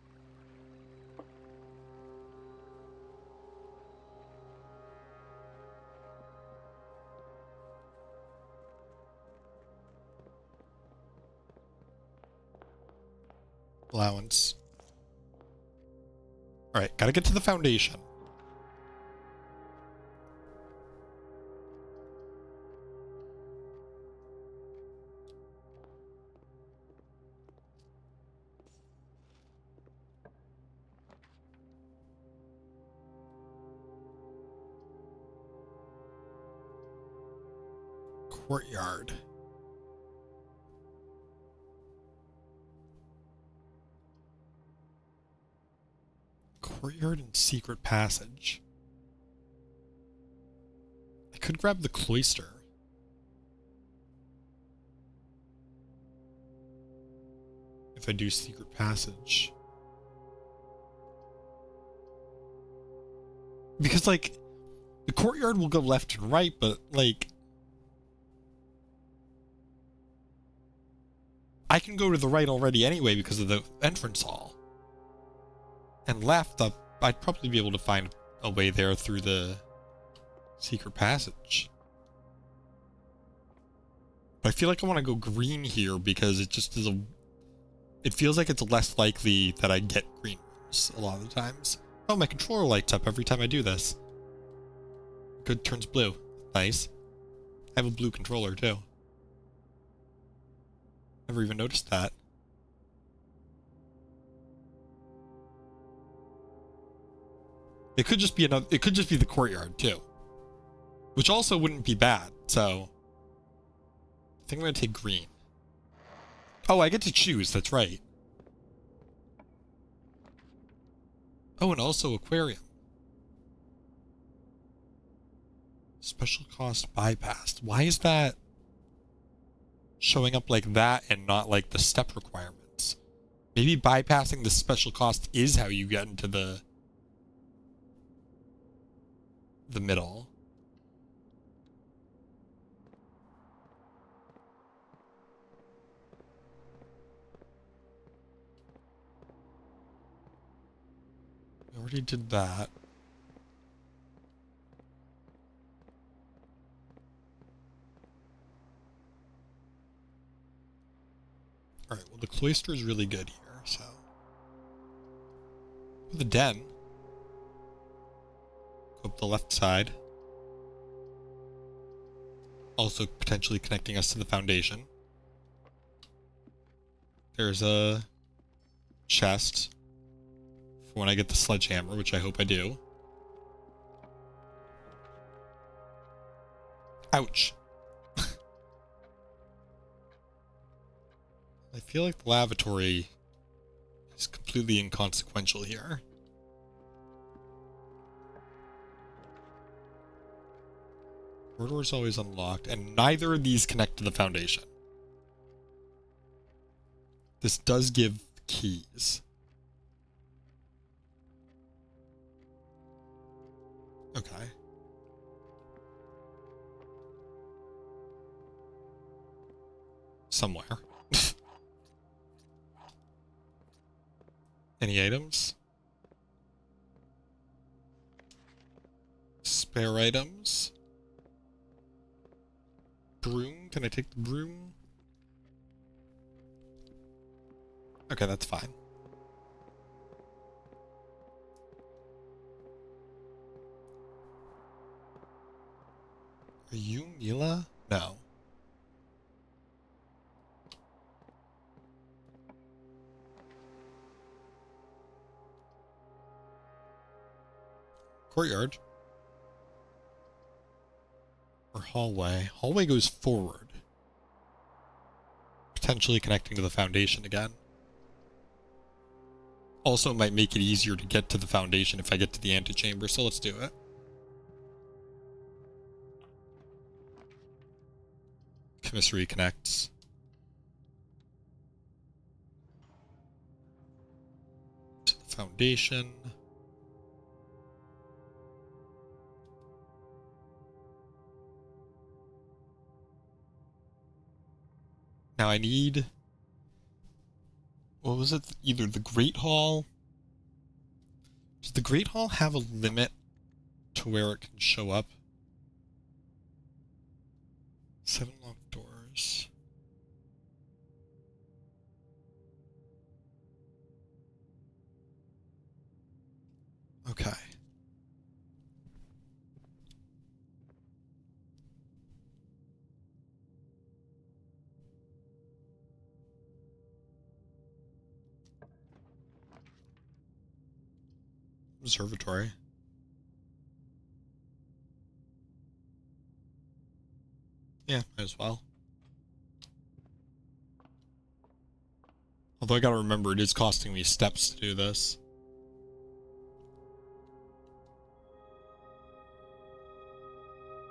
Allowance. Alright, gotta get to the foundation. Courtyard. Courtyard and secret passage. I could grab the cloister. If I do secret passage. Because, like, the courtyard will go left and right, but, like, I can go to the right already anyway because of the entrance hall. And left up, I'd probably be able to find a way there through the secret passage. But I feel like I want to go green here because it just is it feels like it's less likely that I get green rooms a lot of the times. Oh, my controller lights up every time I do this. Good, turns blue. Nice. I have a blue controller too. Never even noticed that. It could just be the courtyard too. Which also wouldn't be bad, so I think I'm gonna take green. Oh, I get to choose, that's right. Oh, and also aquarium. Special cost bypassed. Why is that showing up like that and not like the step requirements? Maybe bypassing the special cost is how you get into the middle. We already did that. Alright, well the cloister is really good here, so. The den. Go up the left side. Also potentially connecting us to the foundation. There's a chest for when I get the sledgehammer, which I hope I do. Ouch. I feel like the lavatory is completely inconsequential here. Corridor is always unlocked, and neither of these connect to the foundation. This does give keys. Okay. Somewhere. Any items? Spare items? Broom? Can I take the broom? Okay, that's fine. Are you Mila? No. Courtyard. Or hallway. Hallway goes forward. Potentially connecting to the foundation again. Also might make it easier to get to the foundation if I get to the antechamber, so let's do it. Commissary connects. To the foundation. Now I need... What was it? Either the Great Hall... Does the Great Hall have a limit to where it can show up? 7 locked doors. Okay. Observatory. Yeah, might as well. Although I gotta remember, it is costing me steps to do this.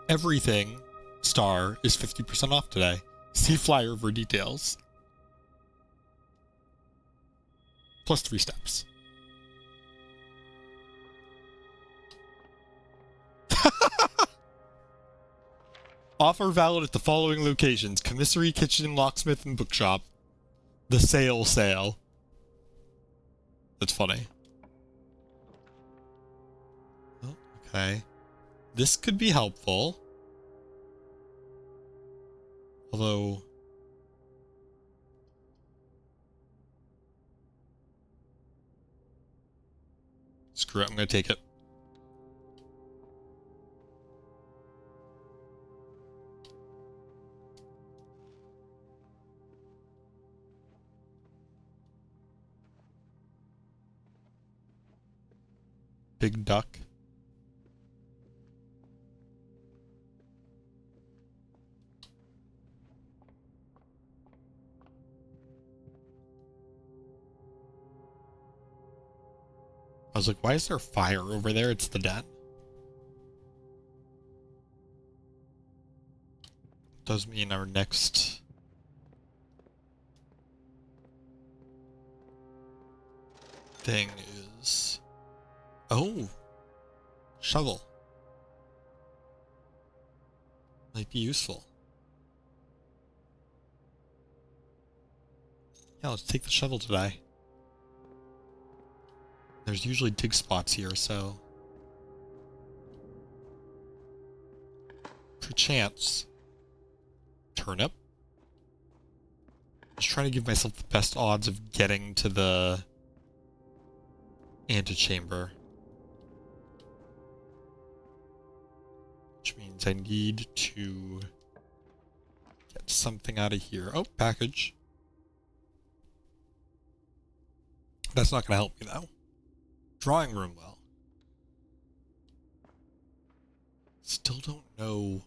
Everything, star, is 50% off today. See flyer for details. Plus 3 steps. Offer valid at the following locations: Commissary, Kitchen, Locksmith, and Bookshop. The sale. That's funny. Oh, okay. This could be helpful. Although... Screw it, I'm gonna take it. Big duck. I was like, why is there fire over there? It's the den. Does mean our next thing is... Oh! Shovel. Might be useful. Yeah, let's take the shovel today. There's usually dig spots here, so... Perchance. Turnip. Just trying to give myself the best odds of getting to the... antechamber. Which means I need to... get something out of here. Oh, package. That's not going to help me, though. Drawing room, well. Still don't know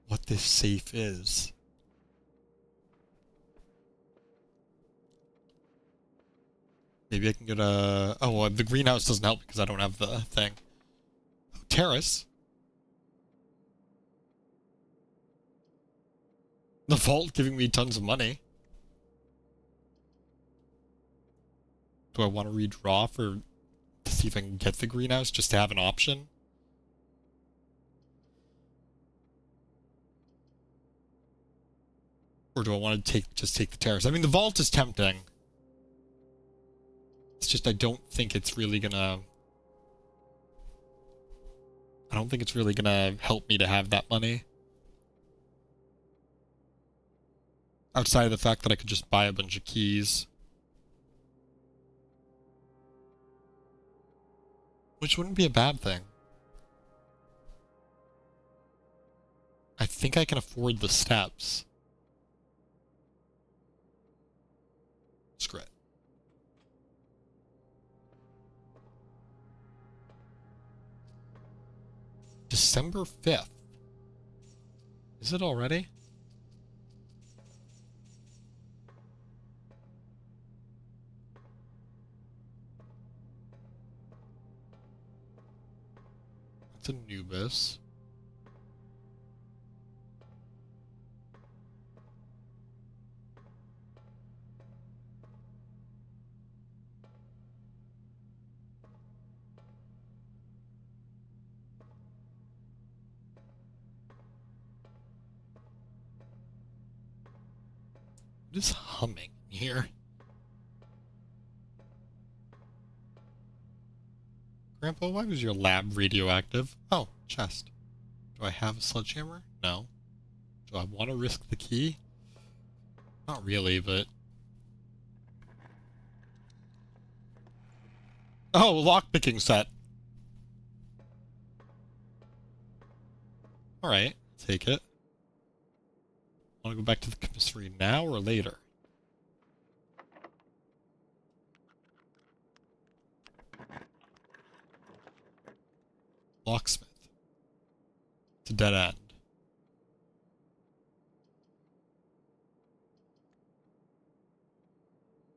what this safe is. Maybe I can get a... Oh, well, the greenhouse doesn't help because I don't have the thing. Oh, terrace. The vault giving me tons of money. Do I want to redraw to see if I can get the greenhouse just to have an option? Or do I want to just take the terrace? I mean, the vault is tempting. It's just I don't think it's really gonna... I don't think it's really gonna help me to have that money. Outside of the fact that I could just buy a bunch of keys. Which wouldn't be a bad thing. think I can afford the steps. Screw it. December 5th. Is it already? That's Anubis. What is humming here? Grandpa, why was your lab radioactive? Oh, chest. Do I have a sledgehammer? No. Do I want to risk the key? Not really, but... Oh, lockpicking set. Alright, take it. Want to go back to the commissary now or later? Locksmith. It's a dead end.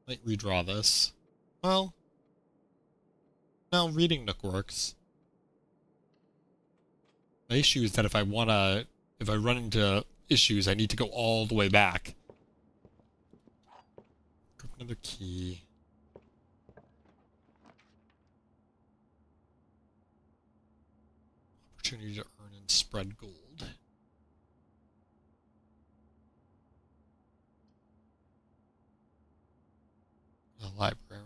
Might redraw this. Well, no, reading Nook works. My issue is that if I run into issues, I need to go all the way back. Grab another key. Opportunity to earn and spread gold. The library.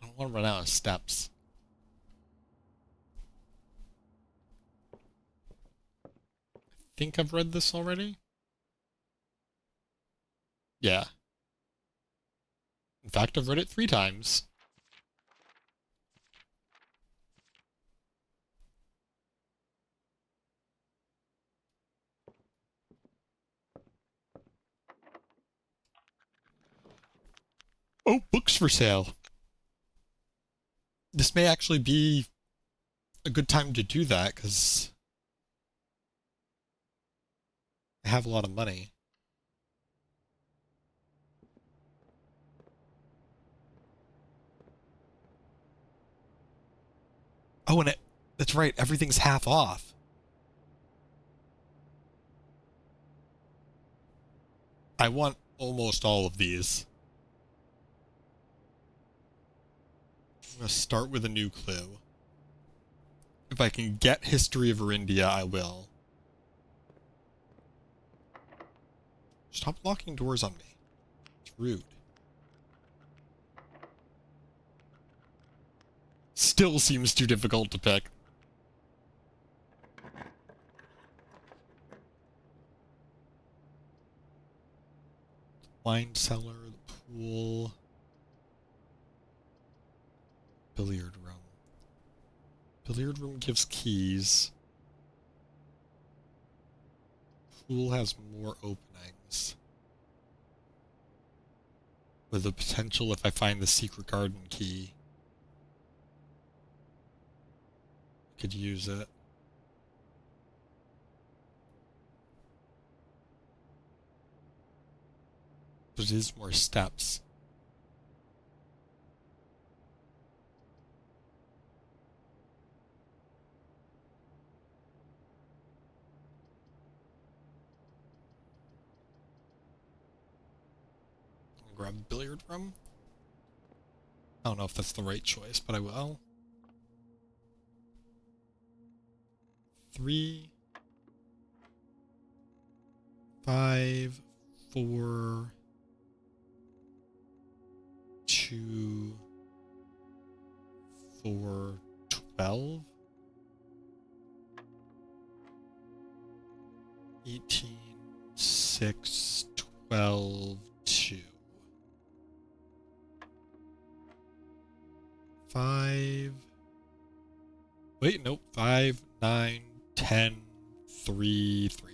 I don't want to run out of steps. I think I've read this already. Yeah. In fact, I've read it 3 times. Oh, books for sale. This may actually be a good time to do that, because I have a lot of money. Oh, and that's right, everything's half off. I want almost all of these. I'm going to start with a new clue. If I can get History of Erindia, I will. Stop locking doors on me. It's rude. Still seems too difficult to pick. Wine cellar, the pool. Billiard room. Billiard room gives keys. Pool has more openings. With the potential if I find the secret garden key. I could use it. But it is more steps. Grab a billiard room. I don't know if that's the right choice, but I will. 3, 5, 4, 2, 4, 12, 18, 6, 12, 2. 5. Wait, nope. 5, 9, 10, 3, 3.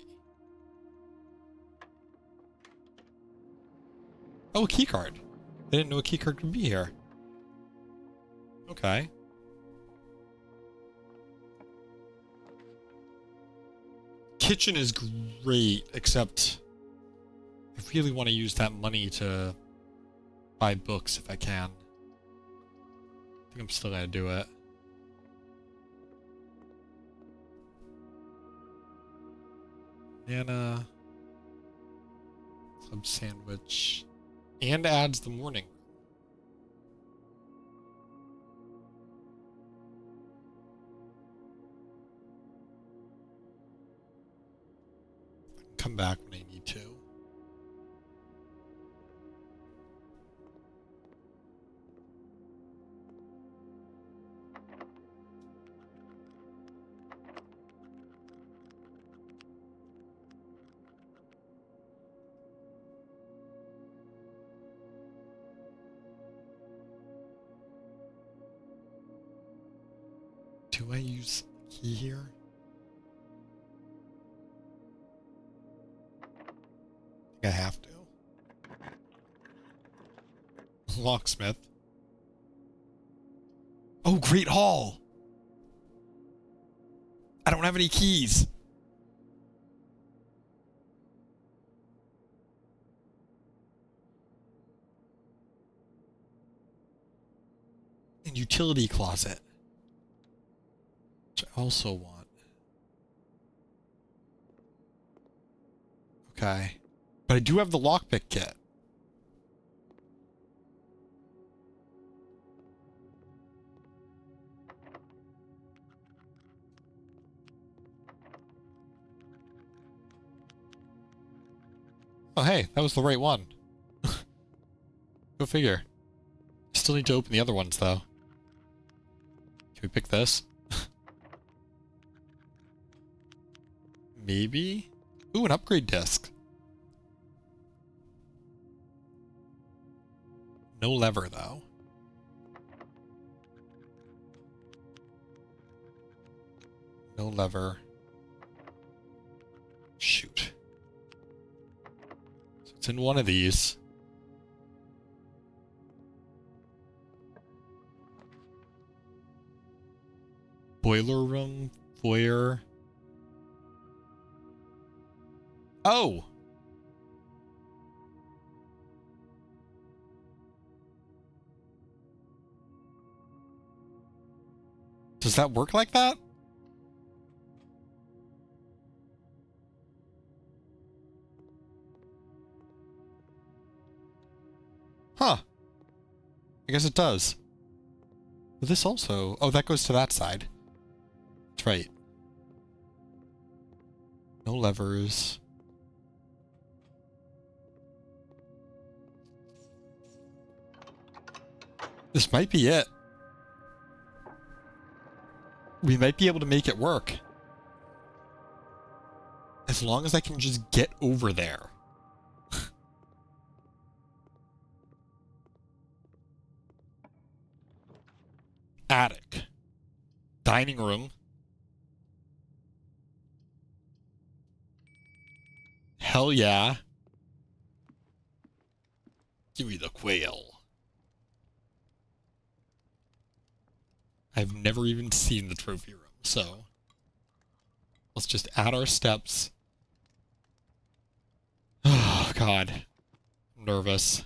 Oh, a key card. I didn't know a key card could be here. Okay. Kitchen is great, except I really want to use that money to buy books if I can. I think I'm still gonna do it. Banana. Club sandwich. And adds the morning. Come back when I need to. Do I use the key here? I think I have to. Locksmith. Oh, Great Hall! I don't have any keys. And utility closet. Which I also want. Okay. But I do have the lockpick kit. Oh, hey, that was the right one. Go figure. Still need to open the other ones, though. Can we pick this? Maybe? Ooh, an upgrade disc. No lever, though. No lever. Shoot. So it's in one of these. Boiler room, foyer. Oh! Does that work like that? Huh. I guess it does. But this also... Oh, that goes to that side. That's right. No levers. This might be it. We might be able to make it work. As long as I can just get over there. Attic. Dining room. Hell yeah. Kiwi the quail. I've never even seen the trophy room, so let's just add our steps. Oh, God. I'm nervous.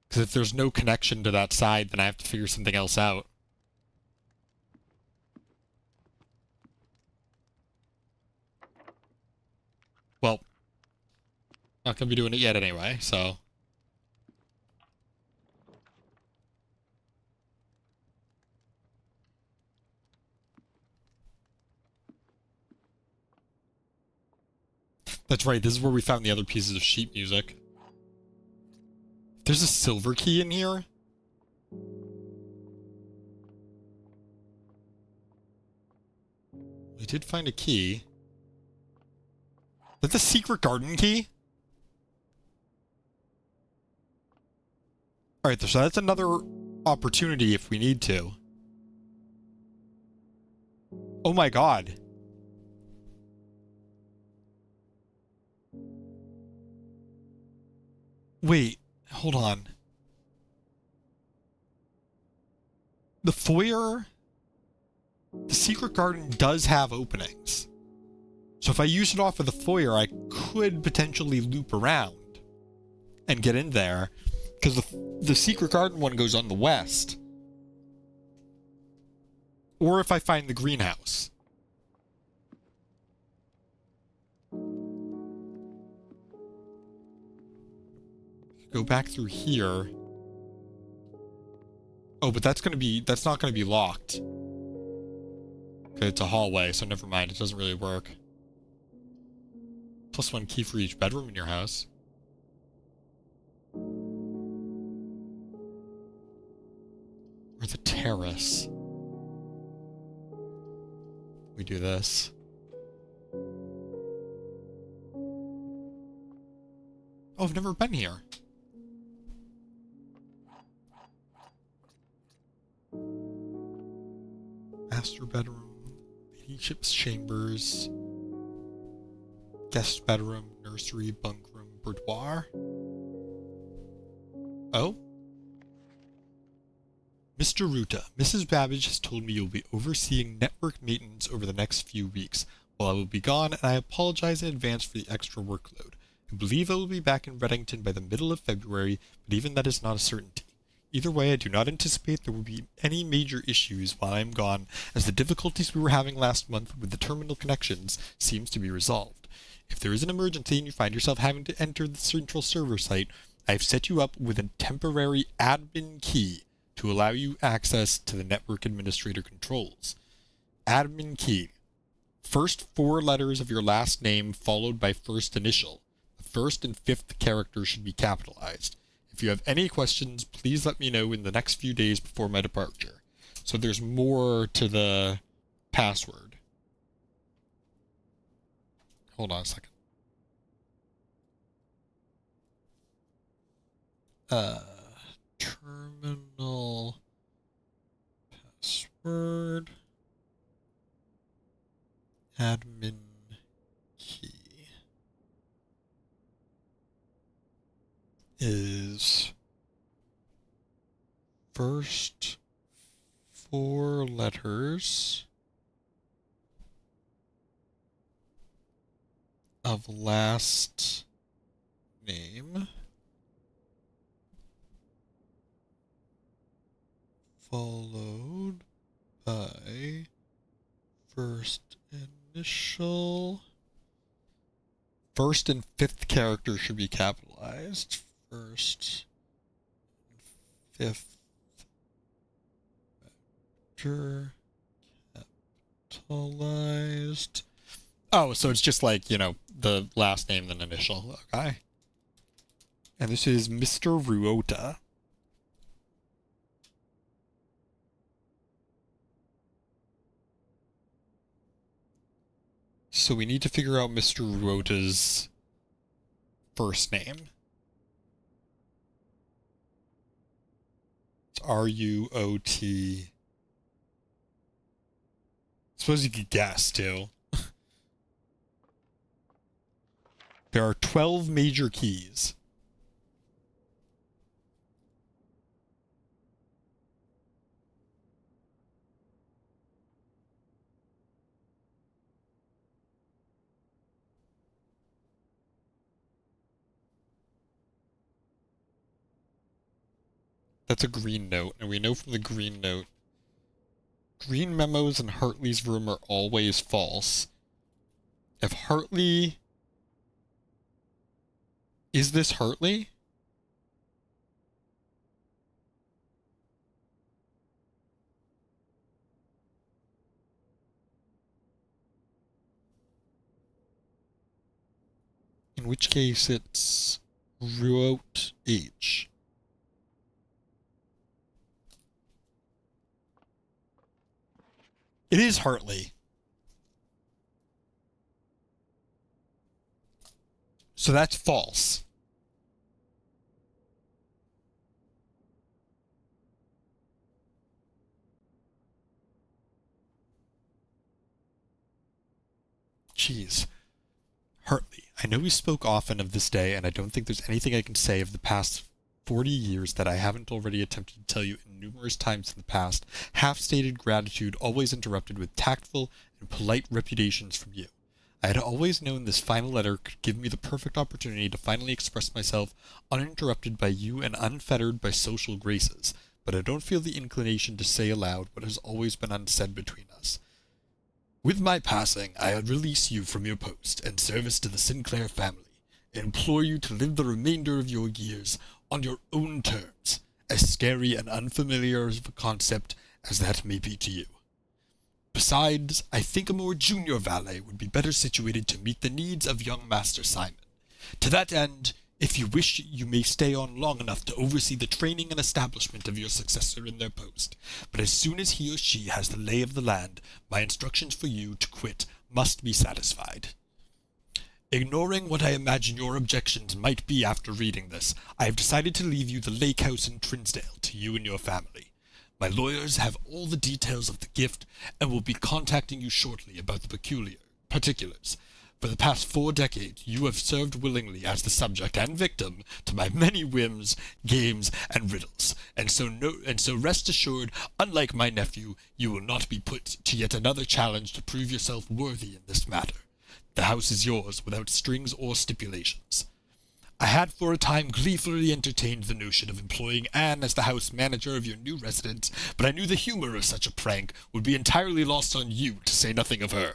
Because if there's no connection to that side, then I have to figure something else out. Well, not going to be doing it yet anyway, so... That's right, this is where we found the other pieces of sheet music. There's a silver key in here? We did find a key. Is that the secret garden key? Alright, so that's another opportunity if we need to. Oh my god. Wait, hold on. The foyer, the secret garden does have openings. So if I use it off of the foyer, I could potentially loop around and get in there, because the secret garden one goes on the west. Or if I find the greenhouse. Go back through here. Oh, but that's not gonna be locked. Okay, it's a hallway, so never mind, it doesn't really work. +1 key for each bedroom in your house. Or the terrace. We do this. Oh, I've never been here. Master bedroom, ladyship's chambers, guest bedroom, nursery, bunk room, boudoir. Oh? Mr. Ruta, Mrs. Babbage has told me you'll be overseeing network maintenance over the next few weeks while I will be gone, and I apologize in advance for the extra workload. I believe I will be back in Reddington by the middle of February, but even that is not a certainty. Either way, I do not anticipate there will be any major issues while I am gone, as the difficulties we were having last month with the terminal connections seems to be resolved. If there is an emergency and you find yourself having to enter the central server site, I have set you up with a temporary admin key to allow you access to the network administrator controls. Admin key. First 4 letters of your last name followed by first initial. The first and 5th character should be capitalized. If you have any questions, please let me know in the next few days before my departure. So there's more to the password. Hold on a second. Terminal password. Admin key is first 4 letters of last name followed by first initial. First and 5th character should be capitalized. First and 5th character capitalized. Oh, so it's just like, you know, the last name then initial. Okay. And this is Mr. Ruota. So we need to figure out Mr. Ruota's first name. It's R-U-O-T. Suppose you could guess, too. There are 12 major keys. That's a green note, and we know from the green note, green memos in Hartley's room are always false. If Hartley... Is this Hartley? In which case it's Ruot H. It is Hartley. So that's false. Jeez. Hartley, I know we spoke often of this day, and I don't think there's anything I can say of the past 40 years that I haven't already attempted to tell you in numerous times in the past, half-stated gratitude always interrupted with tactful and polite reputations from you. I had always known this final letter could give me the perfect opportunity to finally express myself uninterrupted by you and unfettered by social graces, but I don't feel the inclination to say aloud what has always been unsaid between us. With my passing, I release you from your post and service to the Sinclair family, and implore you to live the remainder of your years on your own terms, as scary and unfamiliar of a concept as that may be to you. Besides, I think a more junior valet would be better situated to meet the needs of young Master Simon. To that end, if you wish, you may stay on long enough to oversee the training and establishment of your successor in their post, but as soon as he or she has the lay of the land, my instructions for you to quit must be satisfied. Ignoring what I imagine your objections might be after reading this, I have decided to leave you the lake house in Trinsdale to you and your family. My lawyers have all the details of the gift and will be contacting you shortly about the particulars. For the past 4 decades, you have served willingly as the subject and victim to my many whims, games, and riddles, and so rest assured, unlike my nephew, you will not be put to yet another challenge to prove yourself worthy in this matter. The house is yours, without strings or stipulations. I had for a time gleefully entertained the notion of employing Anne as the house manager of your new residence, but I knew the humor of such a prank would be entirely lost on you, to say nothing of her.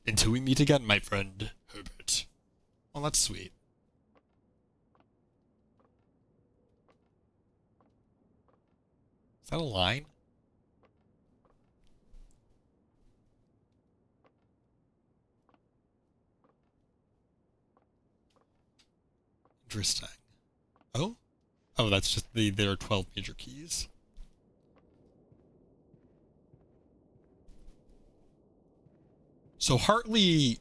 Until we meet again, my friend, Herbert. Well, that's sweet. Is that a line? Interesting. Oh? Oh, that's just there are 12 major keys. So Hartley...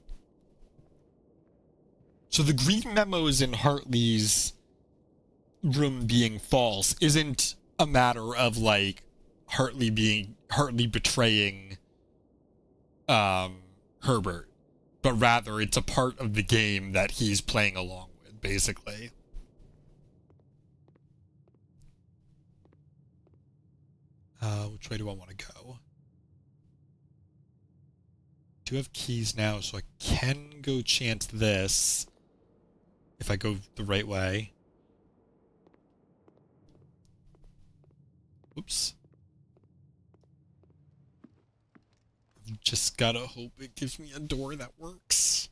So the green memos in Hartley's room being false isn't a matter of, like, Hartley betraying, Herbert. But rather, it's a part of the game that he's playing along with, basically. Which way do I want to go? I do have keys now, so I can go chance this if I go the right way. Oops. I've just gotta hope it gives me a door that works.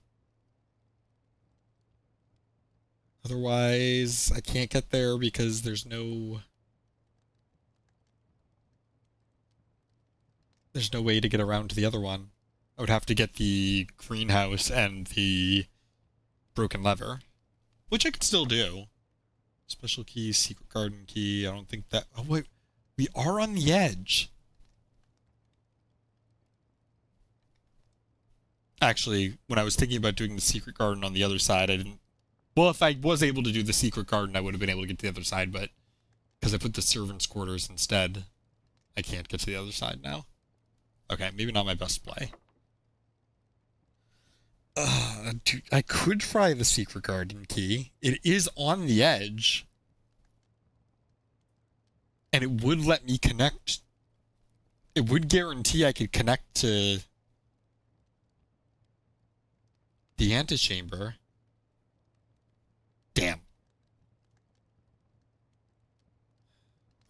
Otherwise, I can't get there because there's no way to get around to the other one. I would have to get the greenhouse and the broken lever, which I could still do. Special key, secret garden key. I don't think that... Oh, wait. We are on the edge. Actually, when I was thinking about doing the secret garden on the other side, I didn't... Well, if I was able to do the secret garden, I would have been able to get to the other side, but because I put the servants' quarters instead, I can't get to the other side now. Okay, maybe not my best play. Dude, I could try the secret garden key. It is on the edge. And it would let me connect. It would guarantee I could connect to the antechamber. Damn.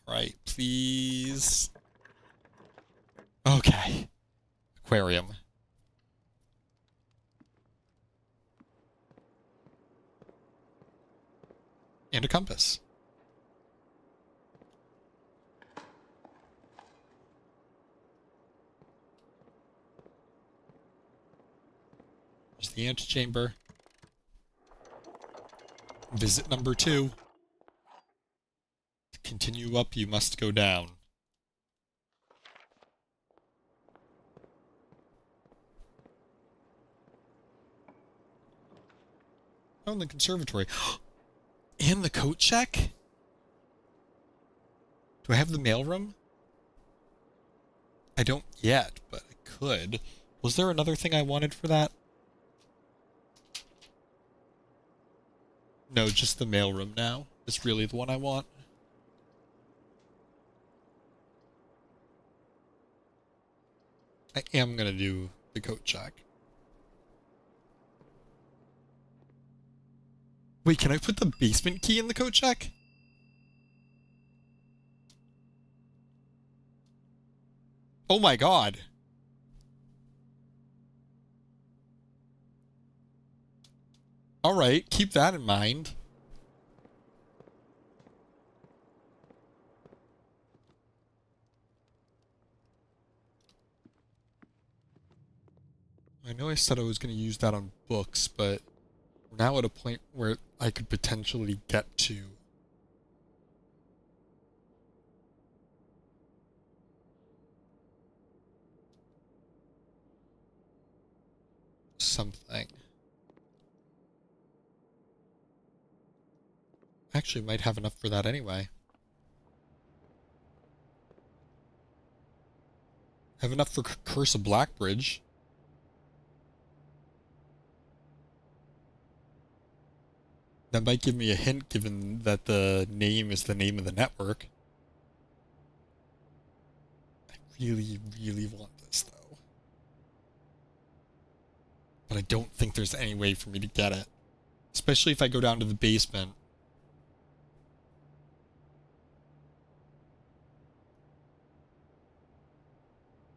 Right, please. Okay. Aquarium. And a compass. There's the antechamber. Visit number 2. To continue up, you must go down. Oh, in the conservatory. And the coat check? Do I have the mailroom? I don't yet, but I could. Was there another thing I wanted for that? No, just the mailroom now is really the one I want. I am gonna do the coat check. Wait, can I put the basement key in the coat check? Oh my god. Alright, keep that in mind. I know I said I was going to use that on books, but we're now at a point where I could potentially get to something. Actually, might have enough for that anyway. Have enough for Curse of Blackbridge. That might give me a hint, given that the name is the name of the network. I really, really want this, though. But I don't think there's any way for me to get it. Especially if I go down to the basement.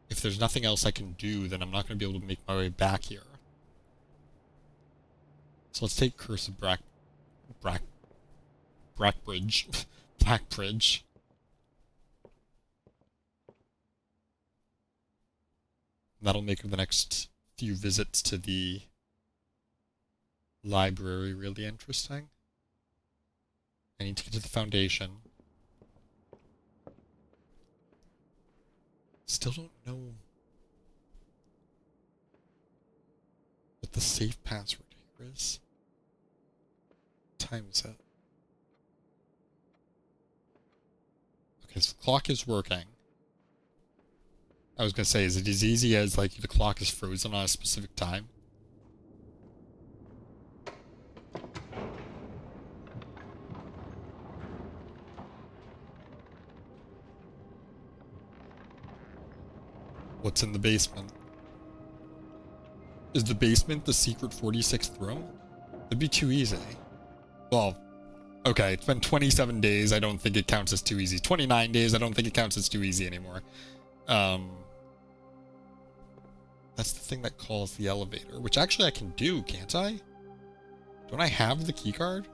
If there's nothing else I can do, then I'm not going to be able to make my way back here. So let's take Curse of Blackbridge. Blackbridge. That'll make the next few visits to the library really interesting. I need to get to the foundation. Still don't know what the safe password here is. What time is it? Okay, so the clock is working. I was gonna say, is it as easy as, like, the clock is frozen on a specific time? What's in the basement? Is the basement the secret 46th room? It'd be too easy. Well, okay, it's been 27 days. I don't think it counts as too easy. 29 days, I don't think it counts as too easy anymore. That's the thing that calls the elevator, which actually I can do, can't I? Don't I have the keycard?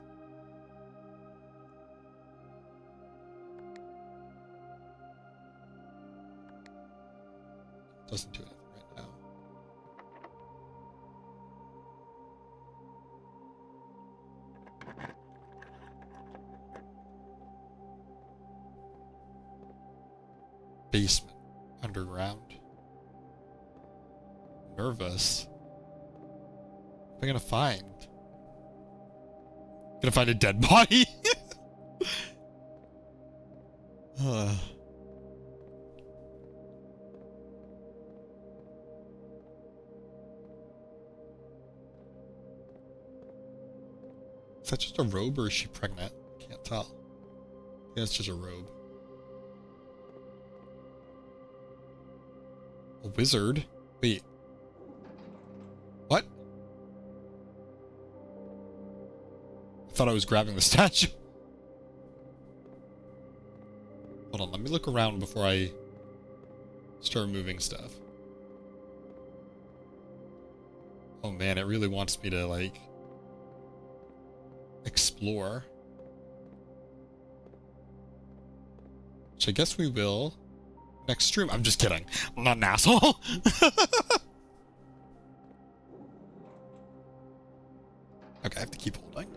Doesn't do anything right now. Basement. Underground. Nervous. What am I gonna find? Gonna find a dead body? Is that just a robe or is she pregnant? Can't tell. Yeah, it's just a robe. A wizard? Wait. What? I thought I was grabbing the statue. Hold on, let me look around before I start moving stuff. Oh man, it really wants me to, like, explore. Which I guess we will next stream. I'm just kidding. I'm not an asshole. Okay, I have to keep holding.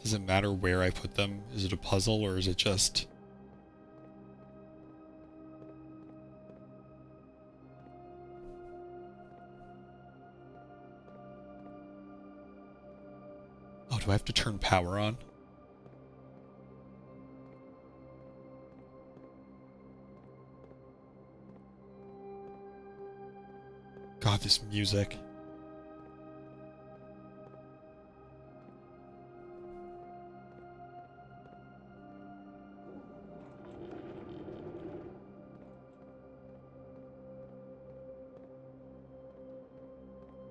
Does it matter where I put them? Is it a puzzle or is it just... Oh, do I have to turn power on? God, this music.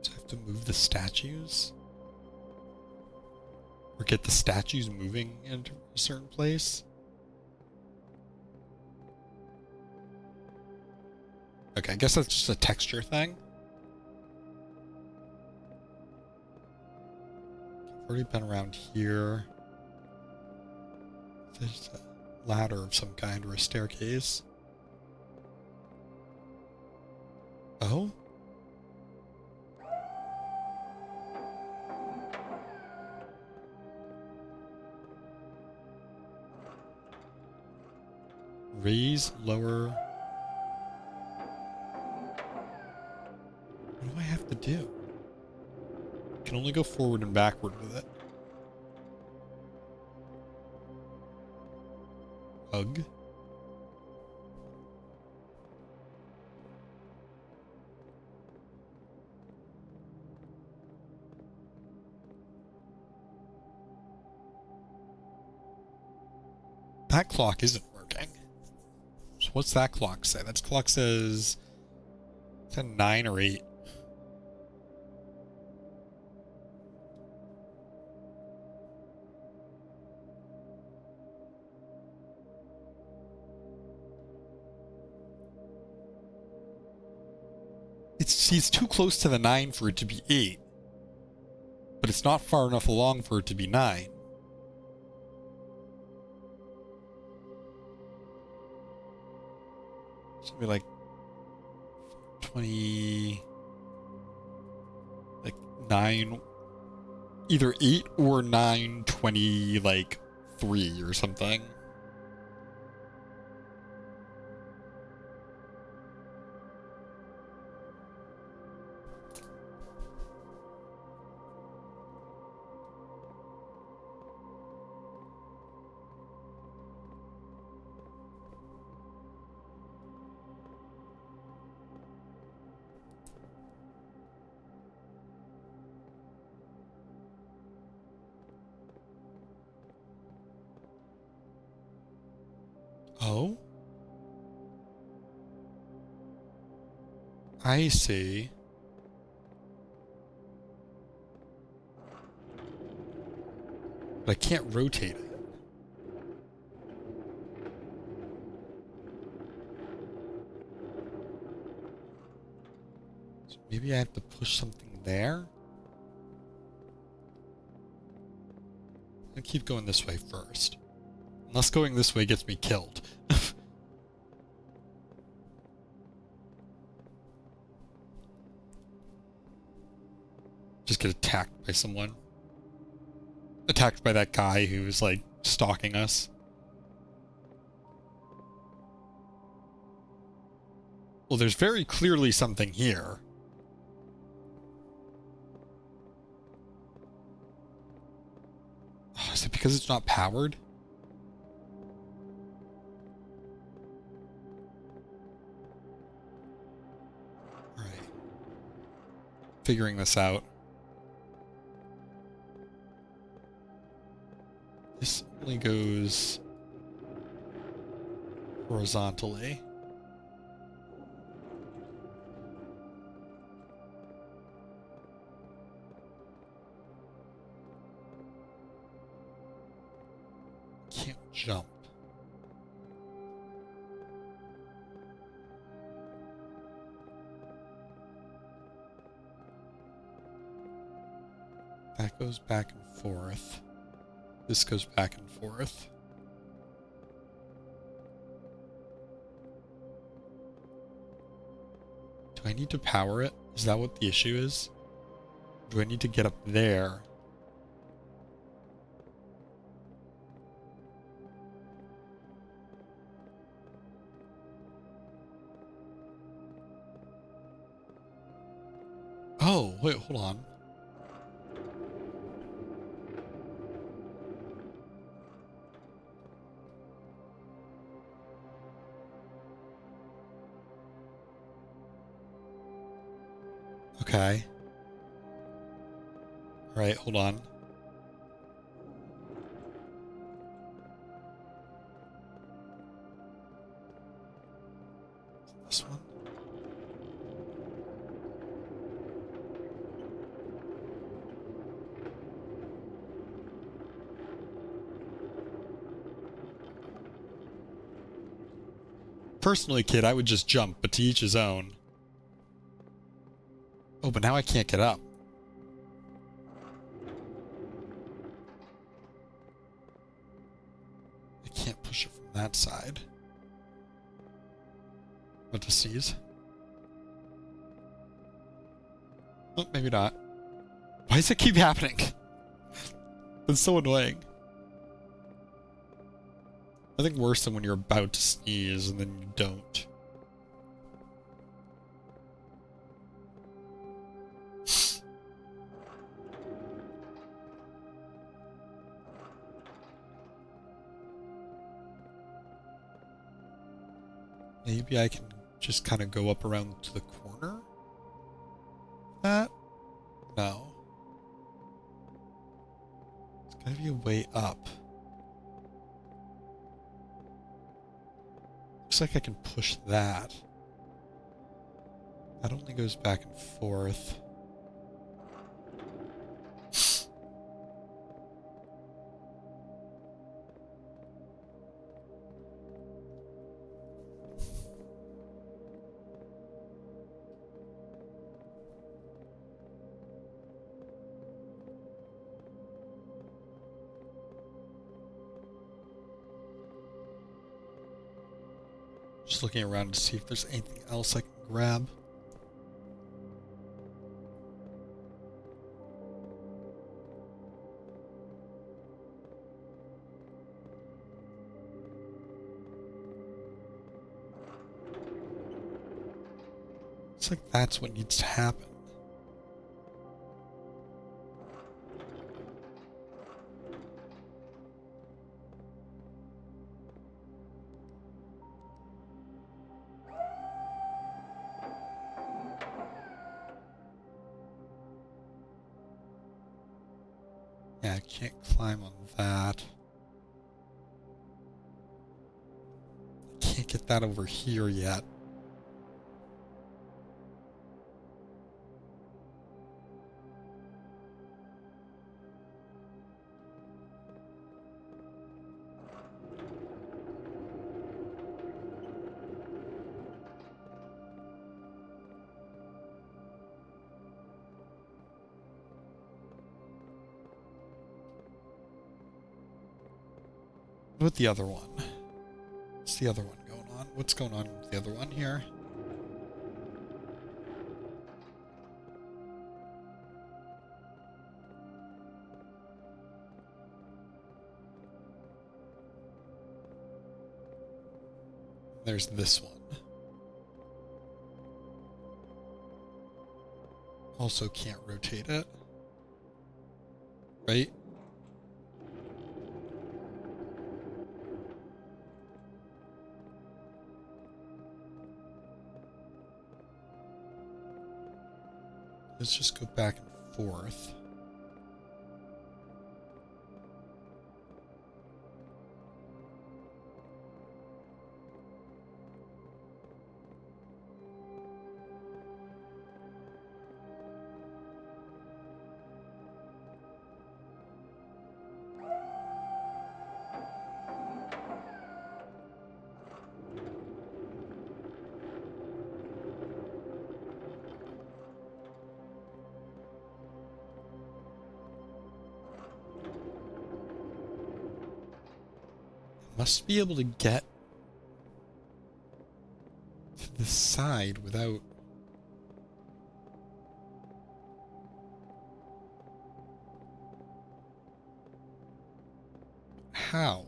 Do I have to move the statues? Or get the statues moving into a certain place? Okay, I guess that's just a texture thing. I've already been around here. There's a ladder of some kind or a staircase. Oh? Raise, lower. What do I have to do? I can only go forward and backward with it. Hug. That clock isn't working. So what's that clock say? That clock says it's a 9 or 8. It's too close to the 9 for it to be 8. But it's not far enough along for it to be 9. Something like 20, like 9, either 8 or 9, 20, like 3 or something. Oh? I see. But I can't rotate it. So maybe I have to push something there? I'll keep going this way first. Unless going this way gets me killed. Just get attacked by someone. Attacked by that guy who was, like, stalking us. Well, there's very clearly something here. Oh, is it because it's not powered? Alright. Figuring this out. This only goes horizontally. Can't jump. That goes back and forth. This goes back and forth. Do I need to power it? Is that what the issue is? Do I need to get up there? Oh, wait, hold on. Okay. Alright, hold on. This one? Personally, kid, I would just jump, but to each his own. Oh, but now I can't get up. I can't push it from that side. What to seize? Oh, maybe not. Why does it keep happening? It's so annoying. Nothing worse than when you're about to sneeze and then you don't. Maybe I can just kind of go up around to the corner? That? No. It's gotta be a way up. Looks like I can push that. That only goes back and forth. Just looking around to see if there's anything else I can grab. It's like that's what needs to happen. Yeah, I can't climb on that. I can't get that over here yet. What about the other one? What's the other one going on? What's going on with the other one here? There's this one. Also can't rotate it. Right? Let's just go back and forth. Must be able to get to the side without... How?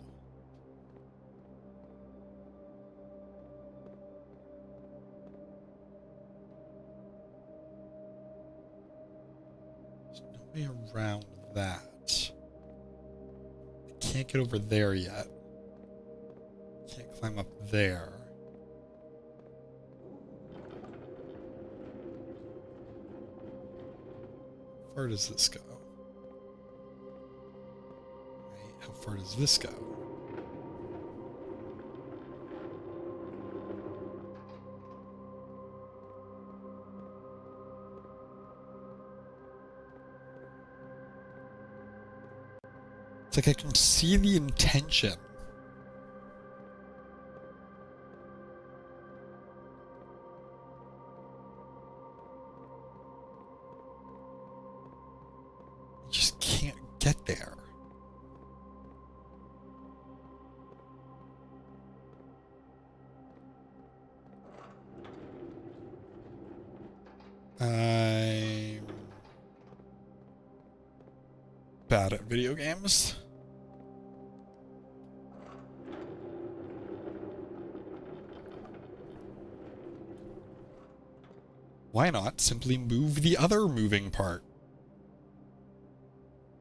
There's no way around that. I can't get over there yet. Can't climb up there. far does this go? Right, how far does this go? It's like I can see the intention. I just can't get there. I'm bad at video games. Why not simply move the other moving part?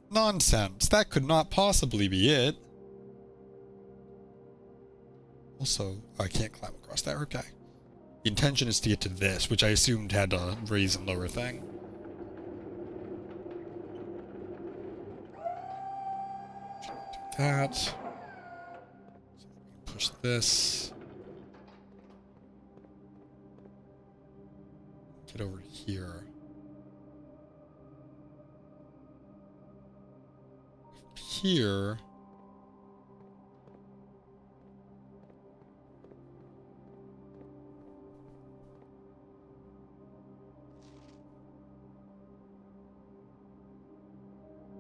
Nonsense. That could not possibly be it. Also, I can't climb across there. Okay. The intention is to get to this, which I assumed had a raise and lower thing. Do that. So push this. Get over here. Here.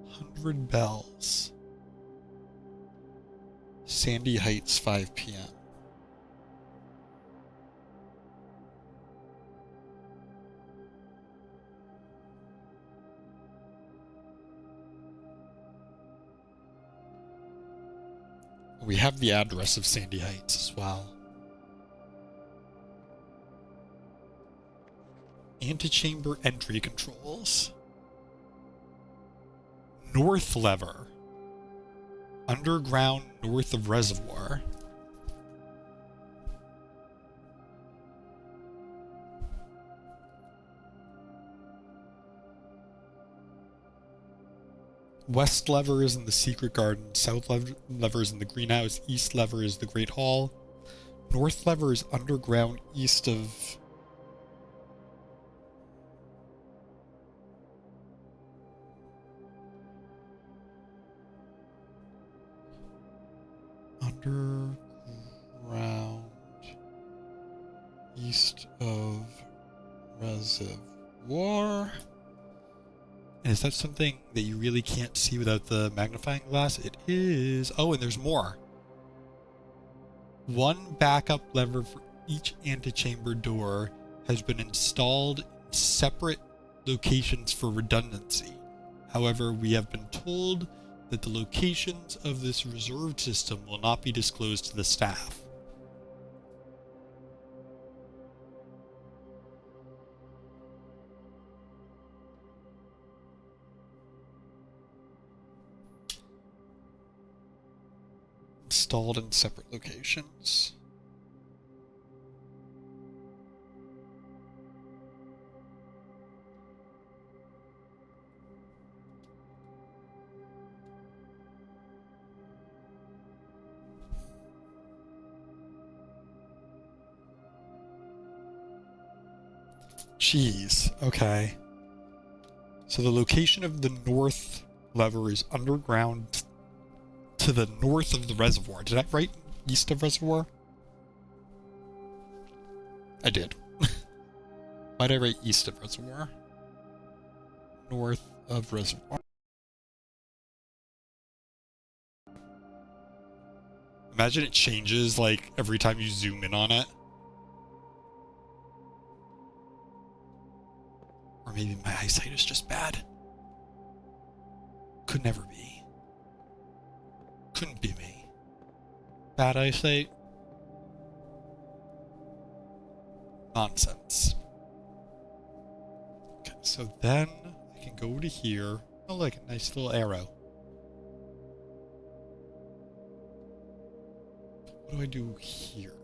"100 bells. Sandy Heights, 5 p.m. We have the address of Sandy Heights as well. Antechamber entry controls. North lever. Underground north of reservoir. West lever is in the secret garden. South lever is in the greenhouse. East lever is the great hall. North lever is underground east of... Underground east of reservoir. And is that something that you really can't see without the magnifying glass? It is. Oh, and there's more. One backup lever for each antechamber door has been installed in separate locations for redundancy. However, we have been told that the locations of this reserved system will not be disclosed to the staff. Installed in separate locations. Jeez, okay. So the location of the north lever is underground to the north of the reservoir. Did I write east of reservoir? I did. Why did I write east of reservoir? North of reservoir. Imagine it changes like every time you zoom in on it. Or maybe my eyesight is just bad. Could never be. Couldn't be me. Bad eyesight? Nonsense. Okay, so then I can go to here. Oh, look, a nice little arrow. What do I do here?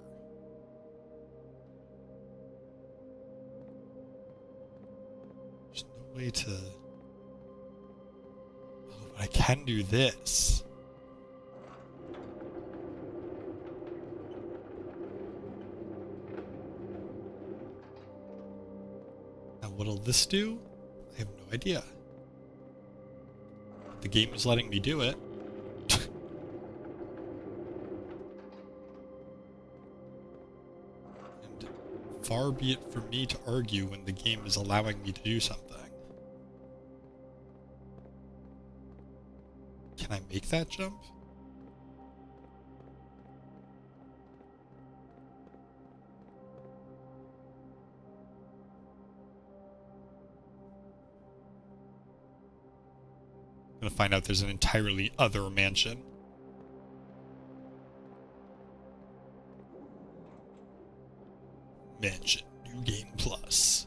There's no way to I can do this. Now what'll this do? I have no idea. The game is letting me do it. And far be it from me to argue when the game is allowing me to do something. Can I make that jump? I'm gonna find out there's an entirely other mansion. Mansion, new game plus.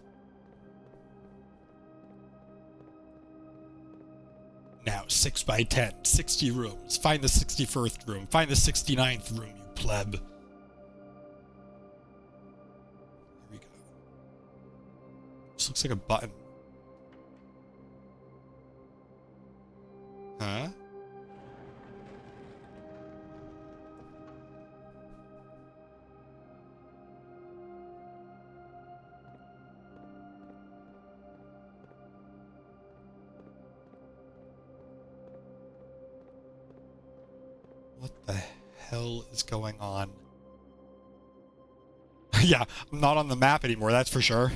Now 6 by 10, 60 rooms. Find the 61st room. Find the 69th room, you pleb. Here we go. This looks like a button. Huh? What the hell is going on? Yeah, I'm not on the map anymore, that's for sure.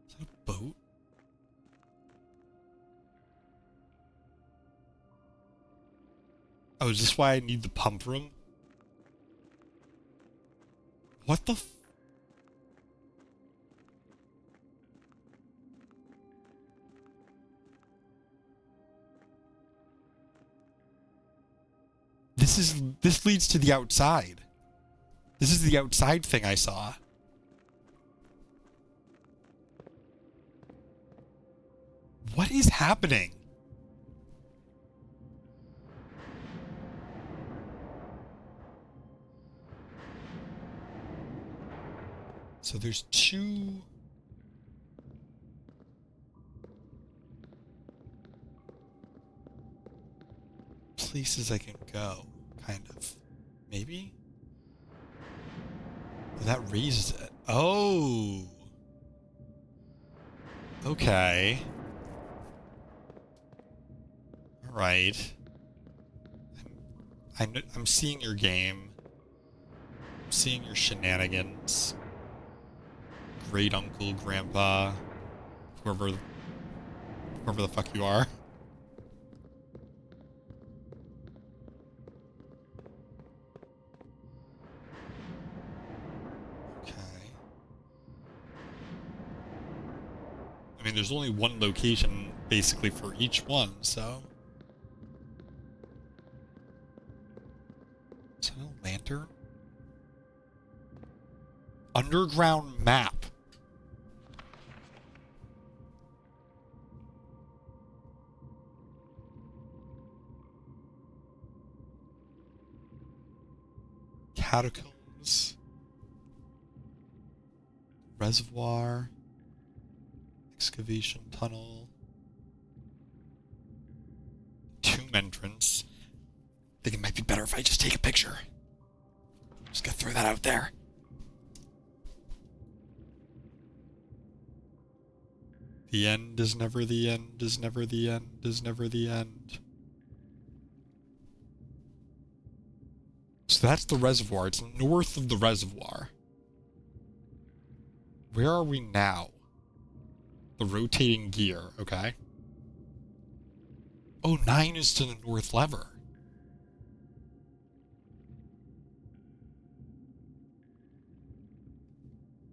Is that a boat? Oh, is this why I need the pump room? What the f- This leads to the outside. This is the outside thing I saw. What is happening? So there's two places I can go, kind of. Maybe? Oh, that raises it. Oh! Okay. Alright. I'm seeing your game. I'm seeing your shenanigans. Great uncle, grandpa, whoever the fuck you are. Okay. I mean, there's only one location basically for each one, so. Is that a lantern? Underground map. Catacombs. Reservoir. Excavation tunnel. Tomb entrance. I think it might be better if I just take a picture. Just gonna throw that out there. The end is never the end, is never the end, is never the end. So that's the reservoir. It's north of the reservoir. Where are we now? The rotating gear, okay. Oh, 9 is to the north lever.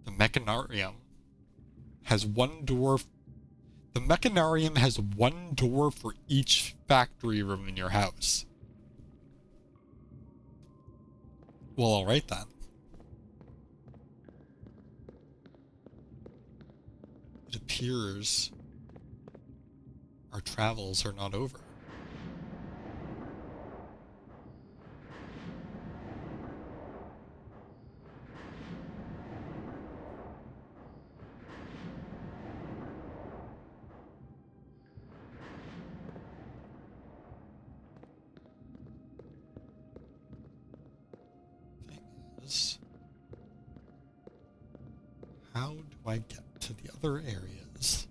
The mechanarium has one door. The mechanarium has one door for each factory room in your house. Well, alright then. It appears our travels are not over. I get to the other areas?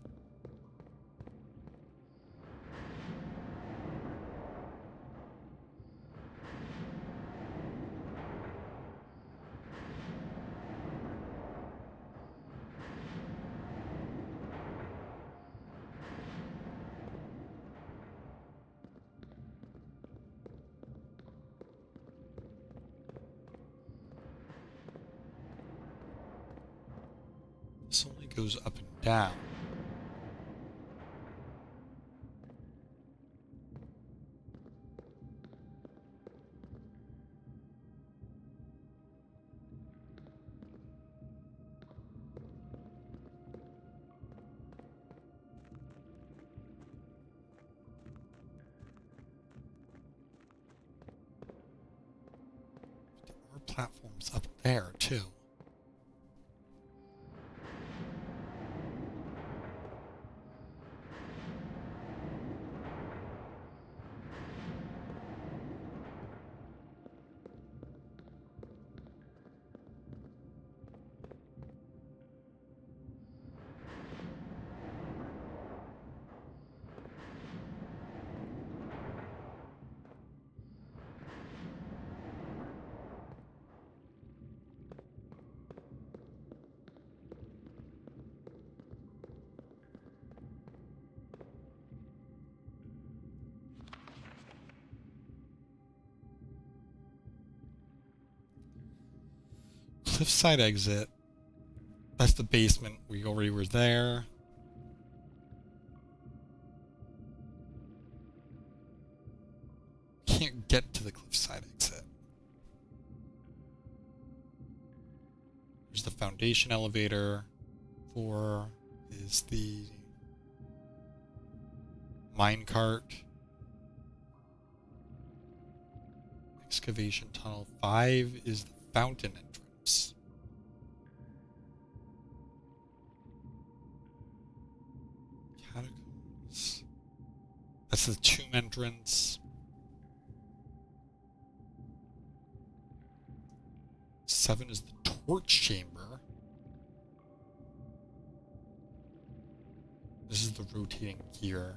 This only goes up and down. There are platforms up there, too. Cliffside exit. That's the basement. We already were there. Can't get to the cliffside exit. There's the foundation elevator. 4 is the minecart. Excavation tunnel. 5 is the fountain entrance. Catacombs. That's the tomb entrance. 7 is the torch chamber. This is the rotating gear.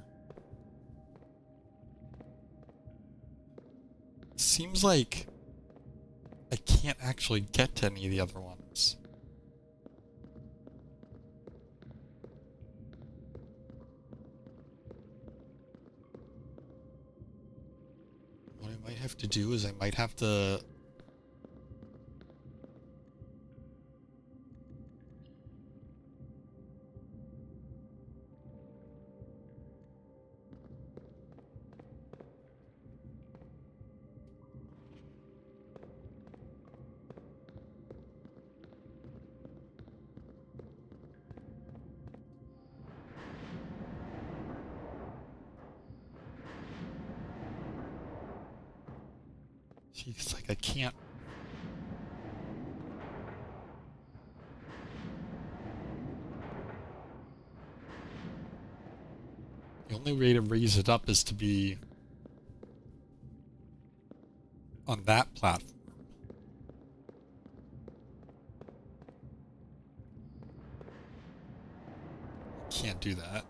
Seems like I can't actually get to any of the other ones. What I might have to do is I might have to see, it's like I can't. The only way to raise it up is to be on that platform. Can't do that.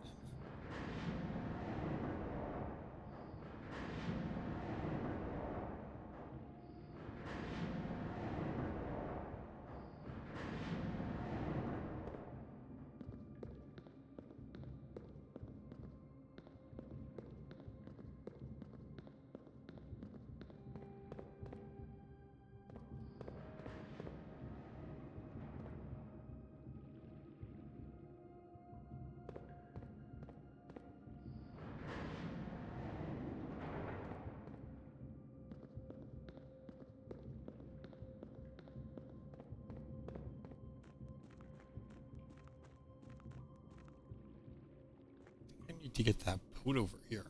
To get that boat over here.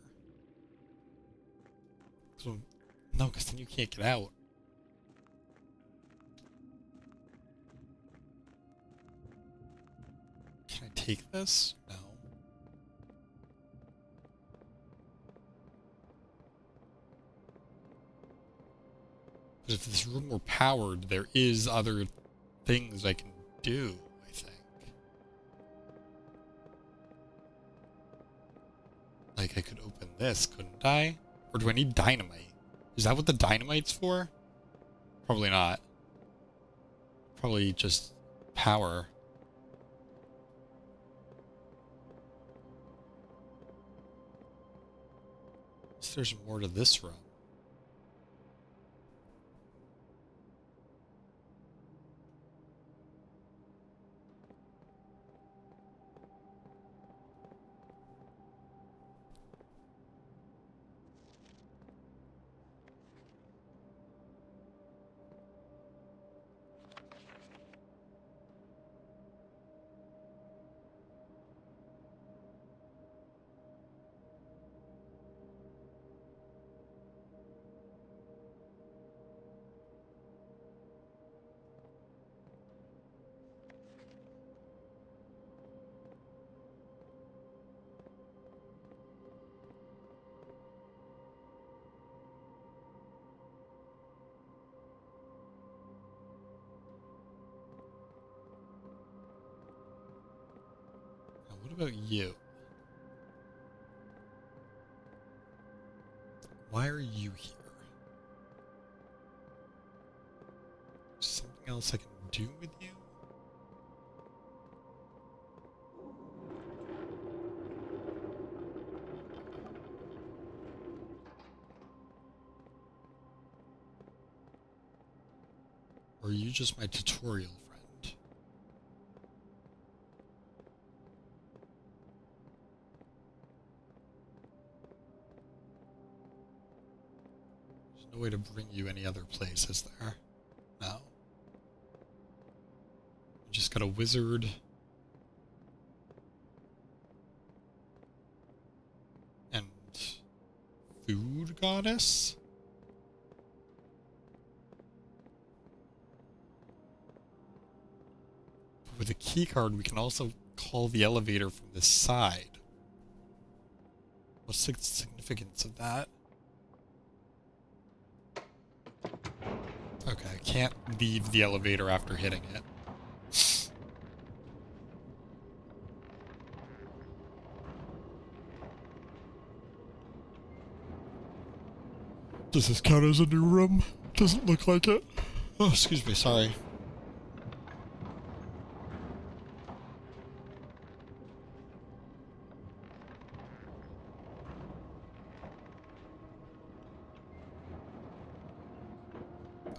So, no, because then you can't get out. Can I take this? No. But if this room were powered, there is other things I can do, I think. this, couldn't I? Or do I need dynamite? Is that what the dynamite's for? Probably not. Probably just power. So there's more to this room. What about you? Why are you here? Something else I can do with you? Or are you just my tutorial friend? No way to bring you any other place, is there? No. You just got a wizard. And food goddess? But with a key card, we can also call the elevator from this side. What's the significance of that? Okay, I can't leave the elevator after hitting it. Does this count as a new room? Doesn't look like it. Oh, excuse me, sorry.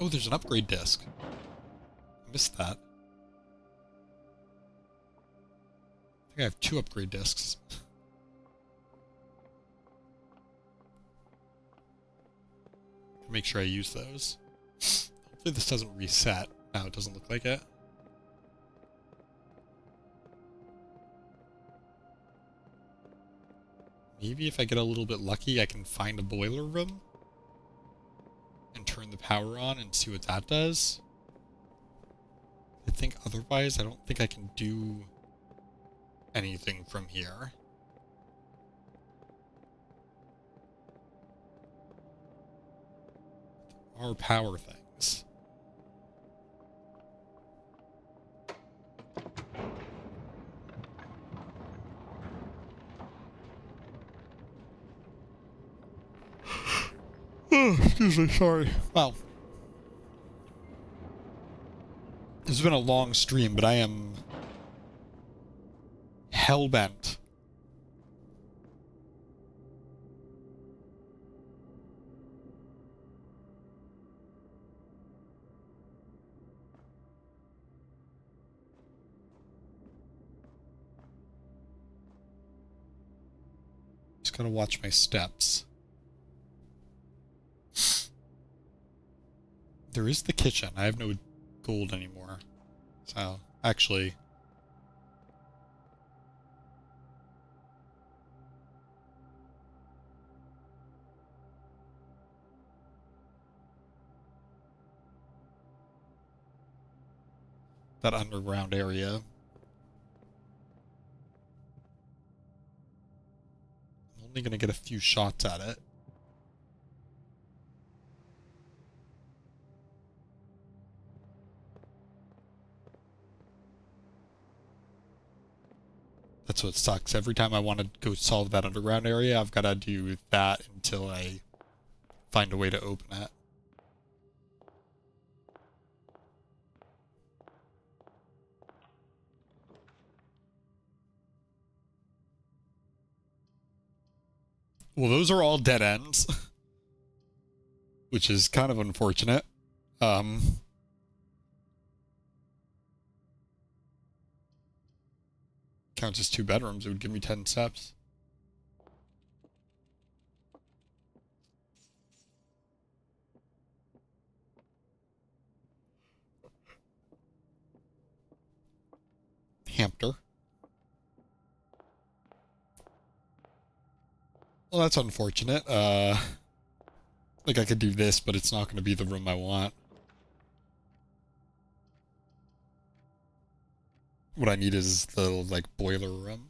Oh, there's an upgrade disc. I missed that. I think I have 2 upgrade discs. Make sure I use those. Hopefully this doesn't reset. No, it doesn't look like it. Maybe if I get a little bit lucky, I can find a boiler room and turn the power on and see what that does. I think otherwise, I don't think I can do anything from here. There are power things. Oh, excuse me, sorry. Wow. This has been a long stream, but I am hell-bent. Just gotta watch my steps. There is the kitchen. I have no gold anymore. So, actually... that underground area. I'm only gonna get a few shots at it. That's what sucks. Every time I want to go solve that underground area, I've got to do that until I find a way to open it. Well, those are all dead ends, which is kind of unfortunate. Counts as 2 bedrooms, it would give me 10 steps. Hamper. Well, that's unfortunate. Like I could do this, but it's not going to be the room I want. What I need is the, like, boiler room.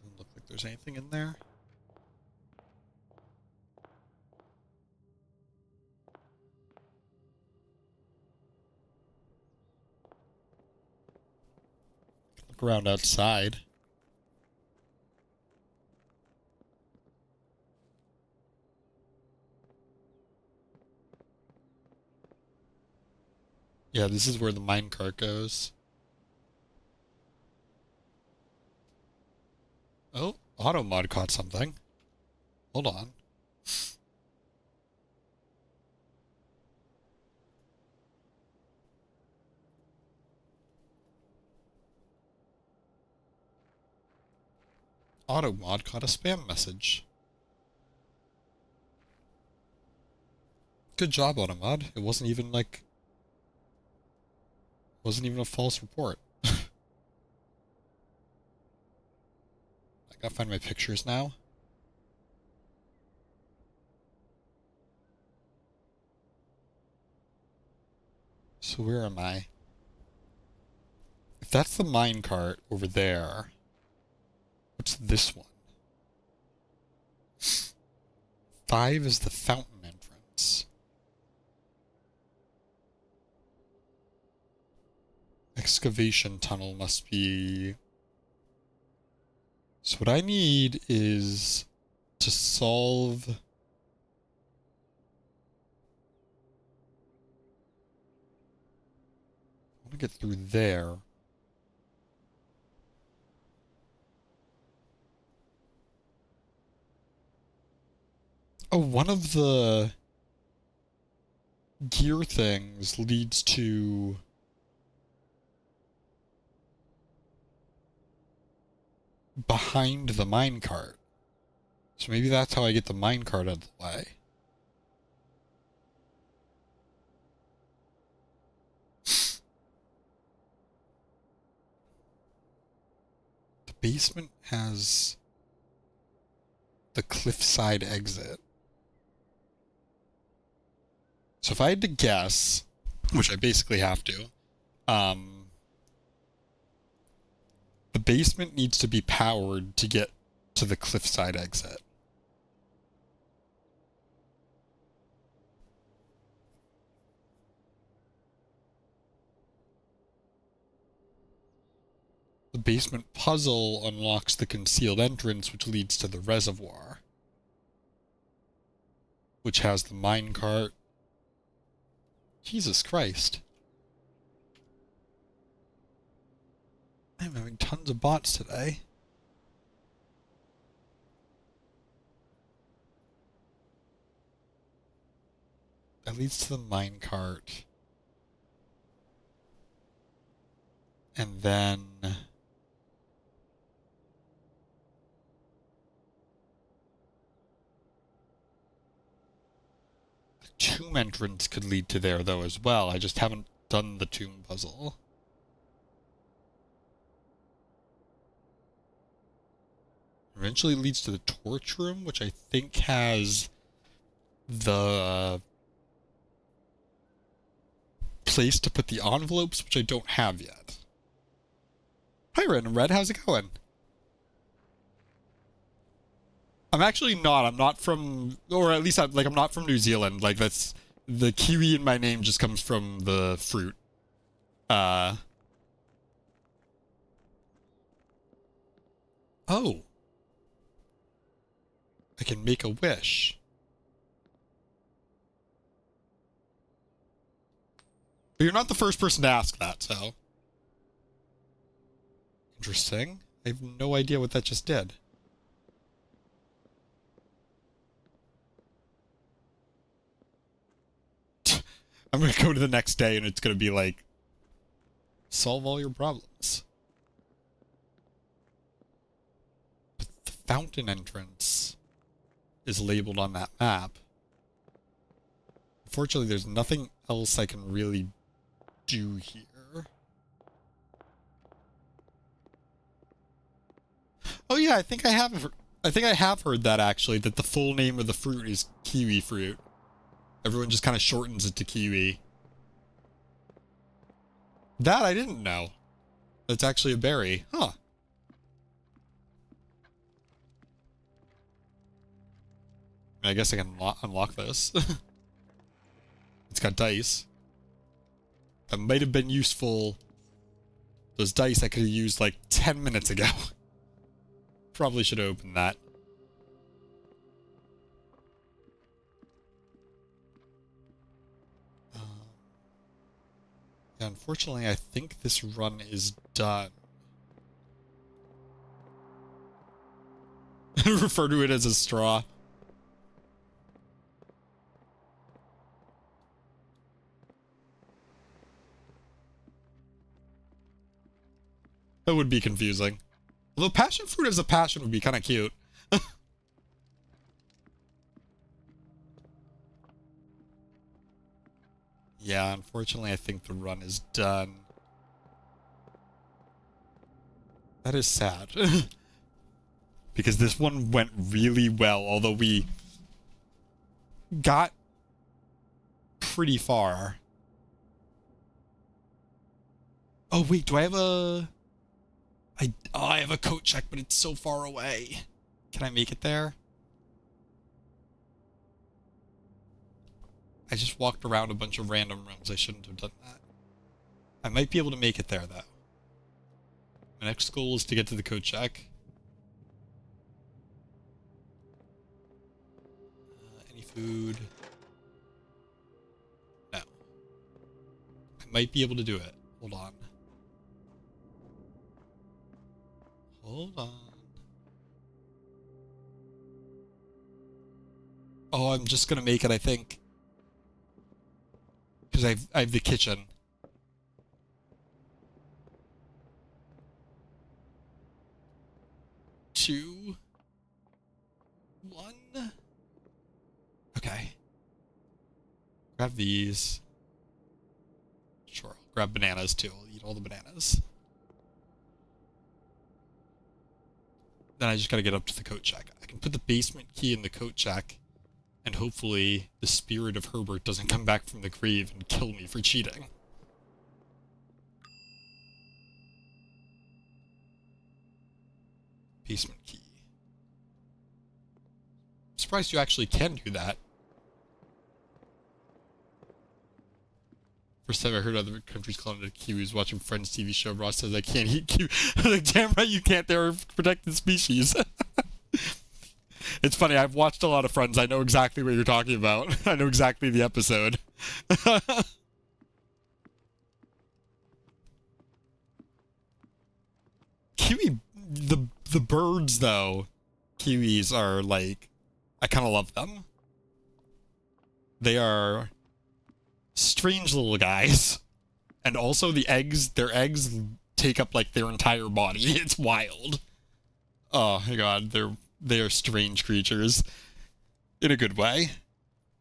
Doesn't look like there's anything in there. Look around outside. Yeah, this is where the minecart goes. Oh, AutoMod caught something. Hold on. AutoMod caught a spam message. Good job, AutoMod. It wasn't even like... wasn't even a false report. I gotta find my pictures now. So where am I? If that's the minecart over there, what's this one? 5 is the fountain entrance. Excavation tunnel must be... So what I need is to solve... I want to get through there. Oh, one of the gear things leads to... behind the minecart. So maybe that's how I get the minecart out of the way. The basement has the cliffside exit. So if I had to guess, which I basically have to, the basement needs to be powered to get to the cliffside exit. The basement puzzle unlocks the concealed entrance, which leads to the reservoir, which has the minecart. Jesus Christ. I'm having tons of bots today. That leads to the minecart. And then... the tomb entrance could lead to there, though, as well. I just haven't done the tomb puzzle. Eventually leads to the torch room, which I think has the place to put the envelopes, which I don't have yet. Hi, Random Red. How's it going? I'm actually not. I'm not from, or at least I'm not from New Zealand. Like, that's, the Kiwi in my name just comes from the fruit. Oh. I can make a wish. But you're not the first person to ask that, so. Interesting. I have no idea what that just did. I'm gonna go to the next day and it's gonna be like, solve all your problems. But the fountain entrance is labeled on that map. Unfortunately, there's nothing else I can really do here. Oh yeah, I think I have heard that actually, that the full name of the fruit is kiwi fruit. Everyone just kind of shortens it to kiwi. That I didn't know. It's actually a berry. Huh. I guess I can unlock this. It's got dice. That might have been useful. Those dice I could have used like 10 minutes ago. Probably should have opened that. Yeah, unfortunately, I think this run is done. Refer to it as a straw. That would be confusing. Although passion fruit as a passion would be kind of cute. Yeah, unfortunately, I think the run is done. That is sad. Because this one went really well, although we got pretty far. Oh, wait, do I have a... I have a coat check, but it's so far away. Can I make it there? I just walked around a bunch of random rooms. I shouldn't have done that. I might be able to make it there, though. My next goal is to get to the coat check. Any food? No. I might be able to do it. Hold on. Hold on. Oh, I'm just gonna make it, I think. Because I have the kitchen. Two. One. Okay. Grab these. Sure, I'll grab bananas too. I'll eat all the bananas. Then I just gotta get up to the coat check. I can put the basement key in the coat check, and hopefully the spirit of Herbert doesn't come back from the grave and kill me for cheating. Basement key. I'm surprised you actually can do that. First time I heard other countries calling it Kiwis watching Friends TV show. Ross says I can't eat Kiwi. Like, damn right you can't. They're a protected species. It's funny, I've watched a lot of Friends. I know exactly what you're talking about. I know exactly the episode. Kiwi, the birds though, Kiwis are like, I kind of love them. They are strange little guys. And also the eggs, their eggs take up like their entire body. It's wild. Oh my god, they are strange creatures. In a good way.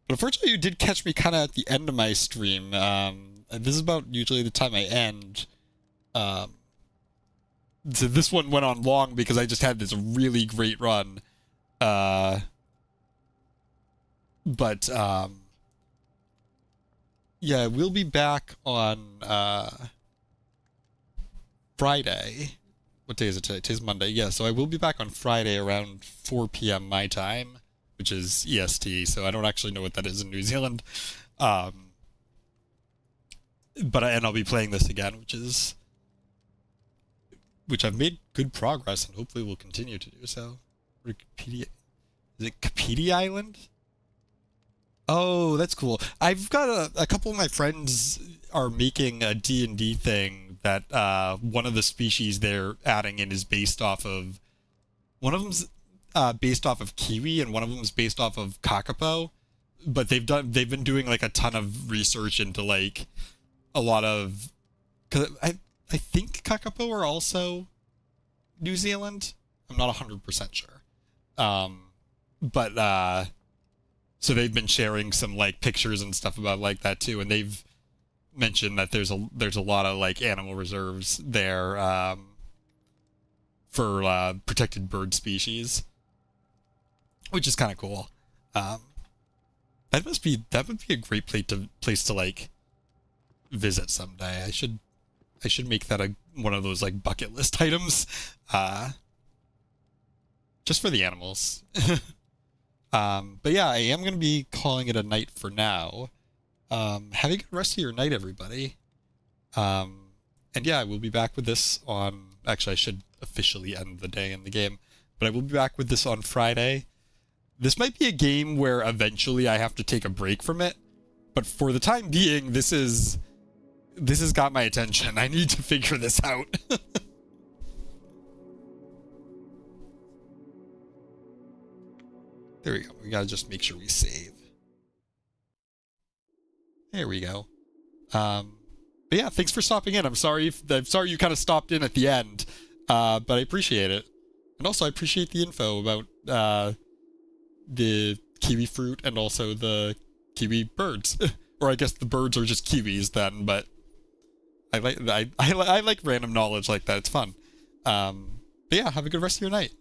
But unfortunately you did catch me kind of at the end of my stream. And this is about usually the time I end. So this one went on long because I just had this really great run. Yeah, we'll be back on Friday what day is it today? Today's Monday. Yeah, so I will be back on Friday around 4 p.m. my time, which is EST, so I don't actually know what that is in New Zealand. And I'll be playing this again, which I've made good progress and hopefully will continue to do so. Wikipedia, is it Kapiti Island? Oh, that's cool. I've got a couple of my friends are making a D&D thing that one of the species they're adding in is based off of, one of them's based off of Kiwi and one of them's based off of Kakapo, but they've been doing like a ton of research into like a lot of, cause I think Kakapo are also New Zealand. I'm not 100% sure. So they've been sharing some like pictures and stuff about like that too, and they've mentioned that there's a lot of like animal reserves there for protected bird species, which is kind of cool. That would be a great place to like visit someday. I should make that one of those like bucket list items, just for the animals. But yeah, I am going to be calling it a night for now. Have a good rest of your night, everybody. And yeah, I will be back with this on... Actually, I should officially end the day in the game. But I will be back with this on Friday. This might be a game where eventually I have to take a break from it. But for the time being, this has got my attention. I need to figure this out. There we go. We gotta just make sure we save. There we go. But yeah, thanks for stopping in. I'm sorry you kind of stopped in at the end, but I appreciate it. And also I appreciate the info about the kiwi fruit and also the kiwi birds. Or I guess the birds are just kiwis then, but I like random knowledge like that. It's fun. But yeah, have a good rest of your night.